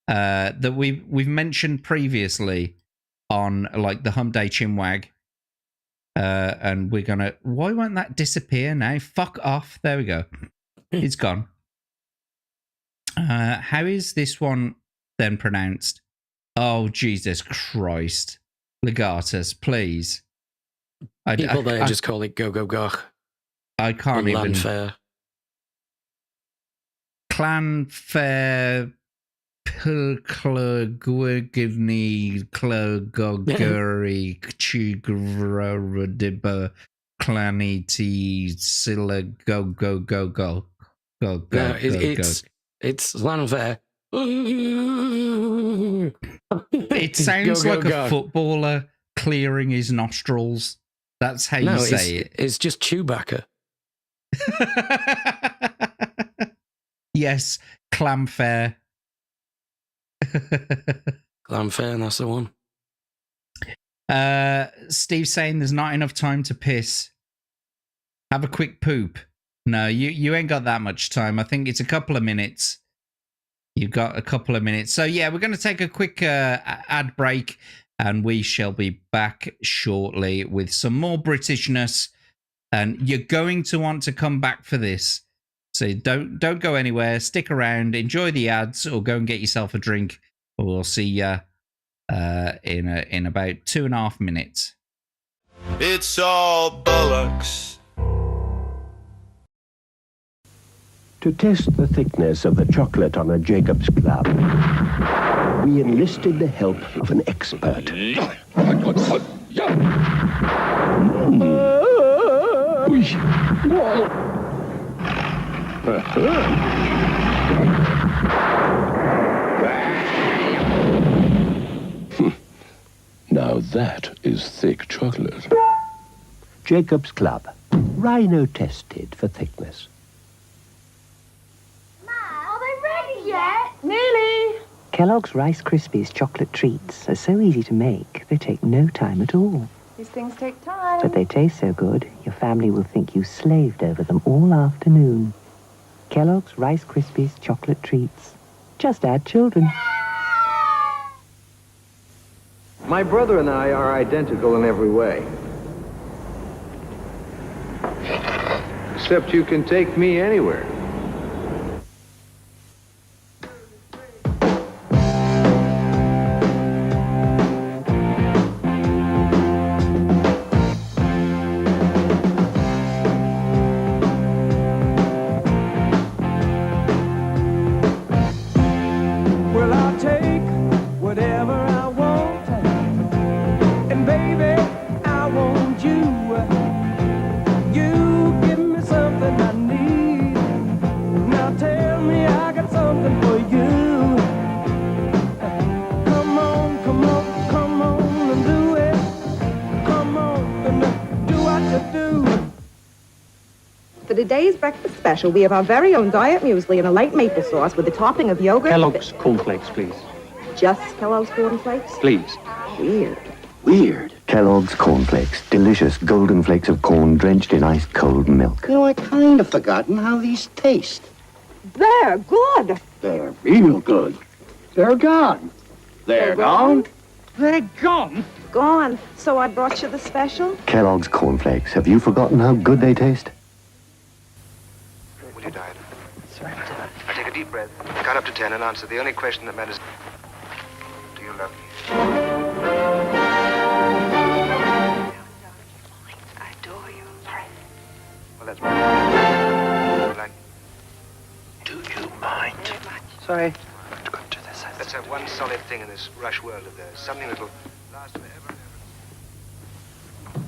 that we've mentioned previously on like the Hump Day Chinwag. And we're gonna, why won't that disappear now? Fuck off. There we go. It's gone. How is this one then pronounced? Oh, Jesus Christ. Legatus, please. People there just call it go go go. I can't even. Clanfair. Plugwigni Klugoguri Chigradiba Clanity Silla go go go go go go. It's Lanfair. It sounds like a footballer clearing his nostrils. That's how you say it. It's just Chewbacca. Yes, Clamfair. Clamfair, that's the one. Steve's saying there's not enough time to piss. Have a quick poop. No, you ain't got that much time. I think it's a couple of minutes. You've got a couple of minutes. So yeah, we're going to take a quick ad break, and we shall be back shortly with some more Britishness. And you're going to want to come back for this. So don't go anywhere. Stick around, enjoy the ads, or go and get yourself a drink. We'll see you in about 2.5 minutes. It's all bollocks. To test the thickness of the chocolate on a Jacob's Club, we enlisted the help of an expert. Now that is thick chocolate. Jacob's Club, rhino tested for thickness. Are they ready yet? Nearly. Kellogg's Rice Krispies chocolate treats are so easy to make, they take no time at all. These things take time. But they taste so good, your family will think you slaved over them all afternoon. Kellogg's Rice Krispies chocolate treats. Just add children. My brother and I are identical in every way. Except you can take me anywhere. Today's breakfast special, we have our very own diet muesli and a light maple sauce with a topping of yogurt. Kellogg's cornflakes, please. Just Kellogg's cornflakes? Please. Weird. Weird. Kellogg's cornflakes. Delicious golden flakes of corn drenched in ice cold milk. You know, I kind of forgotten how these taste. They're good. They're real good. They're gone. They're gone? They're gone. Gone. So I brought you the special? Kellogg's cornflakes. Have you forgotten how good they taste? Will you diet? Surrender. I take a deep breath, count up to 10, and answer the only question that matters. Do you love me? I adore you. Well, that's right. Like, Do you mind? Sorry. let's have one solid thing in this rush world of theirs. Something that'll last forever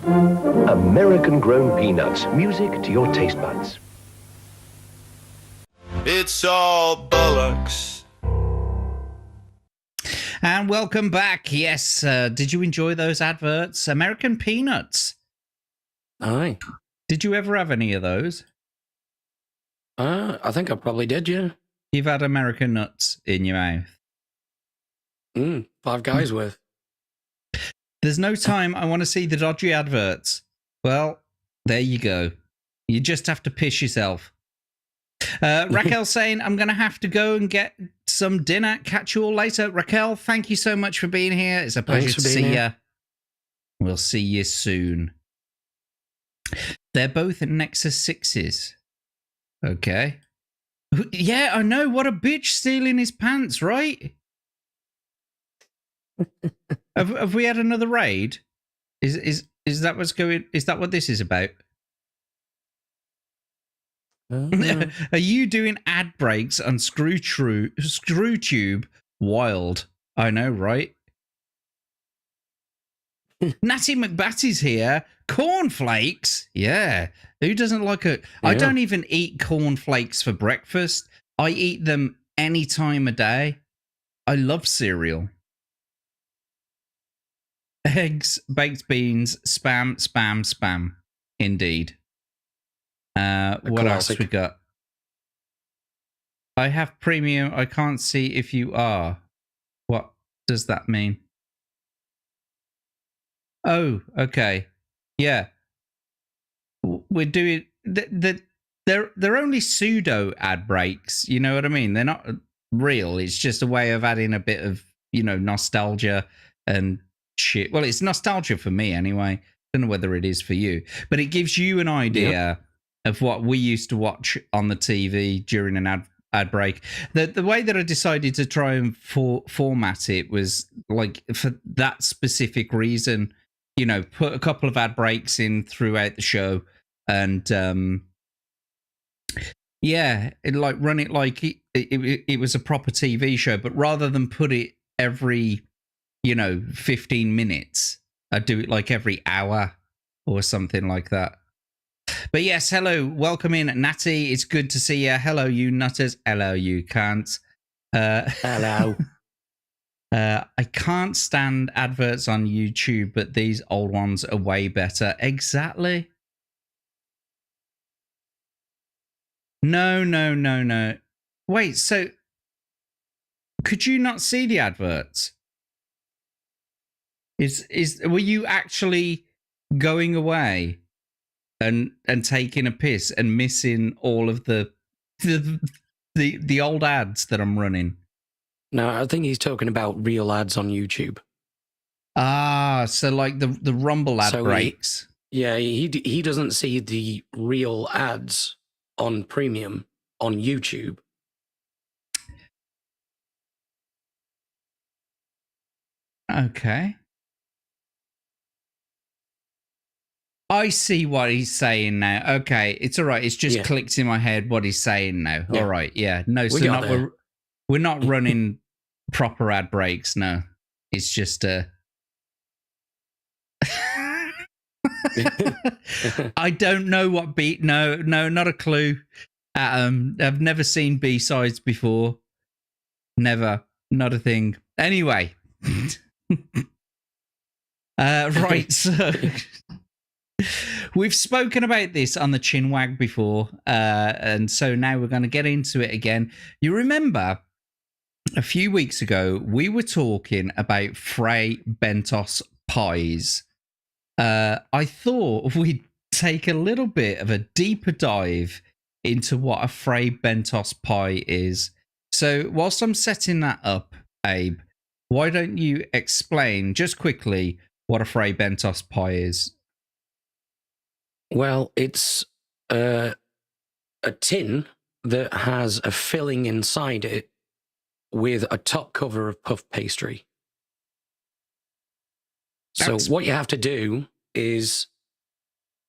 and ever. American-grown peanuts. Music to your taste buds. It's all bollocks. And welcome back. Yes, did you enjoy those adverts? American Peanuts. Aye. Did you ever have any of those? I think I probably did, yeah. You've had American nuts in your mouth. 5 guys worth. There's no time I want to see the dodgy adverts. Well, there you go. You just have to piss yourself. Raquel saying, I'm going to have to go and get some dinner. Catch you all later. Raquel, thank you so much for being here. It's a pleasure to see you. We'll see you soon. They're both Nexus 6s. Okay. Yeah, I know. What a bitch stealing his pants, right? have we had another raid? Is that what's going? Is that what this is about? Are you doing ad breaks on ScrewTube? Wild. I know, right? Natty McBatty's here. Cornflakes? Yeah. Who doesn't like it? Yeah. I don't even eat cornflakes for breakfast. I eat them any time of day. I love cereal. Eggs, baked beans, spam, spam, spam. Indeed. What else we got? I have premium. I can't see if you are. What does that mean? Oh, okay. Yeah. We're doing... They're only pseudo ad breaks. You know what I mean? They're not real. It's just a way of adding a bit of, nostalgia and shit. Well, it's nostalgia for me anyway. Don't know whether it is for you. But it gives you an idea of what we used to watch on the TV during an ad break. The way that I decided to try and format it was like for that specific reason, put a couple of ad breaks in throughout the show and run it like it was a proper TV show, but rather than put it every 15 minutes, I'd do it like every hour or something like that. But yes, hello, welcome in, Natty. It's good to see you. Hello, you nutters. Hello, you cunts. Hello. I can't stand adverts on YouTube, but these old ones are way better. Exactly. No. Wait, so could you not see the adverts? Were you actually going away and taking a piss and missing all of the old ads that I'm running? No, I think he's talking about real ads on YouTube. Ah, so like the Rumble ad breaks. He doesn't see the real ads on premium on YouTube. Okay. I see what he's saying now. Okay, it's all right. It's just clicked in my head what he's saying now. Yeah. All right, yeah. No, so we're not running proper ad breaks. No, it's just I don't know what beat. No, not a clue. I've never seen B-sides before. Never, not a thing. Anyway, right. So we've spoken about this on the Chinwag before, and so now we're going to get into it again. You remember a few weeks ago we were talking about Frey Bentos pies. I thought we'd take a little bit of a deeper dive into what a Frey Bentos pie is. So whilst I'm setting that up, Abe, why don't you explain just quickly what a Frey Bentos pie is? Well, it's a tin that has a filling inside it with a top cover of puff pastry. So what you have to do is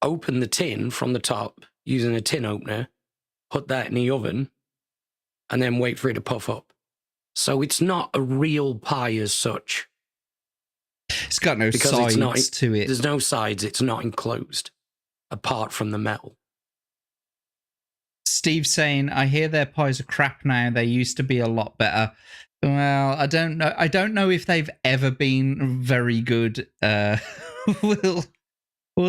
open the tin from the top using a tin opener, put that in the oven, and then wait for it to puff up. So it's not a real pie as such. It's got no Because sides to it. There's no sides. It's not enclosed, apart from the metal. Steve's saying, I hear their pies are crap now. They used to be a lot better. Well, I don't know. I don't know if they've ever been very good. We'll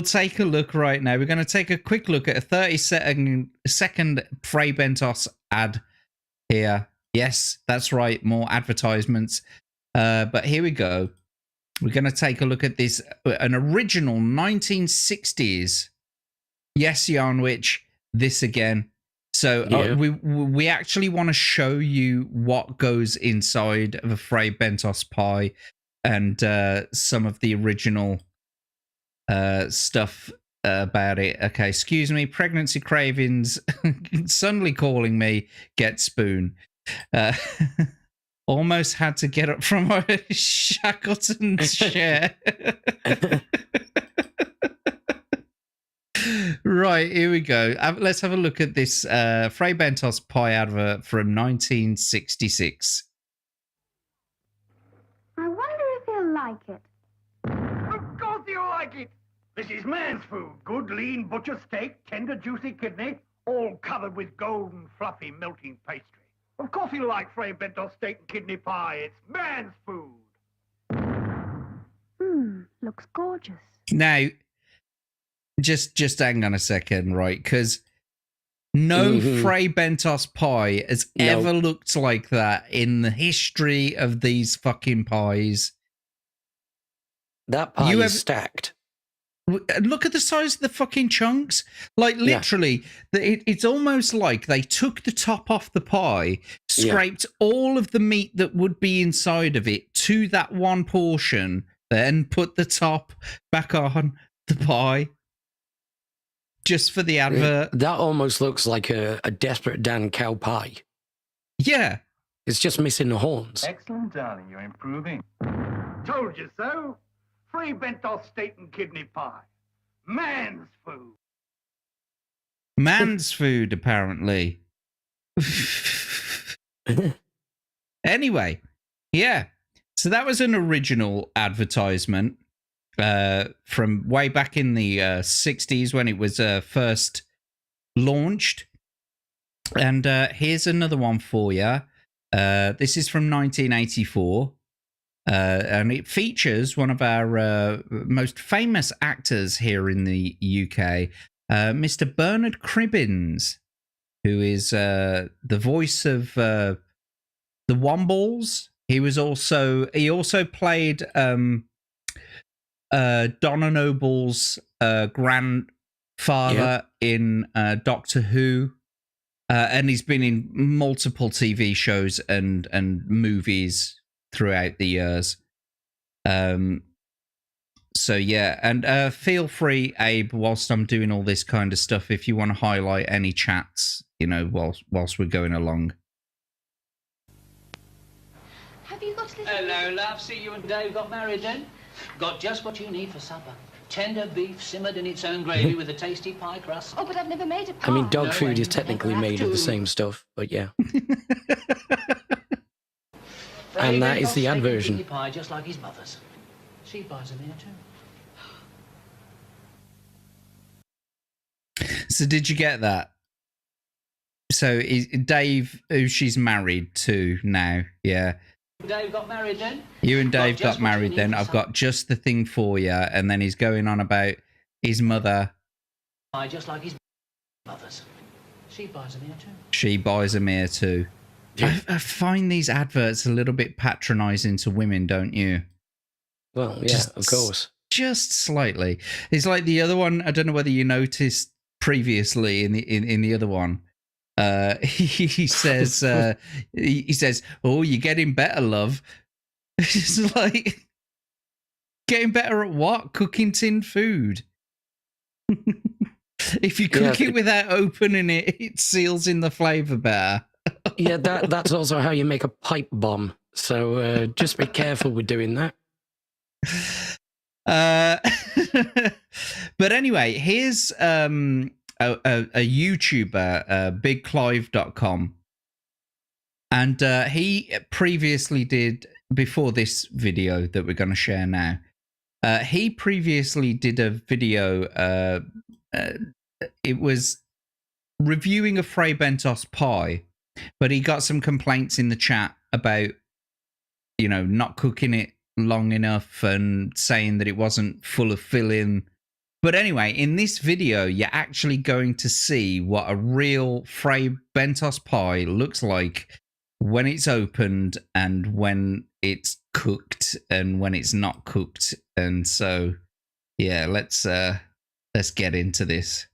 take a look right now. We're going to take a quick look at a 30-second Fray Bentos ad here. Yes, that's right. More advertisements. But here we go. We're going to take a look at this, an original 1960s. Yes, Yarnwich, this again. So we actually want to show you what goes inside of a Fray Bentos pie and some of the original stuff about it. Okay, excuse me, pregnancy cravings, suddenly calling me, get spoon. Almost had to get up from a Shackleton chair. Right, here we go. Let's have a look at this Fray Bentos pie advert from 1966. I wonder if he'll like it. Of course you'll like it. This is man's food. Good, lean butcher steak, tender, juicy kidney, all covered with golden, fluffy, melting pastry. Of course you'll like Fray Bentos steak and kidney pie. It's man's food. Looks gorgeous. Now, just hang on a second, right? Because no Fray Bentos pie has ever looked like that in the history of these fucking pies. That pie is stacked. Look at the size of the fucking chunks. Like, literally, it's almost like they took the top off the pie, scraped all of the meat that would be inside of it to that one portion, then put the top back on the pie. Just for the advert. That almost looks like a Desperate Dan cow pie. Yeah. It's just missing the horns. Excellent, darling. You're improving. Told you so. Fray Bentos steak and kidney pie. Man's food. Man's food, apparently. Anyway, yeah. So that was an original advertisement from way back in the 60s when it was first launched. And here's another one for you. This is from 1984. And it features one of our most famous actors here in the UK, Mr. Bernard Cribbins, who is the voice of the Wombles. He also played Donna Noble's grandfather in Doctor Who. And he's been in multiple TV shows and movies throughout the years. So yeah, and feel free, Abe, whilst I'm doing all this kind of stuff, if you want to highlight any chats, whilst we're going along. Have you got a little... Hello, love. See, you and Dave got married then? Got just what you need for supper. Tender beef simmered in its own gravy with a tasty pie crust. Oh, but I've never made a pie. I mean, dog food is technically made of the same stuff, but yeah. And that is the ad version. Pie just like his mother's. She buys them here too. So did you get that? So Dave, who she's married to now, yeah. Dave got married then? You and Dave got married then. I've got just the thing for you. And then he's going on about his mother. Pie just like his mother's. She buys them here too. She buys them here too. I find these adverts a little bit patronising to women, don't you? Well, yeah, of course. Just slightly. It's like the other one. I don't know whether you noticed previously in the other one. He says, "Oh, you're getting better, love." It's like getting better at what? Cooking tin food. If you cook it without opening it, it seals in the flavour better. Yeah, that's also how you make a pipe bomb. So just be careful with doing that. But anyway, here's a YouTuber, bigclive.com. And he previously did, before this video that we're going to share now, he previously did a video. It was reviewing a Fray Bentos pie, but he got some complaints in the chat about, not cooking it long enough and saying that it wasn't full of filling. But anyway, in this video, you're actually going to see what a real Fray Bentos pie looks like when it's opened and when it's cooked and when it's not cooked. And so, yeah, let's get into this.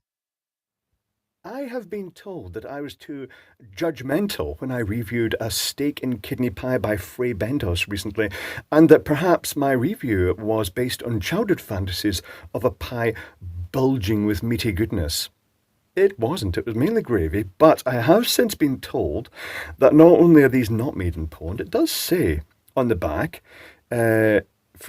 I have been told that I was too judgmental when I reviewed a steak and kidney pie by Fray Bentos recently, and that perhaps my review was based on childhood fantasies of a pie bulging with meaty goodness. It wasn't. It was mainly gravy, but I have since been told that not only are these not made in Poland, it does say on the back, Fray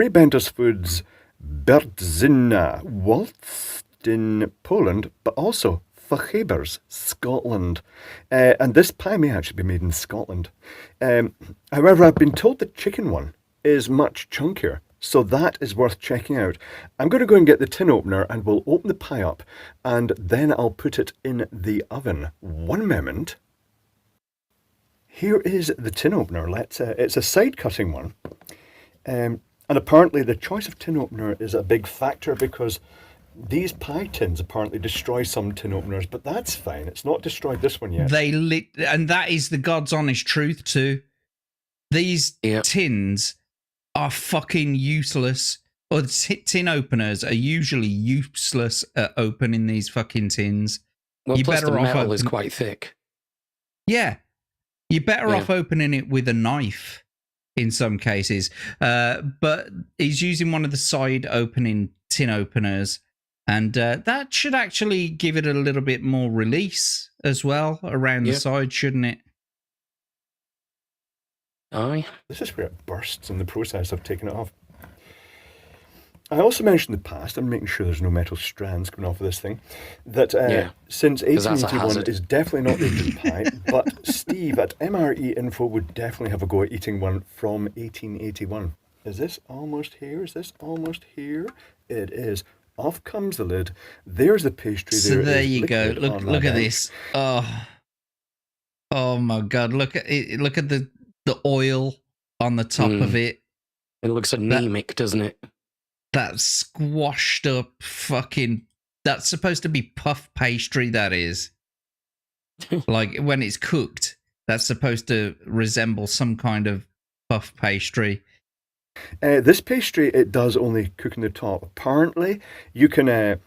Bentos Foods Berdzina Waltz in Poland, but also Fachebers, Scotland. And this pie may actually be made in Scotland. However, I've been told the chicken one is much chunkier, so that is worth checking out. I'm going to go and get the tin opener and we'll open the pie up and then I'll put it in the oven. One moment. Here is the tin opener. It's a side cutting one. And apparently the choice of tin opener is a big factor because these pie tins apparently destroy some tin openers, but that's fine. It's not destroyed this one yet. And that is the God's honest truth too. These tins are fucking useless. Or tin openers are usually useless at opening these fucking tins. Well, plus the metal is quite thick. Yeah. You're better off opening it with a knife in some cases. But he's using one of the side opening tin openers. And that should actually give it a little bit more release as well around the side, shouldn't it? Aye. This is where it bursts in the process of taking it off. I also mentioned in the past, I'm making sure there's no metal strands coming off of this thing, that since 1881 is definitely not the Asian pie, but Steve at MRE Info would definitely have a go at eating one from 1881. Is this almost here? Is this almost here? It is. Off comes the lid. There's the pastry. So there you go. Look at this. Oh my God! Look at it. Look at the oil on the top of it. It looks anemic, doesn't it? That squashed up fucking. That's supposed to be puff pastry. That is. Like when it's cooked, that's supposed to resemble some kind of puff pastry. This pastry, it does only cook in the top. Apparently, you can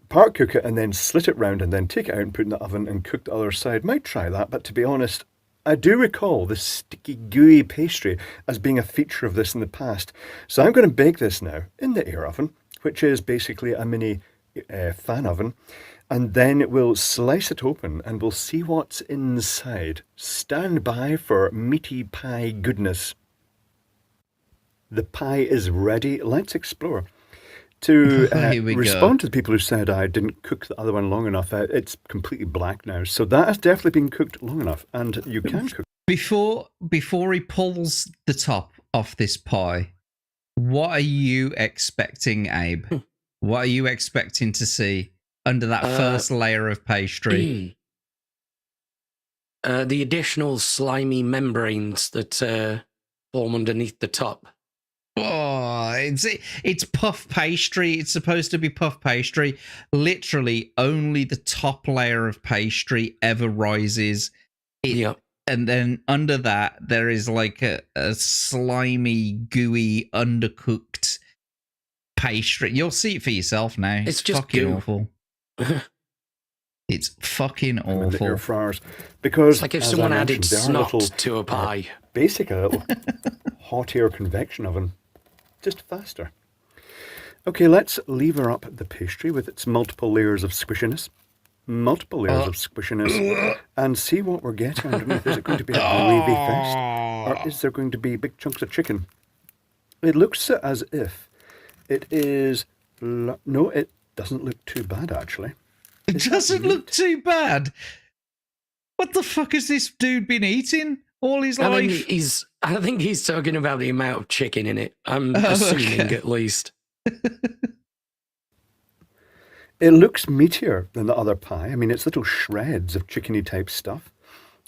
part cook it and then slit it round and then take it out and put it in the oven and cook the other side. Might try that, but to be honest, I do recall this sticky, gooey pastry as being a feature of this in the past. So I'm going to bake this now in the air oven, which is basically a mini fan oven. And then we'll slice it open and we'll see what's inside. Stand by for meaty pie goodness. The pie is ready. Let's explore. To respond to the people who said I didn't cook the other one long enough, it's completely black now. So that has definitely been cooked long enough, and you can cook. Before he pulls the top off this pie, what are you expecting, Abe? What are you expecting to see under that first layer of pastry? The additional slimy membranes that form underneath the top. Oh, it's puff pastry. It's supposed to be puff pastry. Literally, only the top layer of pastry ever rises. And then under that, there is like a slimy, gooey, undercooked pastry. You'll see it for yourself now. It's just fucking awful. It's fucking awful. Air fryers, because it's like if someone added snot to a pie. Basically, a little hot air convection oven. Just faster. Okay, let's lever up the pastry with its multiple layers of squishiness. And see what we're getting underneath. Is it going to be a gravy fest? Or is there going to be big chunks of chicken? It looks as if it is... No, it doesn't look too bad, actually. It doesn't look too bad? What the fuck has this dude been eating? all his life. I think he's talking about the amount of chicken in it. I'm assuming at least. It looks meatier than the other pie. I mean, it's little shreds of chickeny type stuff.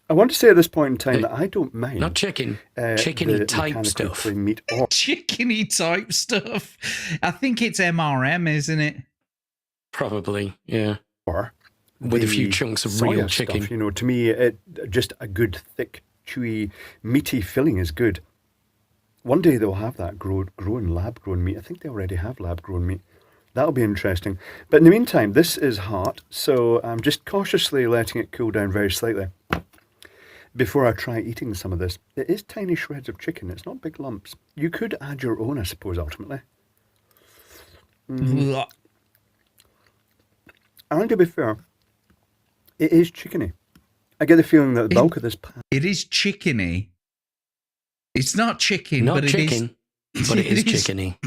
I want to say at this point in time that I don't mind. Not chicken. Chickeny type stuff. Meat or Chickeny type stuff. I think it's MRM, isn't it? Probably, yeah. Or with a few chunks of real chicken. Stuff, you know, to me, just a good, thick, chewy, meaty filling is good. One day they'll have that lab-grown meat. I think they already have lab-grown meat. That'll be interesting. But in the meantime, this is hot, so I'm just cautiously letting it cool down very slightly before I try eating some of this. It is tiny shreds of chicken. It's not big lumps. You could add your own, I suppose, ultimately. And to be fair, it is chickeny. I get the feeling that the bulk of this pie... It is chickeny. It's not chicken, not but chicken, but it is chickeny.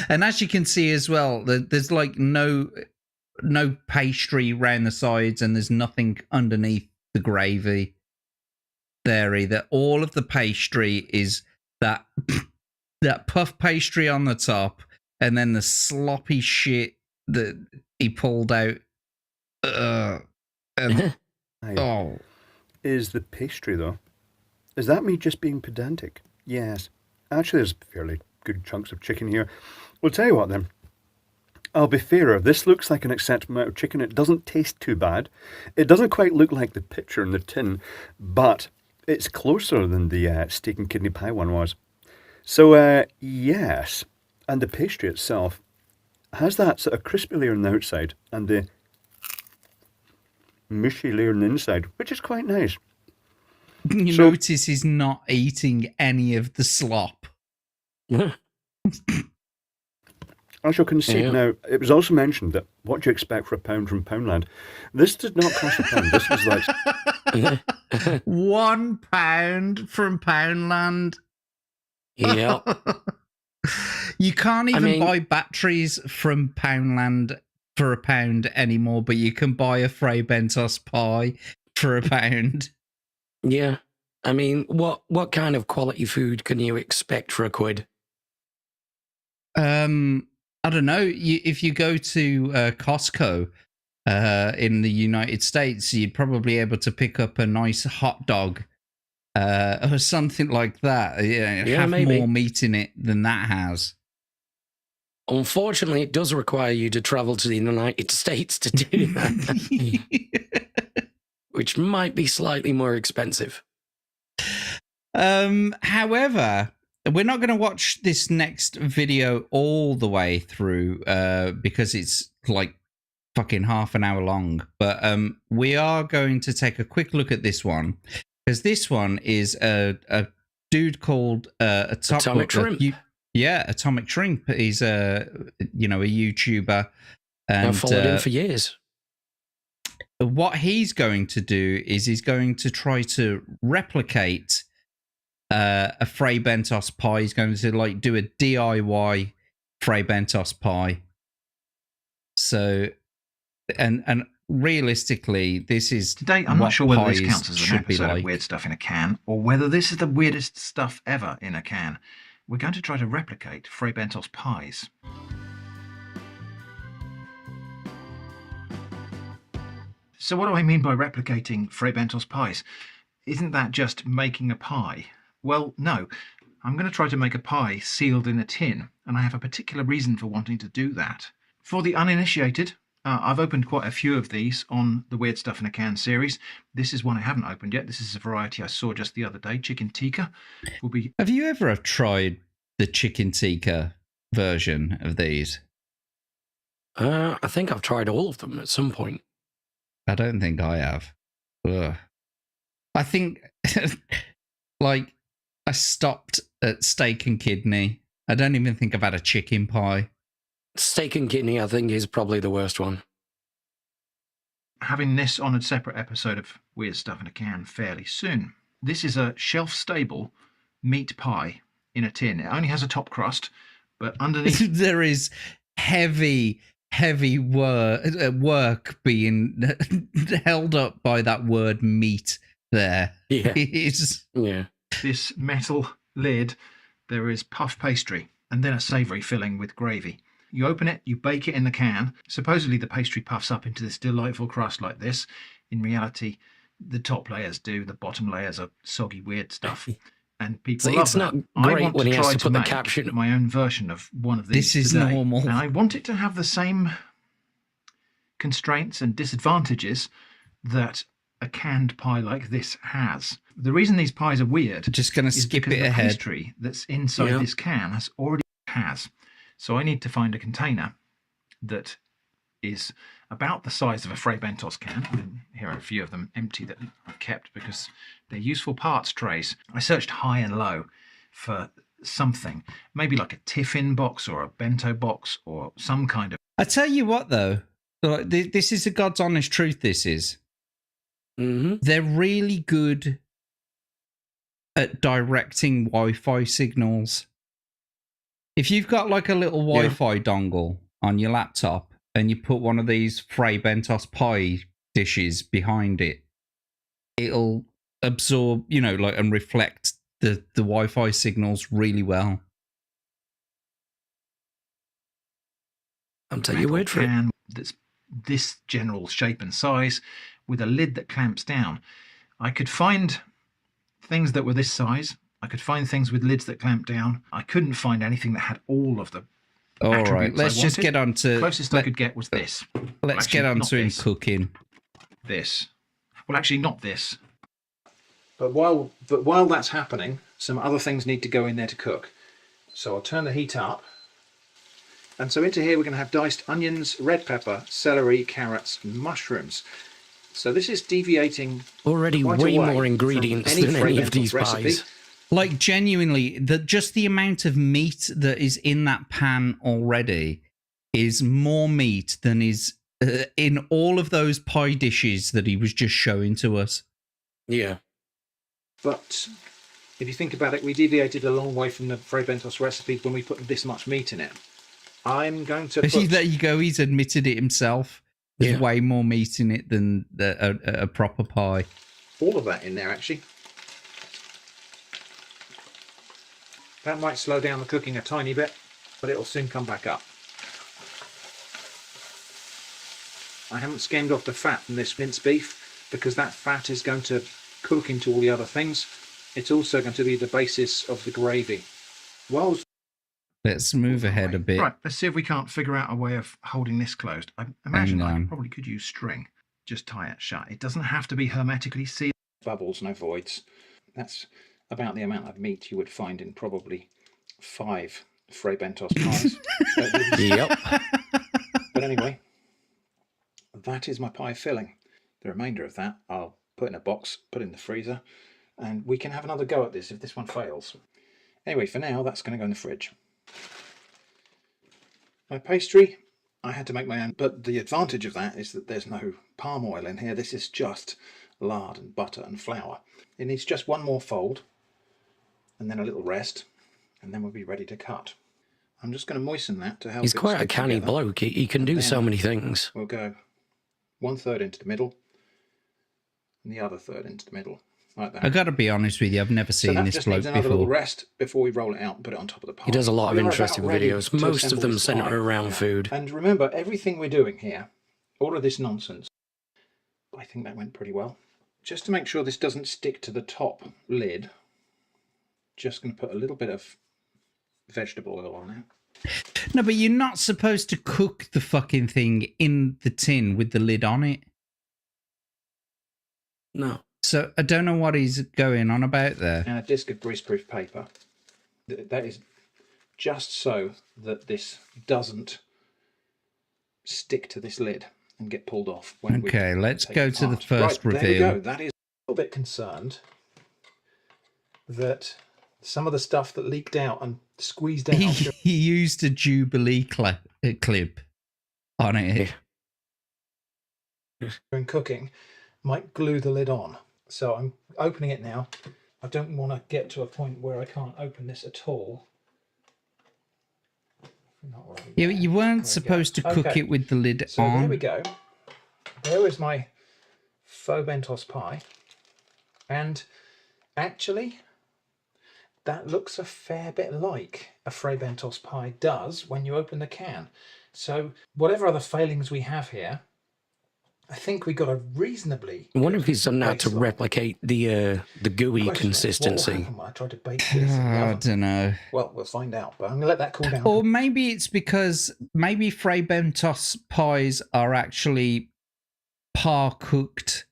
And as you can see as well, there's like no pastry around the sides, and there's nothing underneath the gravy there either. All of the pastry is that puff pastry on the top, and then the sloppy shit that he pulled out. Is the pastry, though. Is that me just being pedantic? Yes. Actually, there's fairly good chunks of chicken here. We'll tell you what then. I'll be fairer. This looks like an acceptable amount of chicken. It doesn't taste too bad. It doesn't quite look like the picture in the tin, but it's closer than the steak and kidney pie one was. So, yes. And the pastry itself has that sort of crispy layer on the outside and the mushy layer on the inside, which is quite nice. You notice he's not eating any of the slop. I shall concede now, it was also mentioned that what do you expect for a pound from Poundland? This did not cost a pound. This was like... £1 from Poundland. Yeah. You can't even buy batteries from Poundland for £1 anymore, but you can buy a Fray Bentos pie for £1. Yeah. I mean, what kind of quality food can you expect for £1? I don't know. If you go to Costco in the United States, you'd probably be able to pick up a nice hot dog or something like that. Yeah, have maybe more meat in it than that has. Unfortunately, it does require you to travel to the United States to do that, which might be slightly more expensive. However, we're not going to watch this next video all the way through because it's like fucking half an hour long. But we are going to take a quick look at this one, because this one is a dude called Atomic Shrimp. Atomic Shrimp. He's a YouTuber, and I've followed him for years. What he's going to do is he's going to try to replicate a Fray Bentos pie. He's going to do a DIY Fray Bentos pie. So, and realistically, this is today. I'm not sure whether this counts as an episode of Weird Stuff in a Can, or whether this is the weirdest stuff ever in a can. We're going to try to replicate Fray Bentos pies. So what do I mean by replicating Fray Bentos pies? Isn't that just making a pie? Well, no. I'm going to try to make a pie sealed in a tin, and I have a particular reason for wanting to do that. For the uninitiated, I've opened quite a few of these on the Weird Stuff in a Can series. This is one I haven't opened yet. This is a variety I saw just the other day, chicken tikka. Have you ever tried the chicken tikka version of these? I think I've tried all of them at some point. I don't think I have. Ugh. I think, I stopped at steak and kidney. I don't even think I've had a chicken pie. Steak and kidney, I think, is probably the worst one. Having this on a separate episode of Weird Stuff in a Can fairly soon. This is a shelf-stable meat pie in a tin. It only has a top crust, but underneath... there is heavy work being held up by that word meat there. Yeah. It's... Yeah. This metal lid, there is puff pastry and then a savoury filling with gravy. You open it, you bake it in the can. Supposedly the pastry puffs up into this delightful crust like this. In reality, the top layers do. The bottom layers are soggy, weird stuff. And people love it's that. not great I want when to he has try to to put the make caption. my own version of one of these This is today. normal. And I want it to have the same constraints and disadvantages that a canned pie like this has. The reason these pies are weird Just going to is skip because it the ahead. pastry that's inside this can has. So I need to find a container that is about the size of a Fray Bentos can. And here are a few of them empty that I've kept because they're useful parts trays. I searched high and low for something, maybe like a tiffin box or a bento box or some kind of... I tell you what, though, this is the God's honest truth, this is. Mm-hmm. They're really good at directing Wi-Fi signals. If you've got like a little Wi-Fi dongle on your laptop and you put one of these Fray Bentos pie dishes behind it, it'll absorb, and reflect the Wi-Fi signals really well. I'm taking your word for it. Can that's this general shape and size with a lid that clamps down. I could find things that were this size. I could find things with lids that clamp down. I couldn't find anything that had all of the All right, let's just get on to... Closest I could get was this. Let's get on to cooking. This. Well, actually, not this. But while that's happening, some other things need to go in there to cook. So I'll turn the heat up. And so into here we're going to have diced onions, red pepper, celery, carrots, and mushrooms. So this is deviating already way more ingredients than any of these pies. Like, genuinely, just the amount of meat that is in that pan already is more meat than is in all of those pie dishes that he was just showing to us. Yeah. But if you think about it, we deviated a long way from the Fray Bentos recipe when we put this much meat in it. I'm going to put... There you go, he's admitted it himself. There's way more meat in it than a proper pie. All of that in there, actually. That might slow down the cooking a tiny bit, but it'll soon come back up. I haven't skimmed off the fat from this minced beef because that fat is going to cook into all the other things. It's also going to be the basis of the gravy. Let's move ahead a bit. Right, let's see if we can't figure out a way of holding this closed. I imagine I probably could use string. Just tie it shut. It doesn't have to be hermetically sealed. Bubbles, no voids. That's about the amount of meat you would find in probably 5 Fray Bentos pies. Yep. But anyway, that is my pie filling. The remainder of that I'll put in a box, put in the freezer, and we can have another go at this if this one fails. Anyway, for now, that's going to go in the fridge. My pastry, I had to make my own, but the advantage of that is that there's no palm oil in here. This is just lard and butter and flour. It needs just one more fold, and then a little rest, and then we'll be ready to cut. I'm just going to moisten that to help. He's quite a canny bloke. He can do so many things. We'll go 1/3 into the middle, and the other third into the middle, like that. I got to be honest with you, I've never seen this just bloke needs another before. little rest before we roll it out and put it on top of the pie. He does a lot of interesting videos. Most of them centre around food. And remember, everything we're doing here, all of this nonsense, I think that went pretty well. Just to make sure this doesn't stick to the top lid, just going to put a little bit of vegetable oil on there. No, but you're not supposed to cook the fucking thing in the tin with the lid on it. No. So I don't know what he's going on about there. And a disc of greaseproof paper. That is just so that this doesn't stick to this lid and get pulled off. When Okay, let's go to the first reveal. There we go. That is a little bit concerned that some of the stuff that leaked out and squeezed out. He used a Jubilee clip on it. During cooking, might glue the lid on. So I'm opening it now. I don't want to get to a point where I can't open this at all. Yeah, but you weren't supposed to cook it with the lid so on. There we go. There is my faux bentos pie. And actually, that looks a fair bit like a Fray Bentos pie does when you open the can. So whatever other failings we have here, I think we got a reasonably. I wonder if he's done that to replicate the gooey consistency. What will happen when I try to bake this in the I oven? don't know. Well, we'll find out, but I'm going to let that cool down. Or maybe it's because maybe Fray Bentos pies are actually par cooked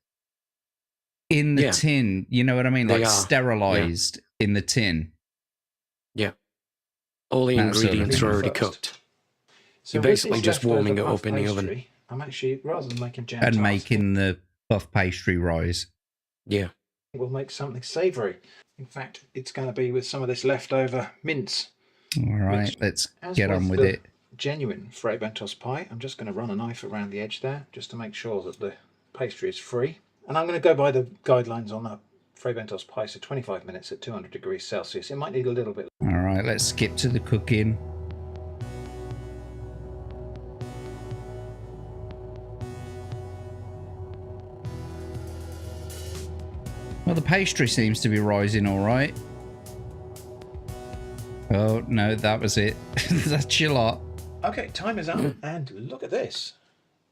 in the tin. You know what I mean? They Like are. sterilized in the tin. Yeah. All the That sort of ingredients thing. are already First. cooked. So You're with basically this just leftover warming it puff up in the oven. pastry, I'm actually, rather than making jam And tarts, making the puff pastry rise. Yeah. we'll make something savoury. In fact, it's going to be with some of this leftover mince. All right, Which, let's as get on with the it. Genuine Fray Bentos pie, I'm just going to run a knife around the edge there, just to make sure that the pastry is free. And I'm going to go by the guidelines on a Fray Bentos pie, so 25 minutes at 200 degrees Celsius. It might need a little bit. All right, let's skip to the cooking. Well, the pastry seems to be rising all right. Oh, no, that was it. That's your lot. Okay, time is up, and look at this.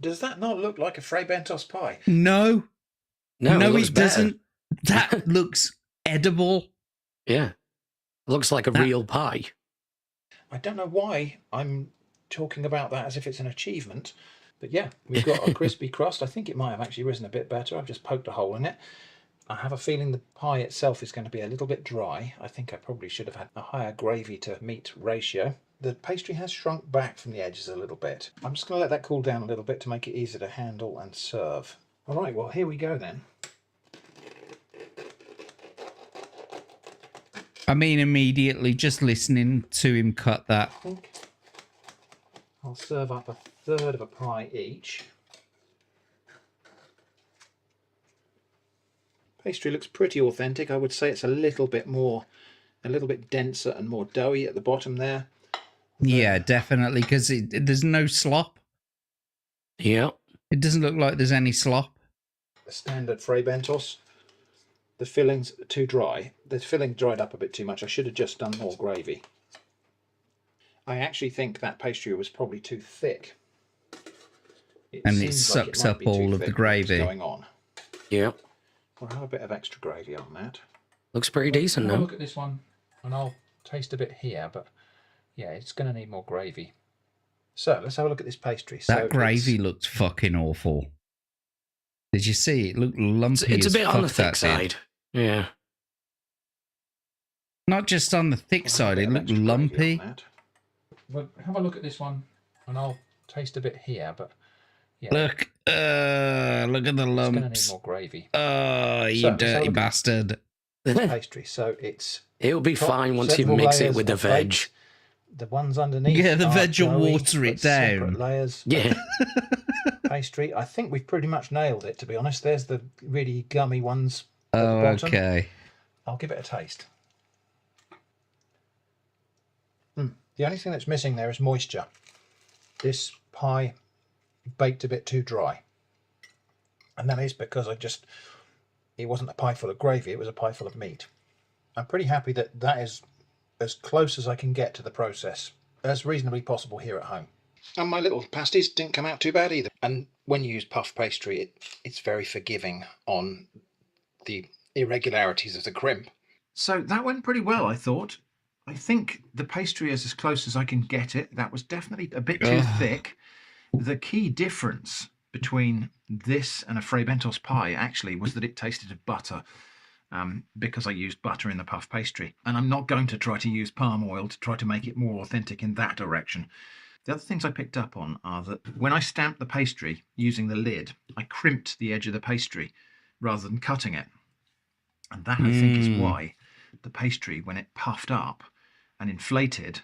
Does that not look like a Fray Bentos pie? No. No, No, looks it better. doesn't. That looks edible. Yeah. Looks like a real pie. I don't know why I'm talking about that as if it's an achievement, but yeah, we've got a crispy crust. I think it might have actually risen a bit better. I've just poked a hole in it. I have a feeling the pie itself is going to be a little bit dry. I think I probably should have had a higher gravy to meat ratio. The pastry has shrunk back from the edges a little bit. I'm just going to let that cool down a little bit to make it easier to handle and serve. All right, well, here we go then. I mean, immediately just listening to him cut that. I think I'll serve up a third of a pie each. Pastry looks pretty authentic. I would say it's a little bit denser and more doughy at the bottom there. Yeah, definitely, because there's no slop. Yeah. It doesn't look like there's any slop. The standard Fray Bentos. The filling's too dry. The filling dried up a bit too much. I should have just done more gravy. I actually think that pastry was probably too thick. And it seems like sucks might up be too all of the thick gravy. what's going on. Yeah. We'll have a bit of extra gravy on that. Looks pretty decent I'll now. look at this one and I'll taste a bit here, but yeah, it's going to need more gravy. So let's have a look at this pastry. That gravy looked fucking awful. Did you see? It looked lumpy. It's a as bit on the fuck, thick that side. did. Yeah. Not just on the thick side, it looked lumpy. Well, have a look at this one and I'll taste a bit here, but yeah. Look at the lumps. It's going to need more gravy. Oh, you So, let's have a dirty look at bastard. this pastry. So it's It'll be top fine once you several mix it layers with the of veg. baked. The ones underneath. Yeah, the are veg will doughy, water it but separate down. Layers. Yeah. Pastry. I think we've pretty much nailed it, to be honest. There's the really gummy ones at the bottom. Okay. I'll give it a taste. The only thing that's missing there is moisture. This pie baked a bit too dry. And that is because it wasn't a pie full of gravy, it was a pie full of meat. I'm pretty happy that that is as close as I can get to the process, as reasonably possible here at home. And my little pasties didn't come out too bad either. And when you use puff pastry, it's very forgiving on the irregularities of the crimp. So that went pretty well, I thought. I think the pastry is as close as I can get it. That was definitely a bit too thick. The key difference between this and a Fray Bentos pie actually was that it tasted of butter, because I used butter in the puff pastry. And I'm not going to try to use palm oil to try to make it more authentic in that direction. The other things I picked up on are that when I stamped the pastry using the lid, I crimped the edge of the pastry rather than cutting it. And that, I think, is why the pastry, when it puffed up and inflated,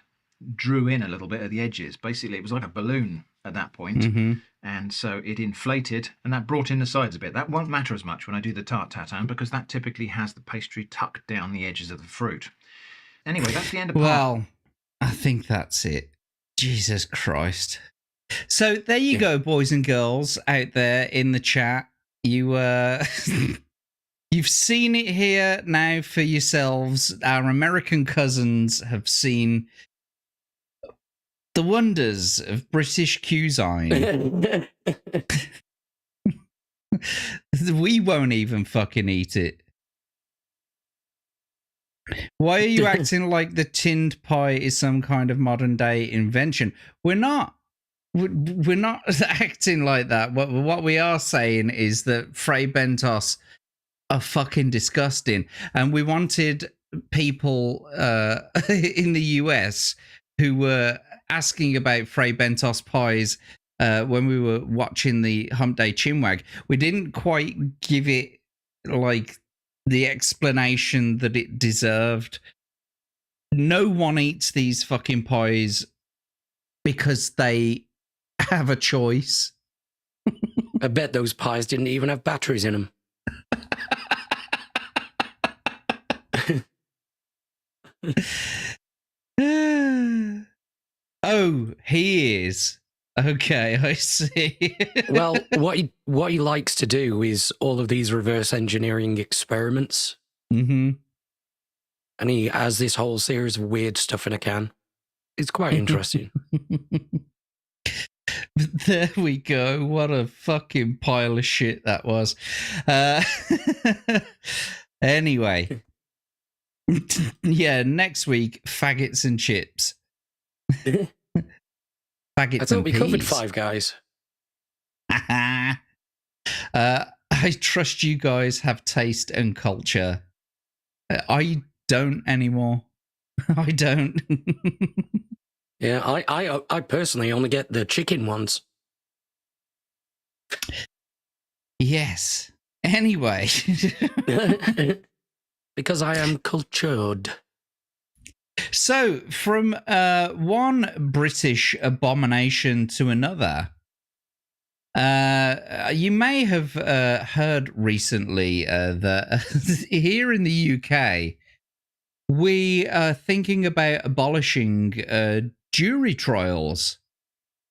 drew in a little bit at the edges. Basically, it was like a balloon at that point. And so it inflated, and that brought in the sides a bit. That won't matter as much when I do the tart tatin, because that typically has the pastry tucked down the edges of the fruit. Anyway, that's the end of part. Well, I think that's it. Jesus Christ. So there you go, boys and girls out there in the chat. You You've seen it here now for yourselves. Our American cousins have seen the wonders of British cuisine. We won't even fucking eat it. Why are you acting like the tinned pie is some kind of modern day invention? We're not. We're not acting like that. What we are saying is that Fray Bentos are fucking disgusting. And we wanted people in the US who were asking about Fray Bentos pies when we were watching the Hump Day Chinwag. We didn't quite give it like the explanation that it deserved. No one eats these fucking pies because they have a choice. I bet those pies didn't even have batteries in them. Oh, he is. Okay, I see. Well, what he likes to do is all of these reverse engineering experiments. Mm-hmm. And he has this whole series of weird stuff in a can. It's quite interesting. There we go. What a fucking pile of shit that was. Anyway. Yeah, next week, faggots and chips. Faggots I thought we covered Five Guys. I trust you guys have taste and culture. I don't anymore. I don't. Yeah, I personally only get the chicken ones. Yes. Anyway. Because I am cultured. So, from one British abomination to another, you may have heard recently that here in the UK, we are thinking about abolishing jury trials.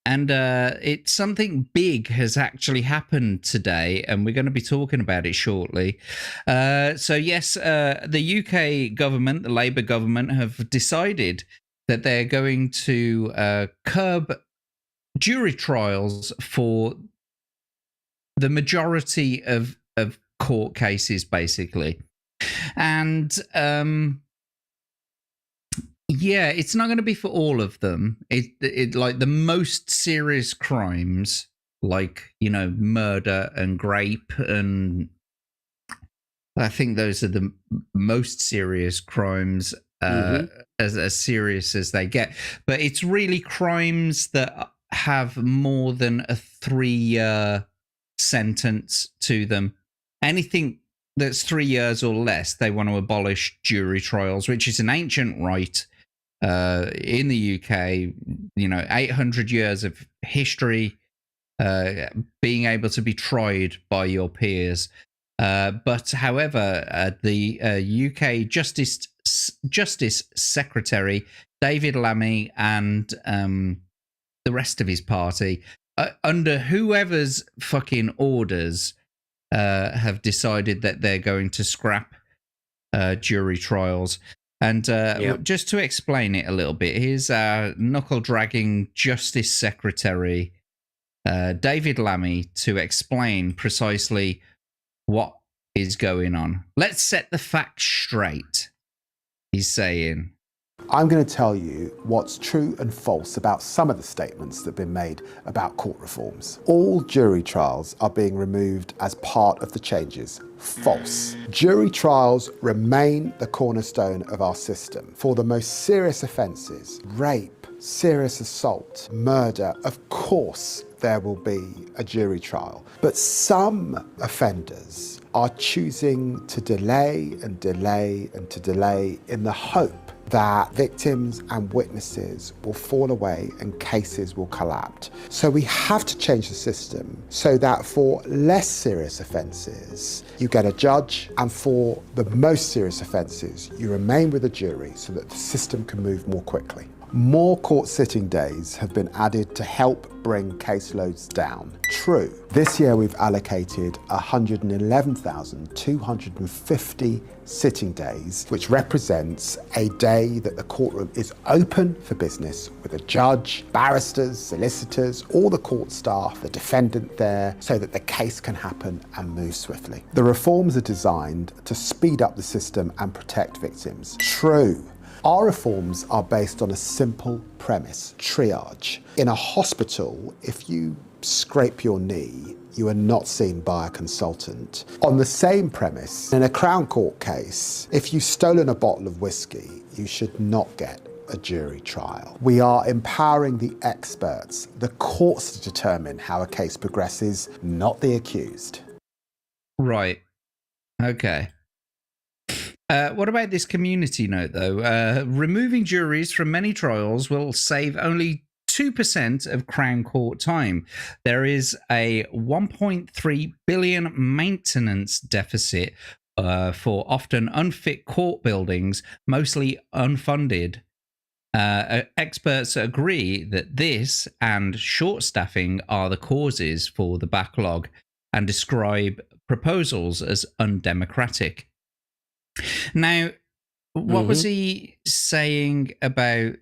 And it's something big has actually happened today, and we're going to be talking about it shortly. So yes, the UK government, the Labour government, have decided that they're going to curb jury trials for the majority of court cases, basically. And yeah, it's not going to be for all of them. It like the most serious crimes, like, you know, murder and rape, and I think those are the most serious crimes, as serious as they get. But it's really crimes that have more than a 3-year sentence to them. Anything that's 3 years or less, they want to abolish jury trials, which is an ancient right. In the UK, you know, 800 years of history, being able to be tried by your peers. But however, the UK Justice Secretary, David Lammy, and the rest of his party, under whoever's fucking orders, have decided that they're going to scrap jury trials. And just to explain it a little bit, here's our knuckle-dragging Justice Secretary, David Lammy, to explain precisely what is going on. Let's set the facts straight, he's saying. I'm going to tell you what's true and false about some of the statements that have been made about court reforms. All jury trials are being removed as part of the changes. False. Jury trials remain the cornerstone of our system. For the most serious offences, rape, serious assault, murder, of course there will be a jury trial. But some offenders are choosing to delay and delay and to delay in the hope that victims and witnesses will fall away and cases will collapse. So we have to change the system so that for less serious offences, you get a judge, and for the most serious offences, you remain with a jury so that the system can move more quickly. More court sitting days have been added to help bring caseloads down. True. This year we've allocated 111,250 sitting days, which represents a day that the courtroom is open for business with a judge, barristers, solicitors, all the court staff, the defendant there, so that the case can happen and move swiftly. The reforms are designed to speed up the system and protect victims. True. Our reforms are based on a simple premise, triage. In a hospital, if you scrape your knee, you are not seen by a consultant. On the same premise, in a Crown Court case, if you've stolen a bottle of whiskey, you should not get a jury trial. We are empowering the experts, the courts to determine how a case progresses, not the accused. Right. Okay. What about this community note, though? Removing juries from many trials will save only 2% of Crown Court time. There is a 1.3 billion maintenance deficit for often unfit court buildings, mostly unfunded. Experts agree that this and short staffing are the causes for the backlog and describe proposals as undemocratic. Now, what was he saying about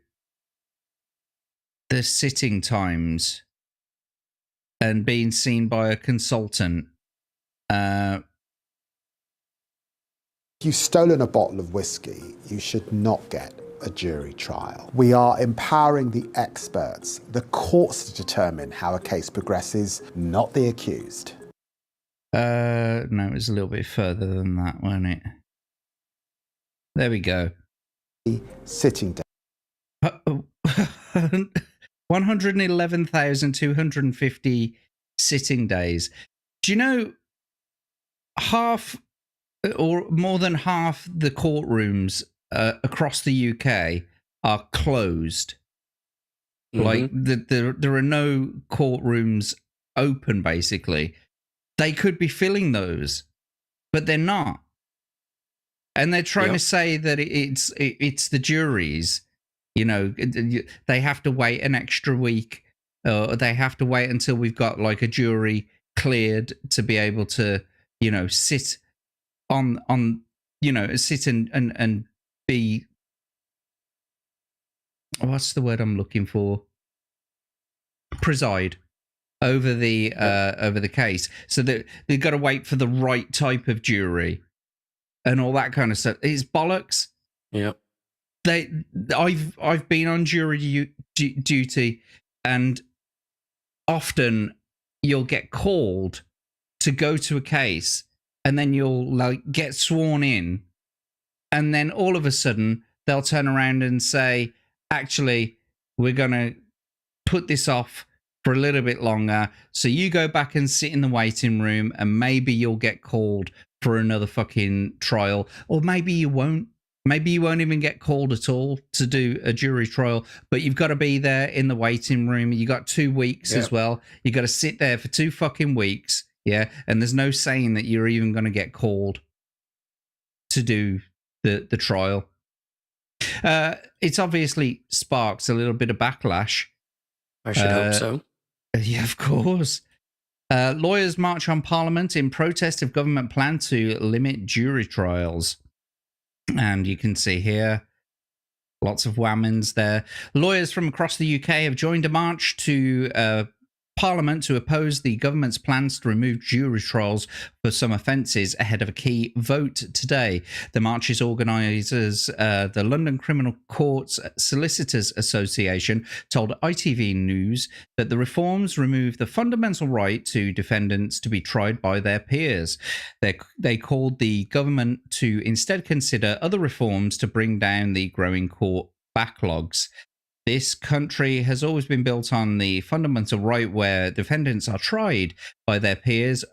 the sitting times and being seen by a consultant? If you've stolen a bottle of whiskey, you should not get a jury trial. We are empowering the experts, the courts to determine how a case progresses, not the accused. No, it was a little bit further than that, wasn't it? There we go. Sitting down. 111,250 sitting days. Do you know half or more than half the courtrooms across the UK are closed? Like there are no courtrooms open, basically. They could be filling those, but they're not. And they're trying to say that it's the juries, you know, they have to wait an extra week, or they have to wait until we've got like a jury cleared to be able to, you know, sit on you know, sit and be, what's the word I'm looking for? Preside over the case. So that they've got to wait for the right type of jury and all that kind of stuff. It's bollocks. Yeah. I've been on jury duty, and often you'll get called to go to a case, and then you'll like get sworn in, and then all of a sudden they'll turn around and say, actually, we're going to put this off for a little bit longer. So you go back and sit in the waiting room, and maybe you'll get called for another fucking trial, or maybe you won't. Maybe you won't even get called at all to do a jury trial, but you've got to be there in the waiting room. You got 2 weeks as well. You got to sit there for 2 fucking weeks. Yeah. And there's no saying that you're even going to get called to do the trial. It's obviously sparks a little bit of backlash. I should hope so. Yeah, of course. Lawyers march on Parliament in protest of government plan to limit jury trials. And you can see here, lots of whammons there. Lawyers from across the UK have joined a march to Parliament to oppose the government's plans to remove jury trials for some offences ahead of a key vote today. The march's organisers, the London Criminal Courts Solicitors Association, told ITV News that the reforms remove the fundamental right to defendants to be tried by their peers. They called the government to instead consider other reforms to bring down the growing court backlogs. This country has always been built on the fundamental right where defendants are tried by their peers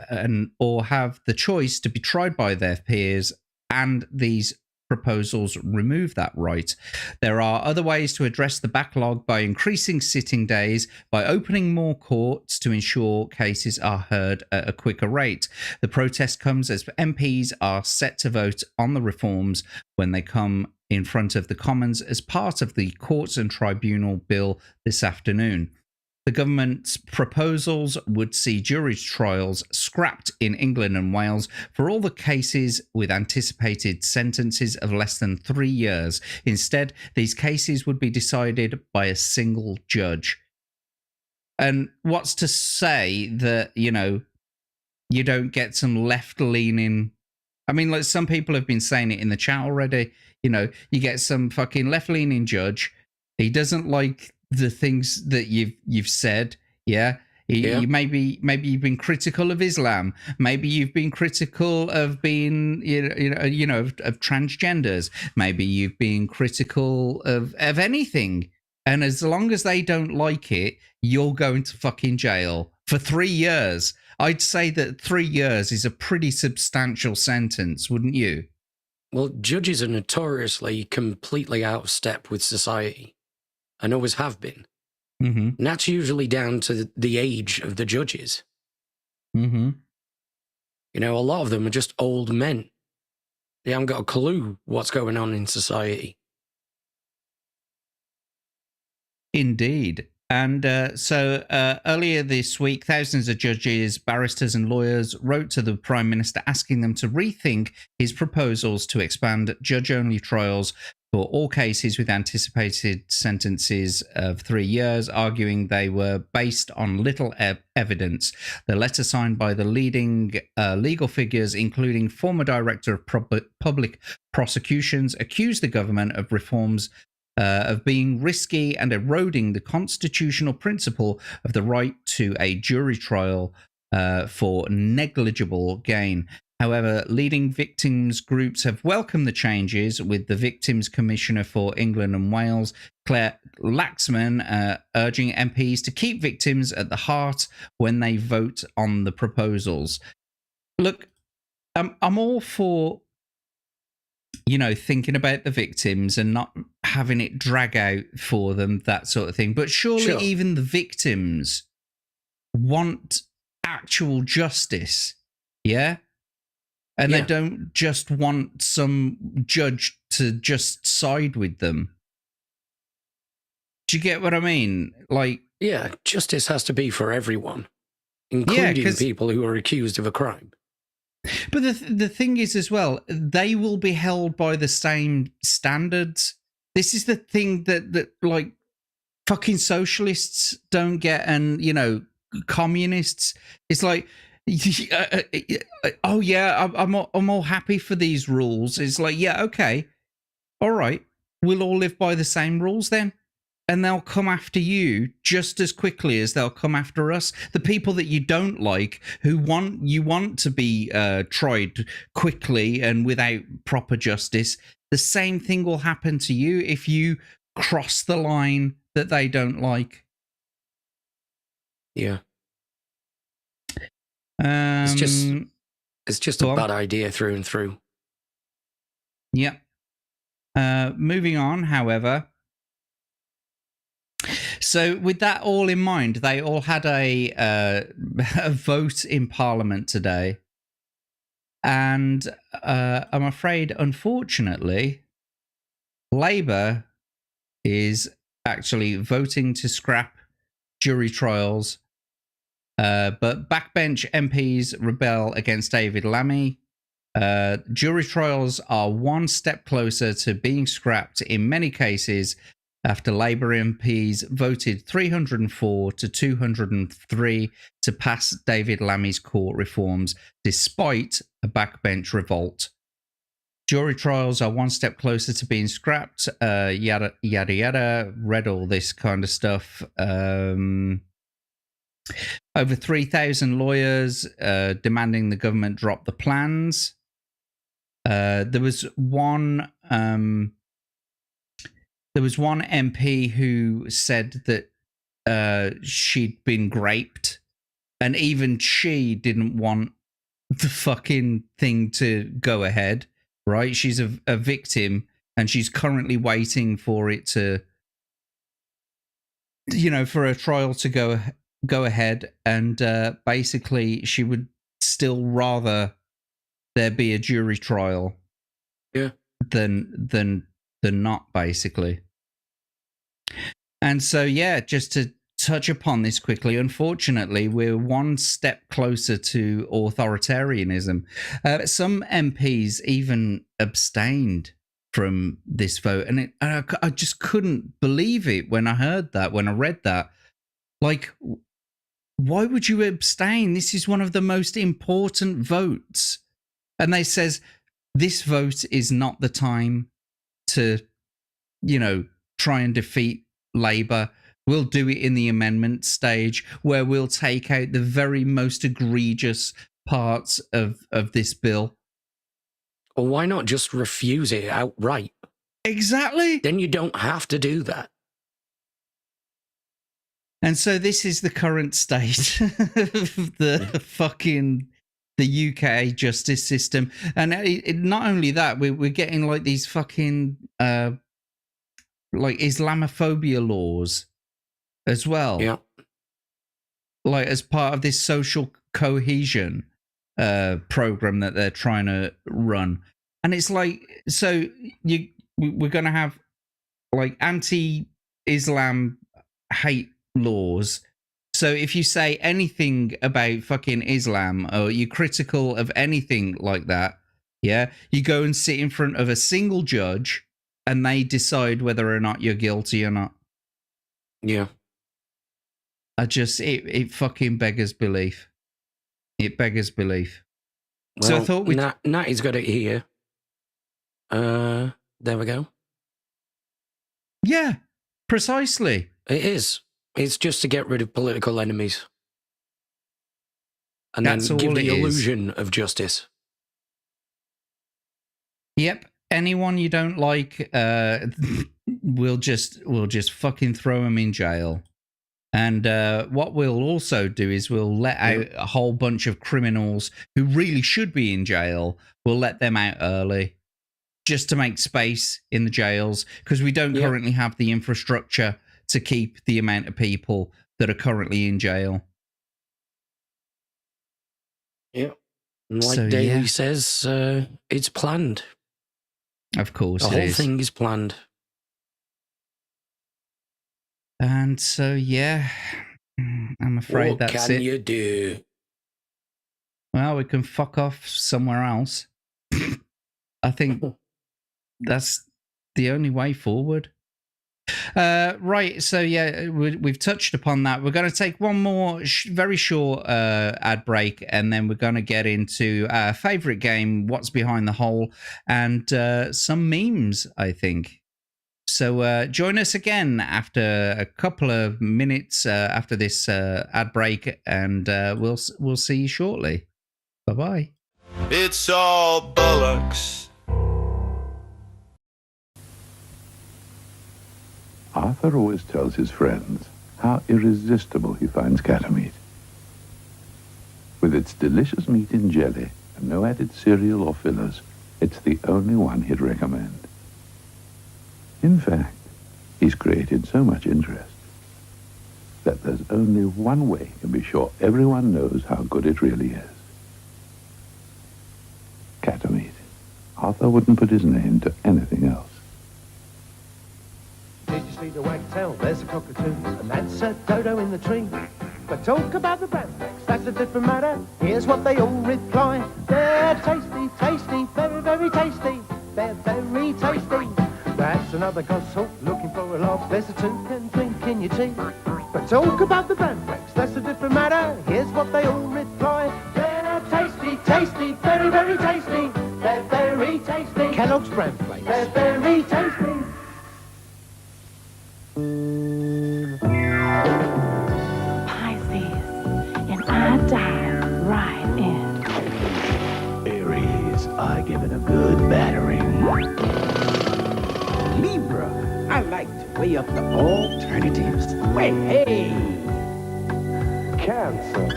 or have the choice to be tried by their peers, and these proposals remove that right. There are other ways to address the backlog by increasing sitting days, by opening more courts to ensure cases are heard at a quicker rate. The protest comes as MPs are set to vote on the reforms when they come in front of the Commons as part of the Courts and Tribunal Bill this afternoon. The government's proposals would see jury trials scrapped in England and Wales for all the cases with anticipated sentences of less than 3 years. Instead, these cases would be decided by a single judge. And what's to say that, you know, you don't get some left-leaning... I mean, like some people have been saying it in the chat already. You know, you get some fucking left-leaning judge. He doesn't like the things that you've said. Yeah. You maybe you've been critical of Islam. Maybe you've been critical of being of transgenders. Maybe you've been critical of anything. And as long as they don't like it, you're going to fucking jail for 3 years. I'd say that 3 years is a pretty substantial sentence, wouldn't you? Well, judges are notoriously completely out of step with society, and always have been. Mm-hmm. And that's usually down to the age of the judges. Mm-hmm. You know, a lot of them are just old men. They haven't got a clue what's going on in society. Indeed. And so earlier this week, thousands of judges, barristers and lawyers wrote to the Prime Minister asking them to rethink his proposals to expand judge-only trials for all cases with anticipated sentences of 3 years, arguing they were based on little evidence. The letter signed by the leading legal figures, including former Director of Public Prosecutions, accused the government of reforms of being risky and eroding the constitutional principle of the right to a jury trial for negligible gain. However, leading victims groups have welcomed the changes, with the Victims Commissioner for England and Wales, Claire Laxman, urging MPs to keep victims at the heart when they vote on the proposals. Look, I'm all for, you know, thinking about the victims and not having it drag out for them, that sort of thing. But surely even the victims want actual justice, yeah? And they don't just want some judge to just side with them. Do you get what I mean? Like, yeah, justice has to be for everyone, including people who are accused of a crime. But the thing is as well, they will be held by the same standards. This is the thing that like fucking socialists don't get, and, you know, communists. It's like, oh yeah, I'm all happy for these rules. It's like, yeah, okay, all right, we'll all live by the same rules then, and they'll come after you just as quickly as they'll come after us. The people that you don't like, who want to be tried quickly and without proper justice, the same thing will happen to you if you cross the line that they don't like. Yeah. It's just a bad idea through and through. Yeah. Moving on, however. So with that all in mind, they all had a vote in Parliament today. And I'm afraid, unfortunately, Labour is actually voting to scrap jury trials. But backbench MPs rebel against David Lammy. Jury trials are one step closer to being scrapped in many cases after Labour MPs voted 304 to 203 to pass David Lammy's court reforms, despite a backbench revolt. Jury trials are one step closer to being scrapped, yada, yada, yada. Read all this kind of stuff. Over 3,000 lawyers demanding the government drop the plans. There was one MP who said that she'd been raped, and even she didn't want the fucking thing to go ahead, right? She's a victim, and she's currently waiting for it to, you know, for a trial to go ahead, and basically she would still rather there be a jury trial than than not, basically. And so, yeah, just to touch upon this quickly, unfortunately, we're one step closer to authoritarianism. Some MPs even abstained from this vote, and I just couldn't believe it when I heard that, when I read that. Like, why would you abstain? This is one of the most important votes. And they says, this vote is not the time to, try and defeat Labour. We'll do it in the amendment stage where we'll take out the very most egregious parts of this bill. Or why not just refuse it outright? Exactly. Then you don't have to do that. And so this is the current state of the UK justice system. And not only that, we're getting like these fucking like Islamophobia laws as well. Yeah. Like as part of this social cohesion program that they're trying to run. And it's like, so we're going to have like anti-Islam hate laws. So if you say anything about fucking Islam or you're critical of anything like that, yeah, you go and sit in front of a single judge and they decide whether or not you're guilty or not. Yeah. It fucking beggars belief. It beggars belief. Well, So I thought Natty's got it here. There we go. Yeah, precisely. It is. It's just to get rid of political enemies. And That's then give all the it is. illusion of justice. Yep. Anyone you don't like, we'll just fucking throw them in jail. And what we'll also do is we'll let out a whole bunch of criminals who really should be in jail. We'll let them out early just to make space in the jails because we don't currently have the infrastructure to keep the amount of people that are currently in jail. Yeah. And like Daly says, it's planned. Of course the it whole is. thing is planned. And so, yeah, I'm afraid what that's can it. you do? Well, we can fuck off somewhere else. I think that's the only way forward. Right, so yeah, we've touched upon that. We're going to take one more very short ad break, and then we're going to get into our favourite game, What's Behind the Hole, and some memes, I think. So join us again after a couple of minutes after this ad break, and we'll see you shortly. Bye-bye. It's all bollocks. Arthur always tells his friends how irresistible he finds cat-meat. With its delicious meat in jelly and no added cereal or fillers, it's the only one he'd recommend. In fact, he's created so much interest that there's only one way to be sure everyone knows how good it really is. Cat-meat. Arthur wouldn't put his name to anything else. Did you see the wagtail? There's a cockatoo, and that's a dodo in the tree. But talk about the brambles, that's a different matter. Here's what they all reply. They're tasty, tasty, very, very tasty. They're very tasty. That's another gosshawk looking for a laugh. There's a toucan drinking your tea. But talk about the brambles, that's a different matter. Here's what they all reply. They're tasty, tasty, very, very tasty. They're very tasty. Kellogg's brambles. They're very tasty. And I dive right in. Aries, I give it a good battering. Libra, I like to weigh up the alternatives. Wait, hey! Cancer,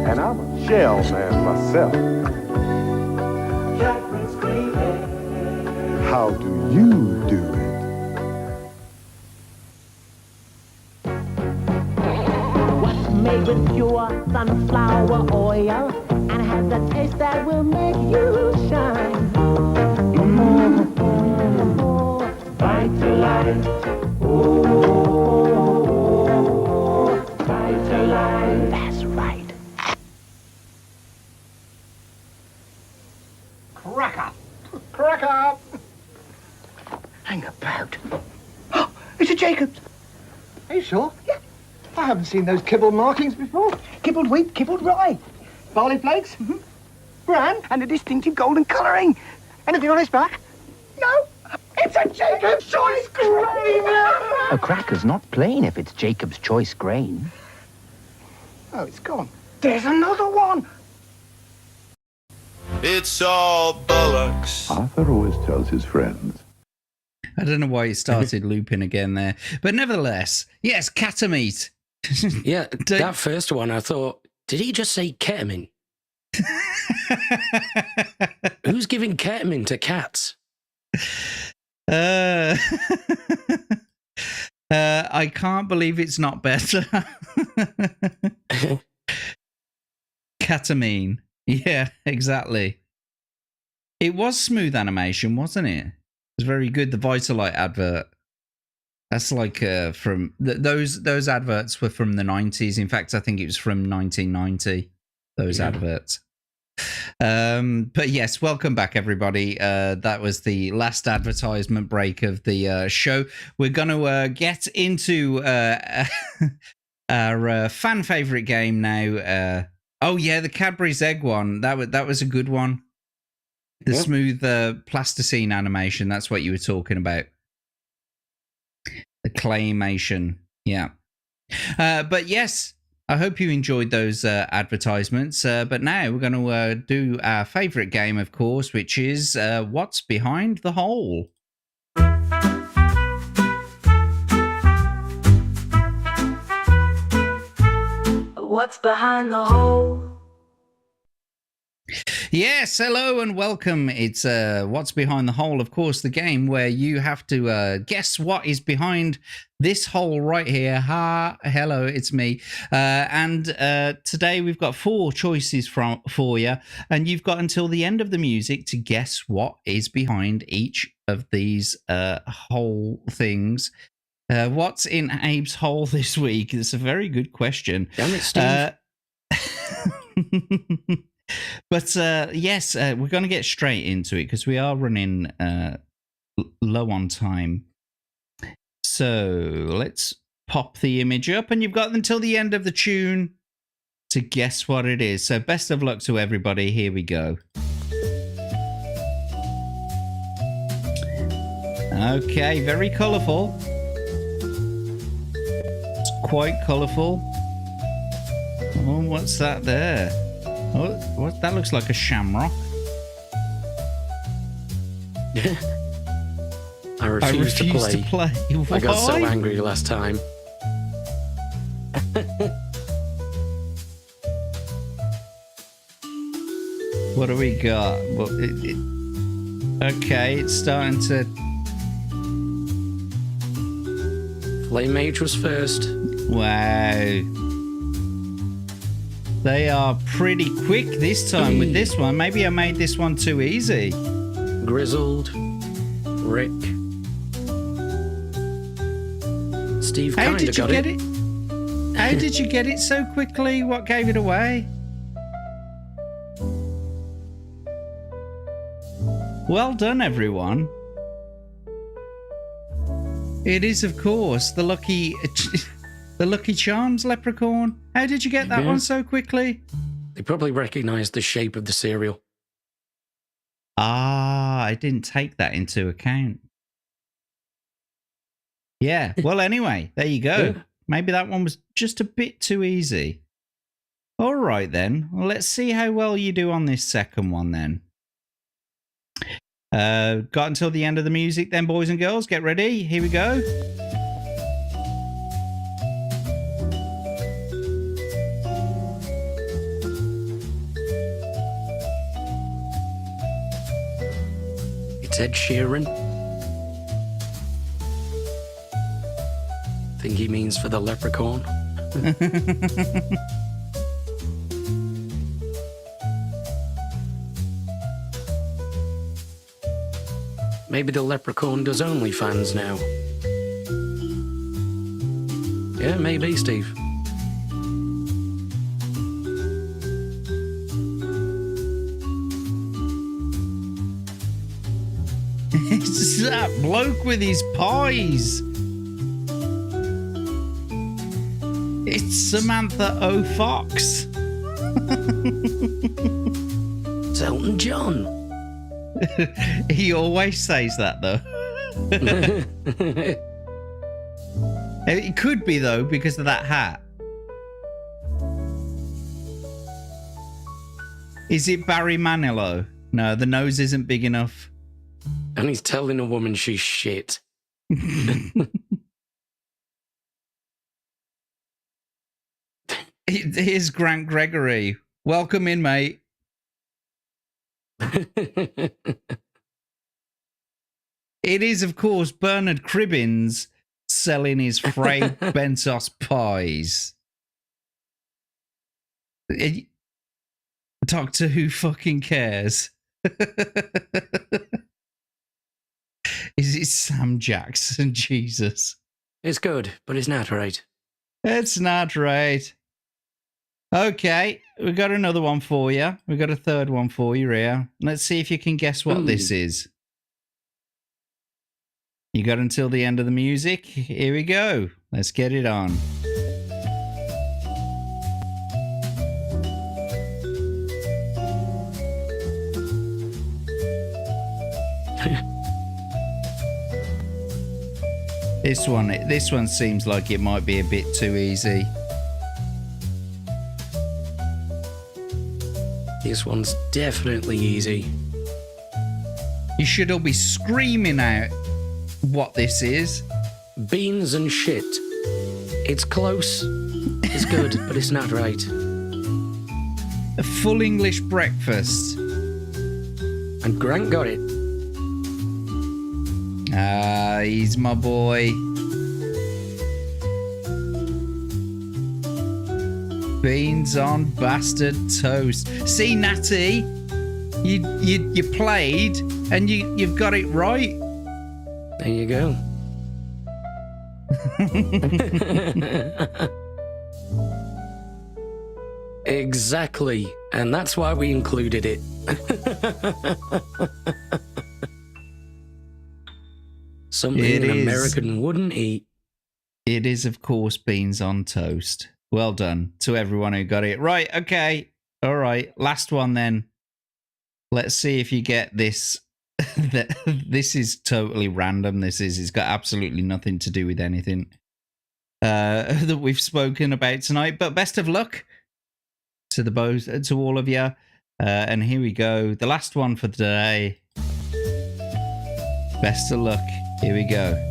and I'm a shell man myself. How do you do it? Made with pure sunflower oil and has a taste that will make you shine. Crack up! Crack up! Hang about. It's a Jacobs. Are you sure? Yeah. I haven't seen those kibbled markings before. Kibbled wheat, kibbled rye. Barley flakes. Mm-hmm. Bran. And a distinctive golden colouring. Anything on its back? No. It's a Jacob's Choice Grain! A cracker's not plain if it's Jacob's Choice Grain. Oh, it's gone. There's another one! It's all bollocks. Arthur always tells his friends. I don't know why it started looping again there. But nevertheless, yes, Catamite. Yeah, that first one, I thought, did he just say ketamine? Who's giving ketamine to cats? I can't believe it's not better. Ketamine. Yeah, exactly. It was smooth animation, wasn't it? It was very good. The Vitalite advert. That's like from those adverts were from the 90s. In fact, I think it was from 1990. Those adverts. But yes, welcome back, everybody. That was the last advertisement break of the show. We're going to get into our fan favorite game now. Oh yeah, the Cadbury's egg one. That was a good one. The smooth plasticine animation. That's what you were talking about. The claymation. Yeah. But yes, I hope you enjoyed those advertisements. But now we're going to do our favorite game, of course, which is What's Behind the Hole? What's behind the hole? Yes, hello and welcome. It's What's Behind the Hole, of course, the game where you have to guess what is behind this hole right here. Hello, it's me. And today we've got 4 choices for you, and you've got until the end of the music to guess what is behind each of these hole things. What's in Abe's hole this week? It's a very good question. Damn it, Steve. But yes, we're going to get straight into it because we are running low on time. So let's pop the image up, and you've got until the end of the tune to guess what it is. So best of luck to everybody. Here we go. Okay, very colourful. It's quite colourful. Oh, what's that there? Oh, what? That looks like a shamrock. I refuse to play. Why? I got so angry last time. What do we got? Well, okay, it's starting to... Flame Mage was first. Wow. They are pretty quick this time with this one. Maybe I made this one too easy. Grizzled. Rick. Steve How kind of did you got get it. How did you get it so quickly? What gave it away? Well done, everyone. It is, of course, the Lucky Charms leprechaun. How did you get that one so quickly? They probably recognised the shape of the cereal. Ah, I didn't take that into account. Yeah, well, anyway, there you go. Yeah. Maybe that one was just a bit too easy. All right, then. Well, let's see how well you do on this second one, then. Got until the end of the music, then, boys and girls. Get ready. Here we go. It's Ed Sheeran. Think he means for the leprechaun. Maybe the leprechaun does OnlyFans now. Yeah, maybe, Steve. It's that bloke with his pies. It's Samantha O. Fox. It's Elton John. He always says that, though. It could be, though, because of that hat. Is it Barry Manilow? No, the nose isn't big enough. And he's telling a woman she's shit. Here's Grant Gregory. Welcome in, mate. It is, of course, Bernard Cribbins selling his Fray Bentos pies. Doctor Who fucking cares. Is it Sam Jackson? Jesus. It's good, but it's not right. It's not right. Okay, we got another one for you. We got a third one for you here. Let's see if you can guess what this is. You got until the end of the music. Here we go. Let's get it on. This one seems like it might be a bit too easy. This one's definitely easy. You should all be screaming out what this is. Beans and shit. It's close. It's good, but it's not right. A full English breakfast. And Grant got it. Ah, he's my boy. Beans on bastard toast. See, Natty, you played and you've got it right. There you go. Exactly, and that's why we included it. Something an American wouldn't eat. It is, of course, beans on toast. Well done to everyone who got it right. Okay. All right. Last one then. Let's see if you get this. This is totally random. It's got absolutely nothing to do with anything that we've spoken about tonight. But best of luck to to all of you. And here we go. The last one for today. Best of luck. Here we go.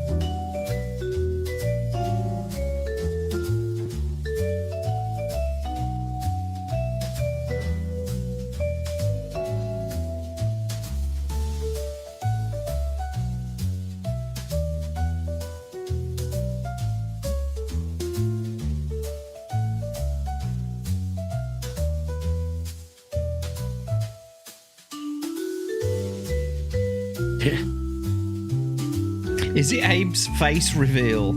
Is it Abe's face reveal?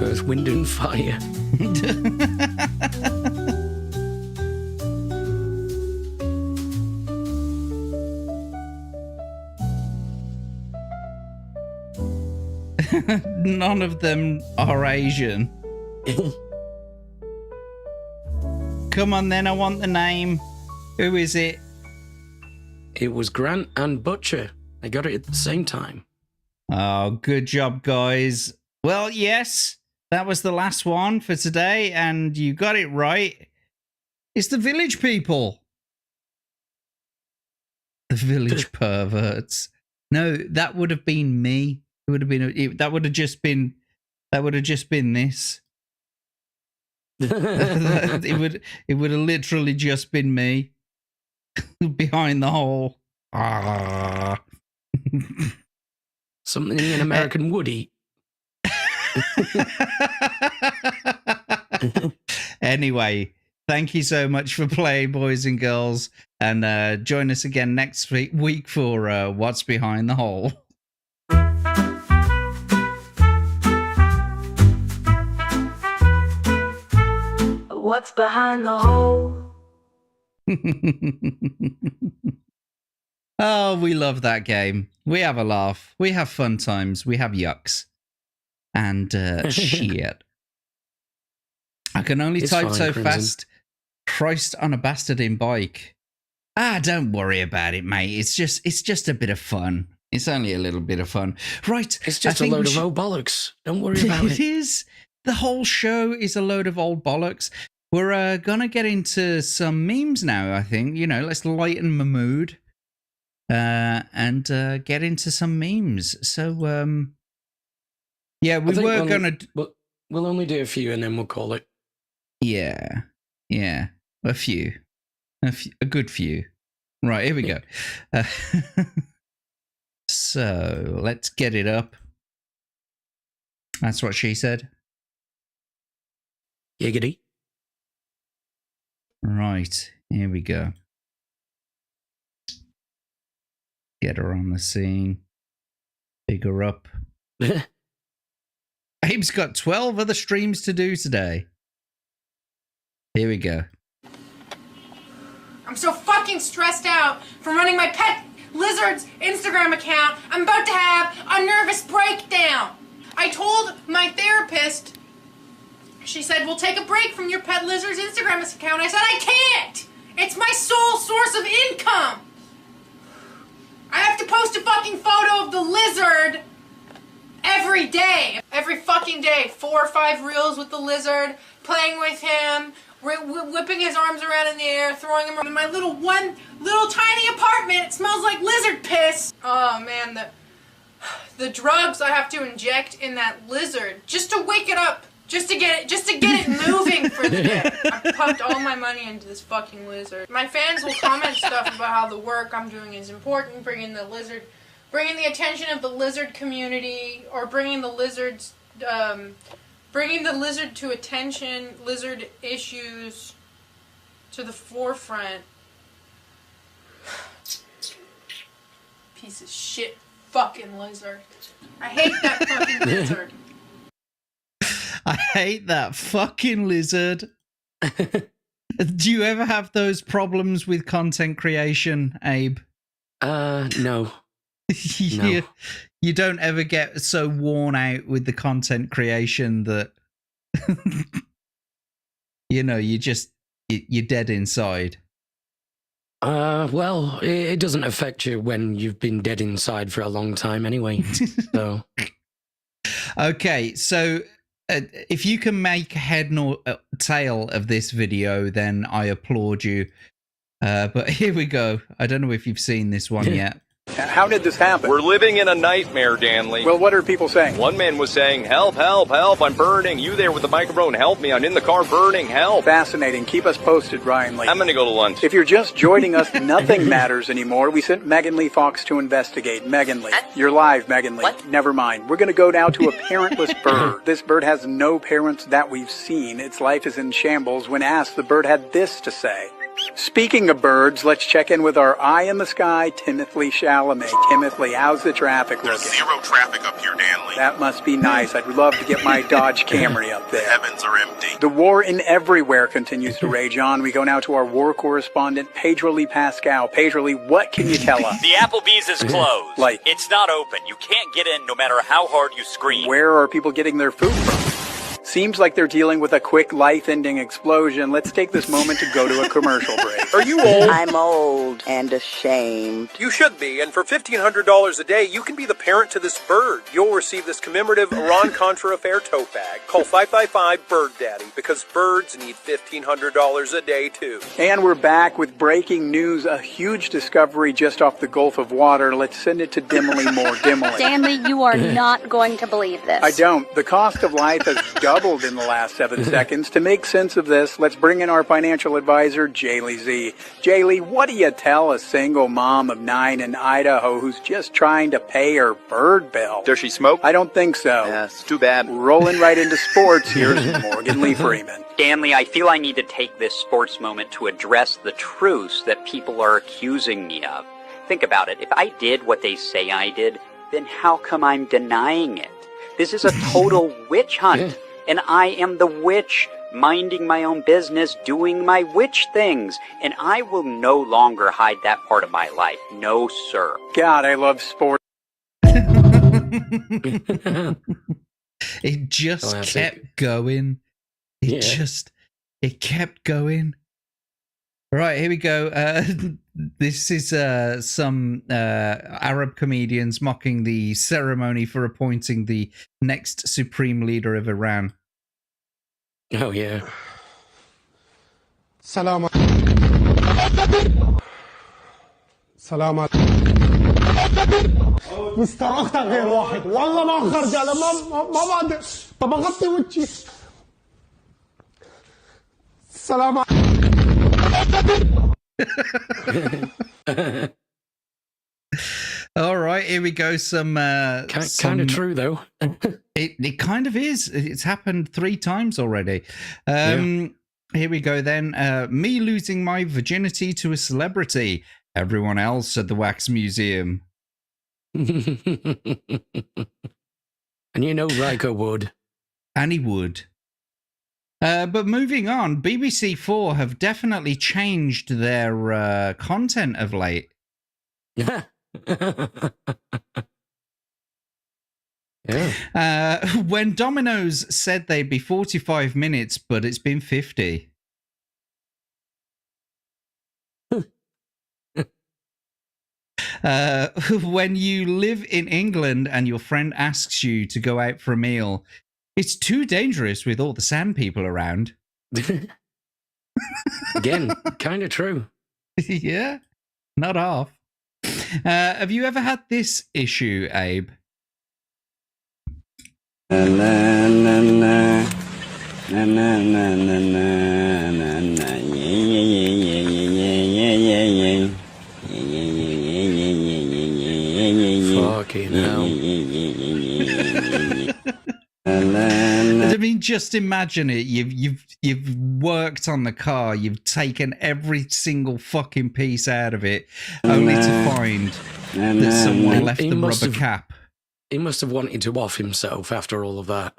Earth, Wind and Fire. None of them are Asian. Come on then, I want the name. Who is it? It was Grant and Butcher. They got it at the same time. Oh, good job, guys. Well, yes, that was the last one for today, and you got it right. It's the Village People. The Village Perverts. No, that would have been me. It would have been. That would have just been this. It would have literally just been me behind the hole. Something an American would eat. Anyway, thank you so much for playing, boys and girls, and join us again next week for What's Behind the Hole. What's behind the hole? Oh, we love that game. We have a laugh. We have fun times. We have yucks. And shit. I can only It's type fine, so Crimson. fast. Christ on a bastardine bike. Don't worry about it, mate. It's just a bit of fun. It's only a little bit of fun. Right. It's just a load of old bollocks. Don't worry about it. It is. The whole show is a load of old bollocks. We're going to get into some memes now, I think. You know, let's lighten my mood and get into some memes. So, yeah, we were going to... We'll only do a few and then we'll call it. Yeah. A few. A good few. Right, here we go. So, let's get it up. That's what she said. Giggity. Right, here we go. Get her on the scene. Pick her up. Abe's got 12 other streams to do today. Here we go. I'm so fucking stressed out from running my pet lizard's Instagram account. I'm about to have a nervous breakdown. I told my therapist, she said, we'll take a break from your pet lizard's Instagram account. I said, I can't. It's my sole source of income. I have to post a fucking photo of the lizard every day. Every fucking day. 4 or 5 reels with the lizard, playing with him, whipping his arms around in the air, throwing him in my little tiny apartment. It smells like lizard piss. Oh man, the drugs I have to inject in that lizard just to wake it up, just to get it moving for the day. I pumped all my money into this fucking lizard. My fans will comment stuff about how the work I'm doing is important, bringing the attention of the lizard community, or bringing the lizard to attention, lizard issues to the forefront. Piece of shit fucking lizard. I hate that fucking lizard. I hate that fucking lizard. Do you ever have those problems with content creation, Abe? No. you don't ever get so worn out with the content creation that you know, you're dead inside. Well, it doesn't affect you when you've been dead inside for a long time anyway. So okay, so if you can make head nor tail of this video, then I applaud you. But here we go. I don't know if you've seen this one yet. How did this happen? We're living in a nightmare, Danley. Well, what are people saying? One man was saying, help, help, help, I'm burning. You there with the microphone, help me, I'm in the car burning, help. Fascinating. Keep us posted, Ryan Lee. I'm going to go to lunch. If you're just joining us, nothing matters anymore. We sent Megan Lee Fox to investigate. Megan Lee. You're live, Megan Lee. What? Never mind. We're going to go now to a parentless bird. This bird has no parents that we've seen. Its life is in shambles. When asked, the bird had this to say. Speaking of birds, let's check in with our eye in the sky, Timothy Chalamet. Timothy, how's the traffic looking? There's zero traffic up here, Danley. That must be nice. I'd love to get my Dodge Camry up there. The heavens are empty. The war in everywhere continues to rage on. We go now to our war correspondent, Pedro Lee Pascal. Pedro Lee, what can you tell us? The Applebee's is closed. Like? It's not open. You can't get in no matter how hard you scream. Where are people getting their food from? Seems like they're dealing with a quick life-ending explosion. Let's take this moment to go to a commercial break. Are you old? I'm old and ashamed. You should be, and for $1,500 a day, you can be the parent to this bird. You'll receive this commemorative Iran-Contra affair tote bag. Call 555-BIRD-DADDY, because birds need $1,500 a day, too. And we're back with breaking news, a huge discovery just off the Gulf of Water. Let's send it to Dimly Moore. Dimly. Stanley, you are not going to believe this. I don't. The cost of life has doubled in the last 7 seconds. To make sense of this, let's bring in our financial advisor, Jaylee Z. Jaylee, what do you tell a single mom of 9 in Idaho who's just trying to pay her bird bill? Does she smoke? I don't think so. Yes, too bad. Rolling right into sports, here's Morgan Lee Freeman. Stanley, I feel I need to take this sports moment to address the truths that people are accusing me of. Think about it. If I did what they say I did, then how come I'm denying it? This is a total witch hunt. And I am the witch minding my own business, doing my witch things, and I will no longer hide that part of my life. No, sir. God, I love sports. It just kept going. It kept going. Right, here we go. This is some Arab comedians mocking the ceremony for appointing the next supreme leader of Iran. Oh, yeah. سلام سلام مستر اختك غير واحد والله ما اخر رجاله ما بعد طب اغطي وجهي سلام All right, here we go. Some kind of true though. it kind of is. It's happened 3 times already. Here we go then. Me losing my virginity to a celebrity. Everyone else at the wax museum. And you know Riker would. And he would. But moving on, BBC 4 have definitely changed their content of late. Yeah. When Domino's said they'd be 45 minutes, but it's been 50. When you live in England and your friend asks you to go out for a meal, it's too dangerous with all the sand people around. Again, kind of true. Yeah, not half. Have you ever had this issue, Abe? Fucking hell. I mean, just imagine it. You've worked on the car. You've taken every single fucking piece out of it, only to find that someone left the rubber cap. He must have wanted to off himself after all of that.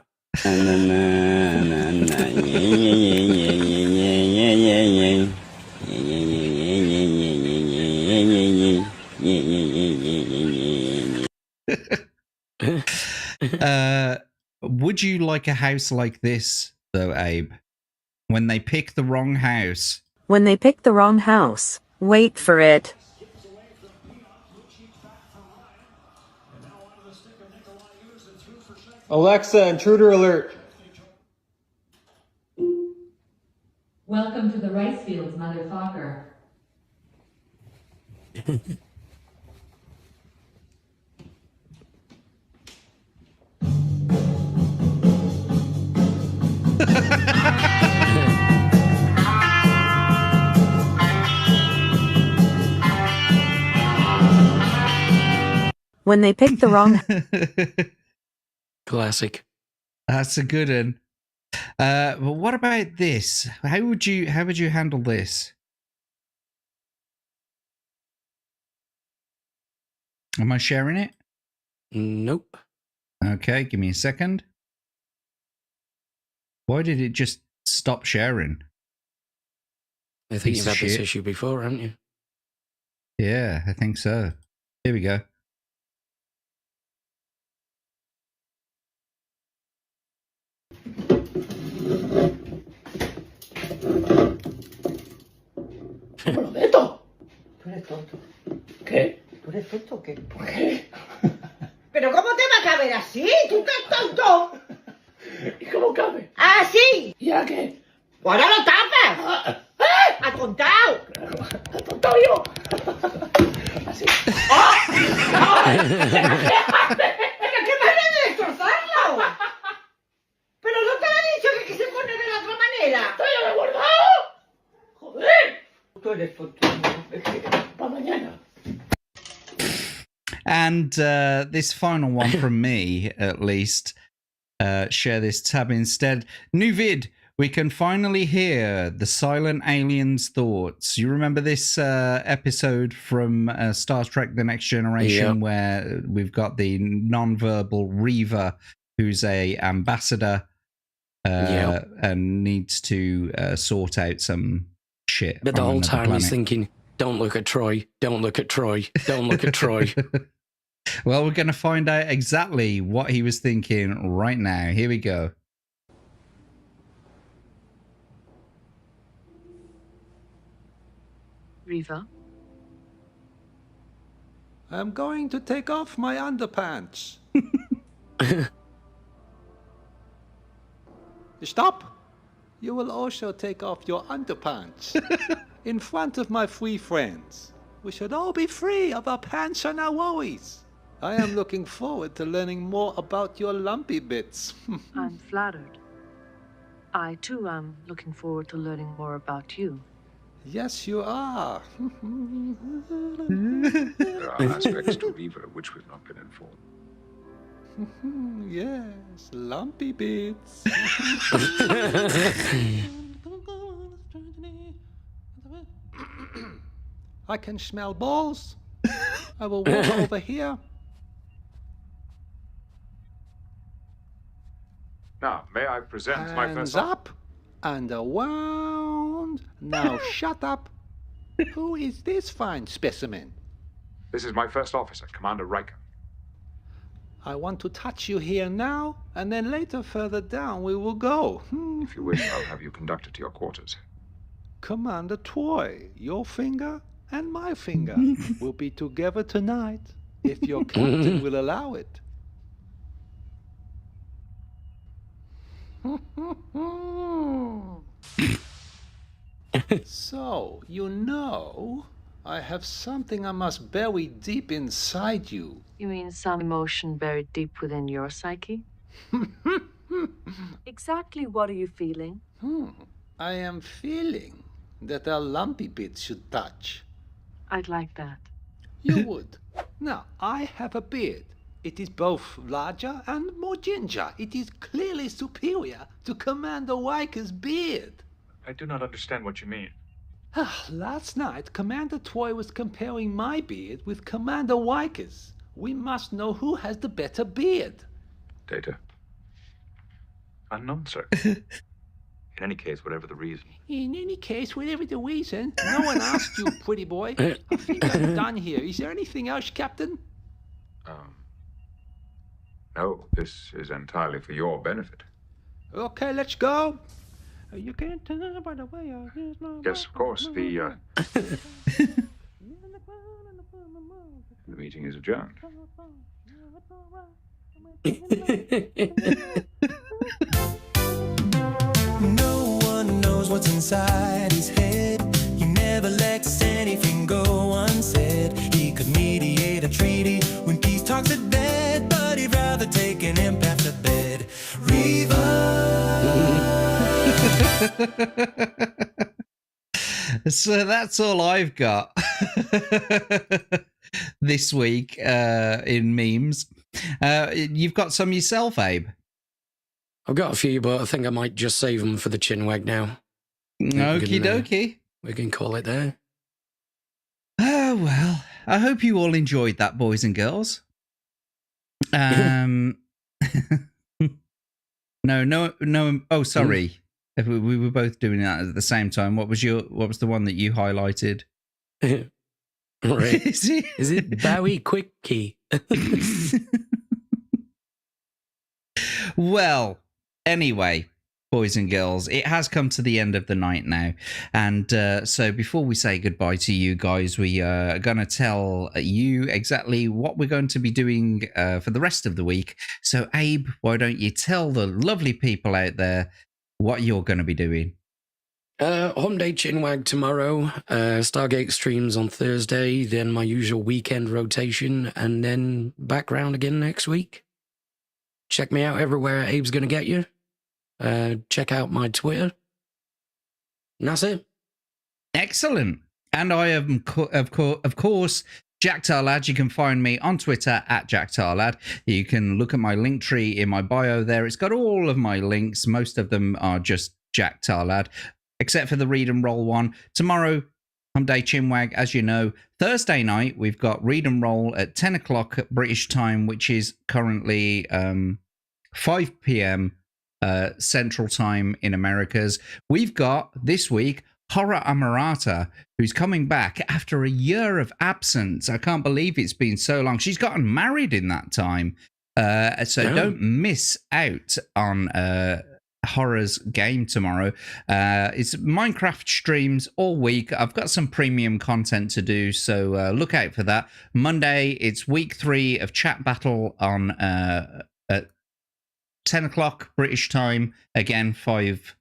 Would you like a house like this, though, Abe? When they pick the wrong house. When they pick the wrong house, wait for it. Alexa, intruder alert. Welcome to the rice fields, motherfucker. When they pick the wrong... Classic. That's a good one. But what about this? How would you handle this? Am I sharing it? Nope. Okay, give me a second. Why did it just stop sharing? I think you've had this issue before, haven't you? Yeah, I think so. Here we go. Beto, tú eres tonto. ¿Qué? ¿Tú eres tonto o qué? ¿Por qué? ¿Pero cómo te va a caber así? ¿Tú qué tonto? ¿Y cómo cabe? ¿Ah, sí? ¿Y a qué? ¡Ahora lo tapas! ¡Atontado! ¡Atontado yo! Así. ¡Ah! ¿Pero qué manera de destrozarlo? ¿Pero no te lo he dicho que se pone de la otra manera? ¡Estoy ya guardado! ¡Joder! Tú eres tonto. Para mañana. And this final one from me, at least. Share this tab instead. New vid. We can finally hear the silent alien's thoughts. You remember this episode from Star Trek The Next Generation where we've got the non-verbal Reaver, who's a ambassador and needs to sort out some shit. But the whole time he's thinking, don't look at Troy, don't look at Troy, don't look at Troy. Well, we're going to find out exactly what he was thinking right now. Here we go. Riva? I'm going to take off my underpants. Stop! You will also take off your underpants. In front of my free friends. We should all be free of our pants and our woes. I am looking forward to learning more about your lumpy bits. I'm flattered. I, too, am looking forward to learning more about you. Yes, you are. There are aspects to Riva which we've not been informed. Yes, lumpy bits. I can smell balls. I will walk over here. Now, may I present my Hands first... up and around. Now shut up. Who is this fine specimen? This is my first officer, Commander Riker. I want to touch you here now, and then later further down we will go. If you wish, I'll have you conducted to your quarters. Commander Troy, your finger and my finger will be together tonight, if your captain will allow it. So, you know, I have something I must bury deep inside you. You mean some emotion buried deep within your psyche? Exactly what are you feeling? I am feeling that our lumpy bits should touch. I'd like that. You would. Now, I have a beard. It is both larger and more ginger. It is clearly superior to Commander Riker's beard. I do not understand what you mean. Last night, Commander Troy was comparing my beard with Commander Riker's. We must know who has the better beard. Data. Unknown, sir. In any case, whatever the reason. In any case, whatever the reason, no one asked you, pretty boy. I think I'm done here. Is there anything else, Captain? No, this is entirely for your benefit. Okay, let's go. You can't tell by the way I use my... Yes, of course, the meeting is adjourned. No one knows what's inside his head. He never lets anything go unsaid. He could mediate a treaty when peace talks at bed, but he'd rather take an empath to bed. So that's all I've got this week in memes. You've got some yourself, Abe? I've got a few, but I think I might just save them for the chinwag now. Okie dokie. We can call it there. Oh, well, I hope you all enjoyed that, boys and girls. No. Oh, sorry. We were both doing that at the same time. What was the one that you highlighted? Right. Is it Bowie Quickie? Well, anyway, boys and girls, it has come to the end of the night now. And so before we say goodbye to you guys, we are going to tell you exactly what we're going to be doing for the rest of the week. So, Abe, why don't you tell the lovely people out there what you're going to be doing? Home Day Chinwag tomorrow, Stargate streams on Thursday, then my usual weekend rotation, and then back round again next week. Check me out everywhere Abe's Gonna Get You. Check out my Twitter. And that's it. Excellent. And I am, of course, Jack Tarlad. You can find me on Twitter at Jack Tarlad. You can look at my link tree in my bio there. It's got all of my links. Most of them are just Jack Tarlad, except for the Read and Roll one. Tomorrow, Home Day Chinwag, as you know. Thursday night, we've got Read and Roll at 10 o'clock British time, which is currently 5 p.m. Central Time in Americas. We've got this week Horror Amarata, who's coming back after a year of absence. I can't believe it's been so long. She's gotten married in that time. Don't miss out on Horror's game tomorrow. It's Minecraft streams all week. I've got some premium content to do, so look out for that. Monday, it's week 3 of Chat Battle on at 10 o'clock British time. Again, 5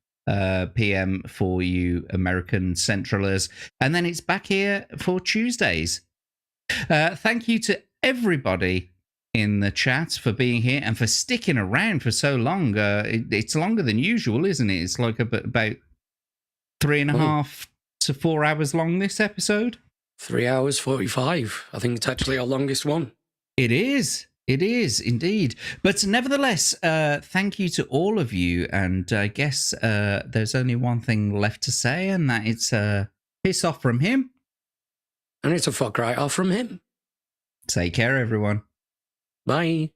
p.m. for you American Centralers. And then it's back here for Tuesdays. Thank you to everybody in the chat for being here and for sticking around for so long. It's longer than usual, isn't it? It's like about 3.5 to 4 hours long, this episode. 3 hours 45. I think it's actually our longest one. It is. It is indeed. But nevertheless, thank you to all of you. And I guess there's only one thing left to say, and that it's piss off from him. And it's a fuck right off from him. Take care, everyone. Bye.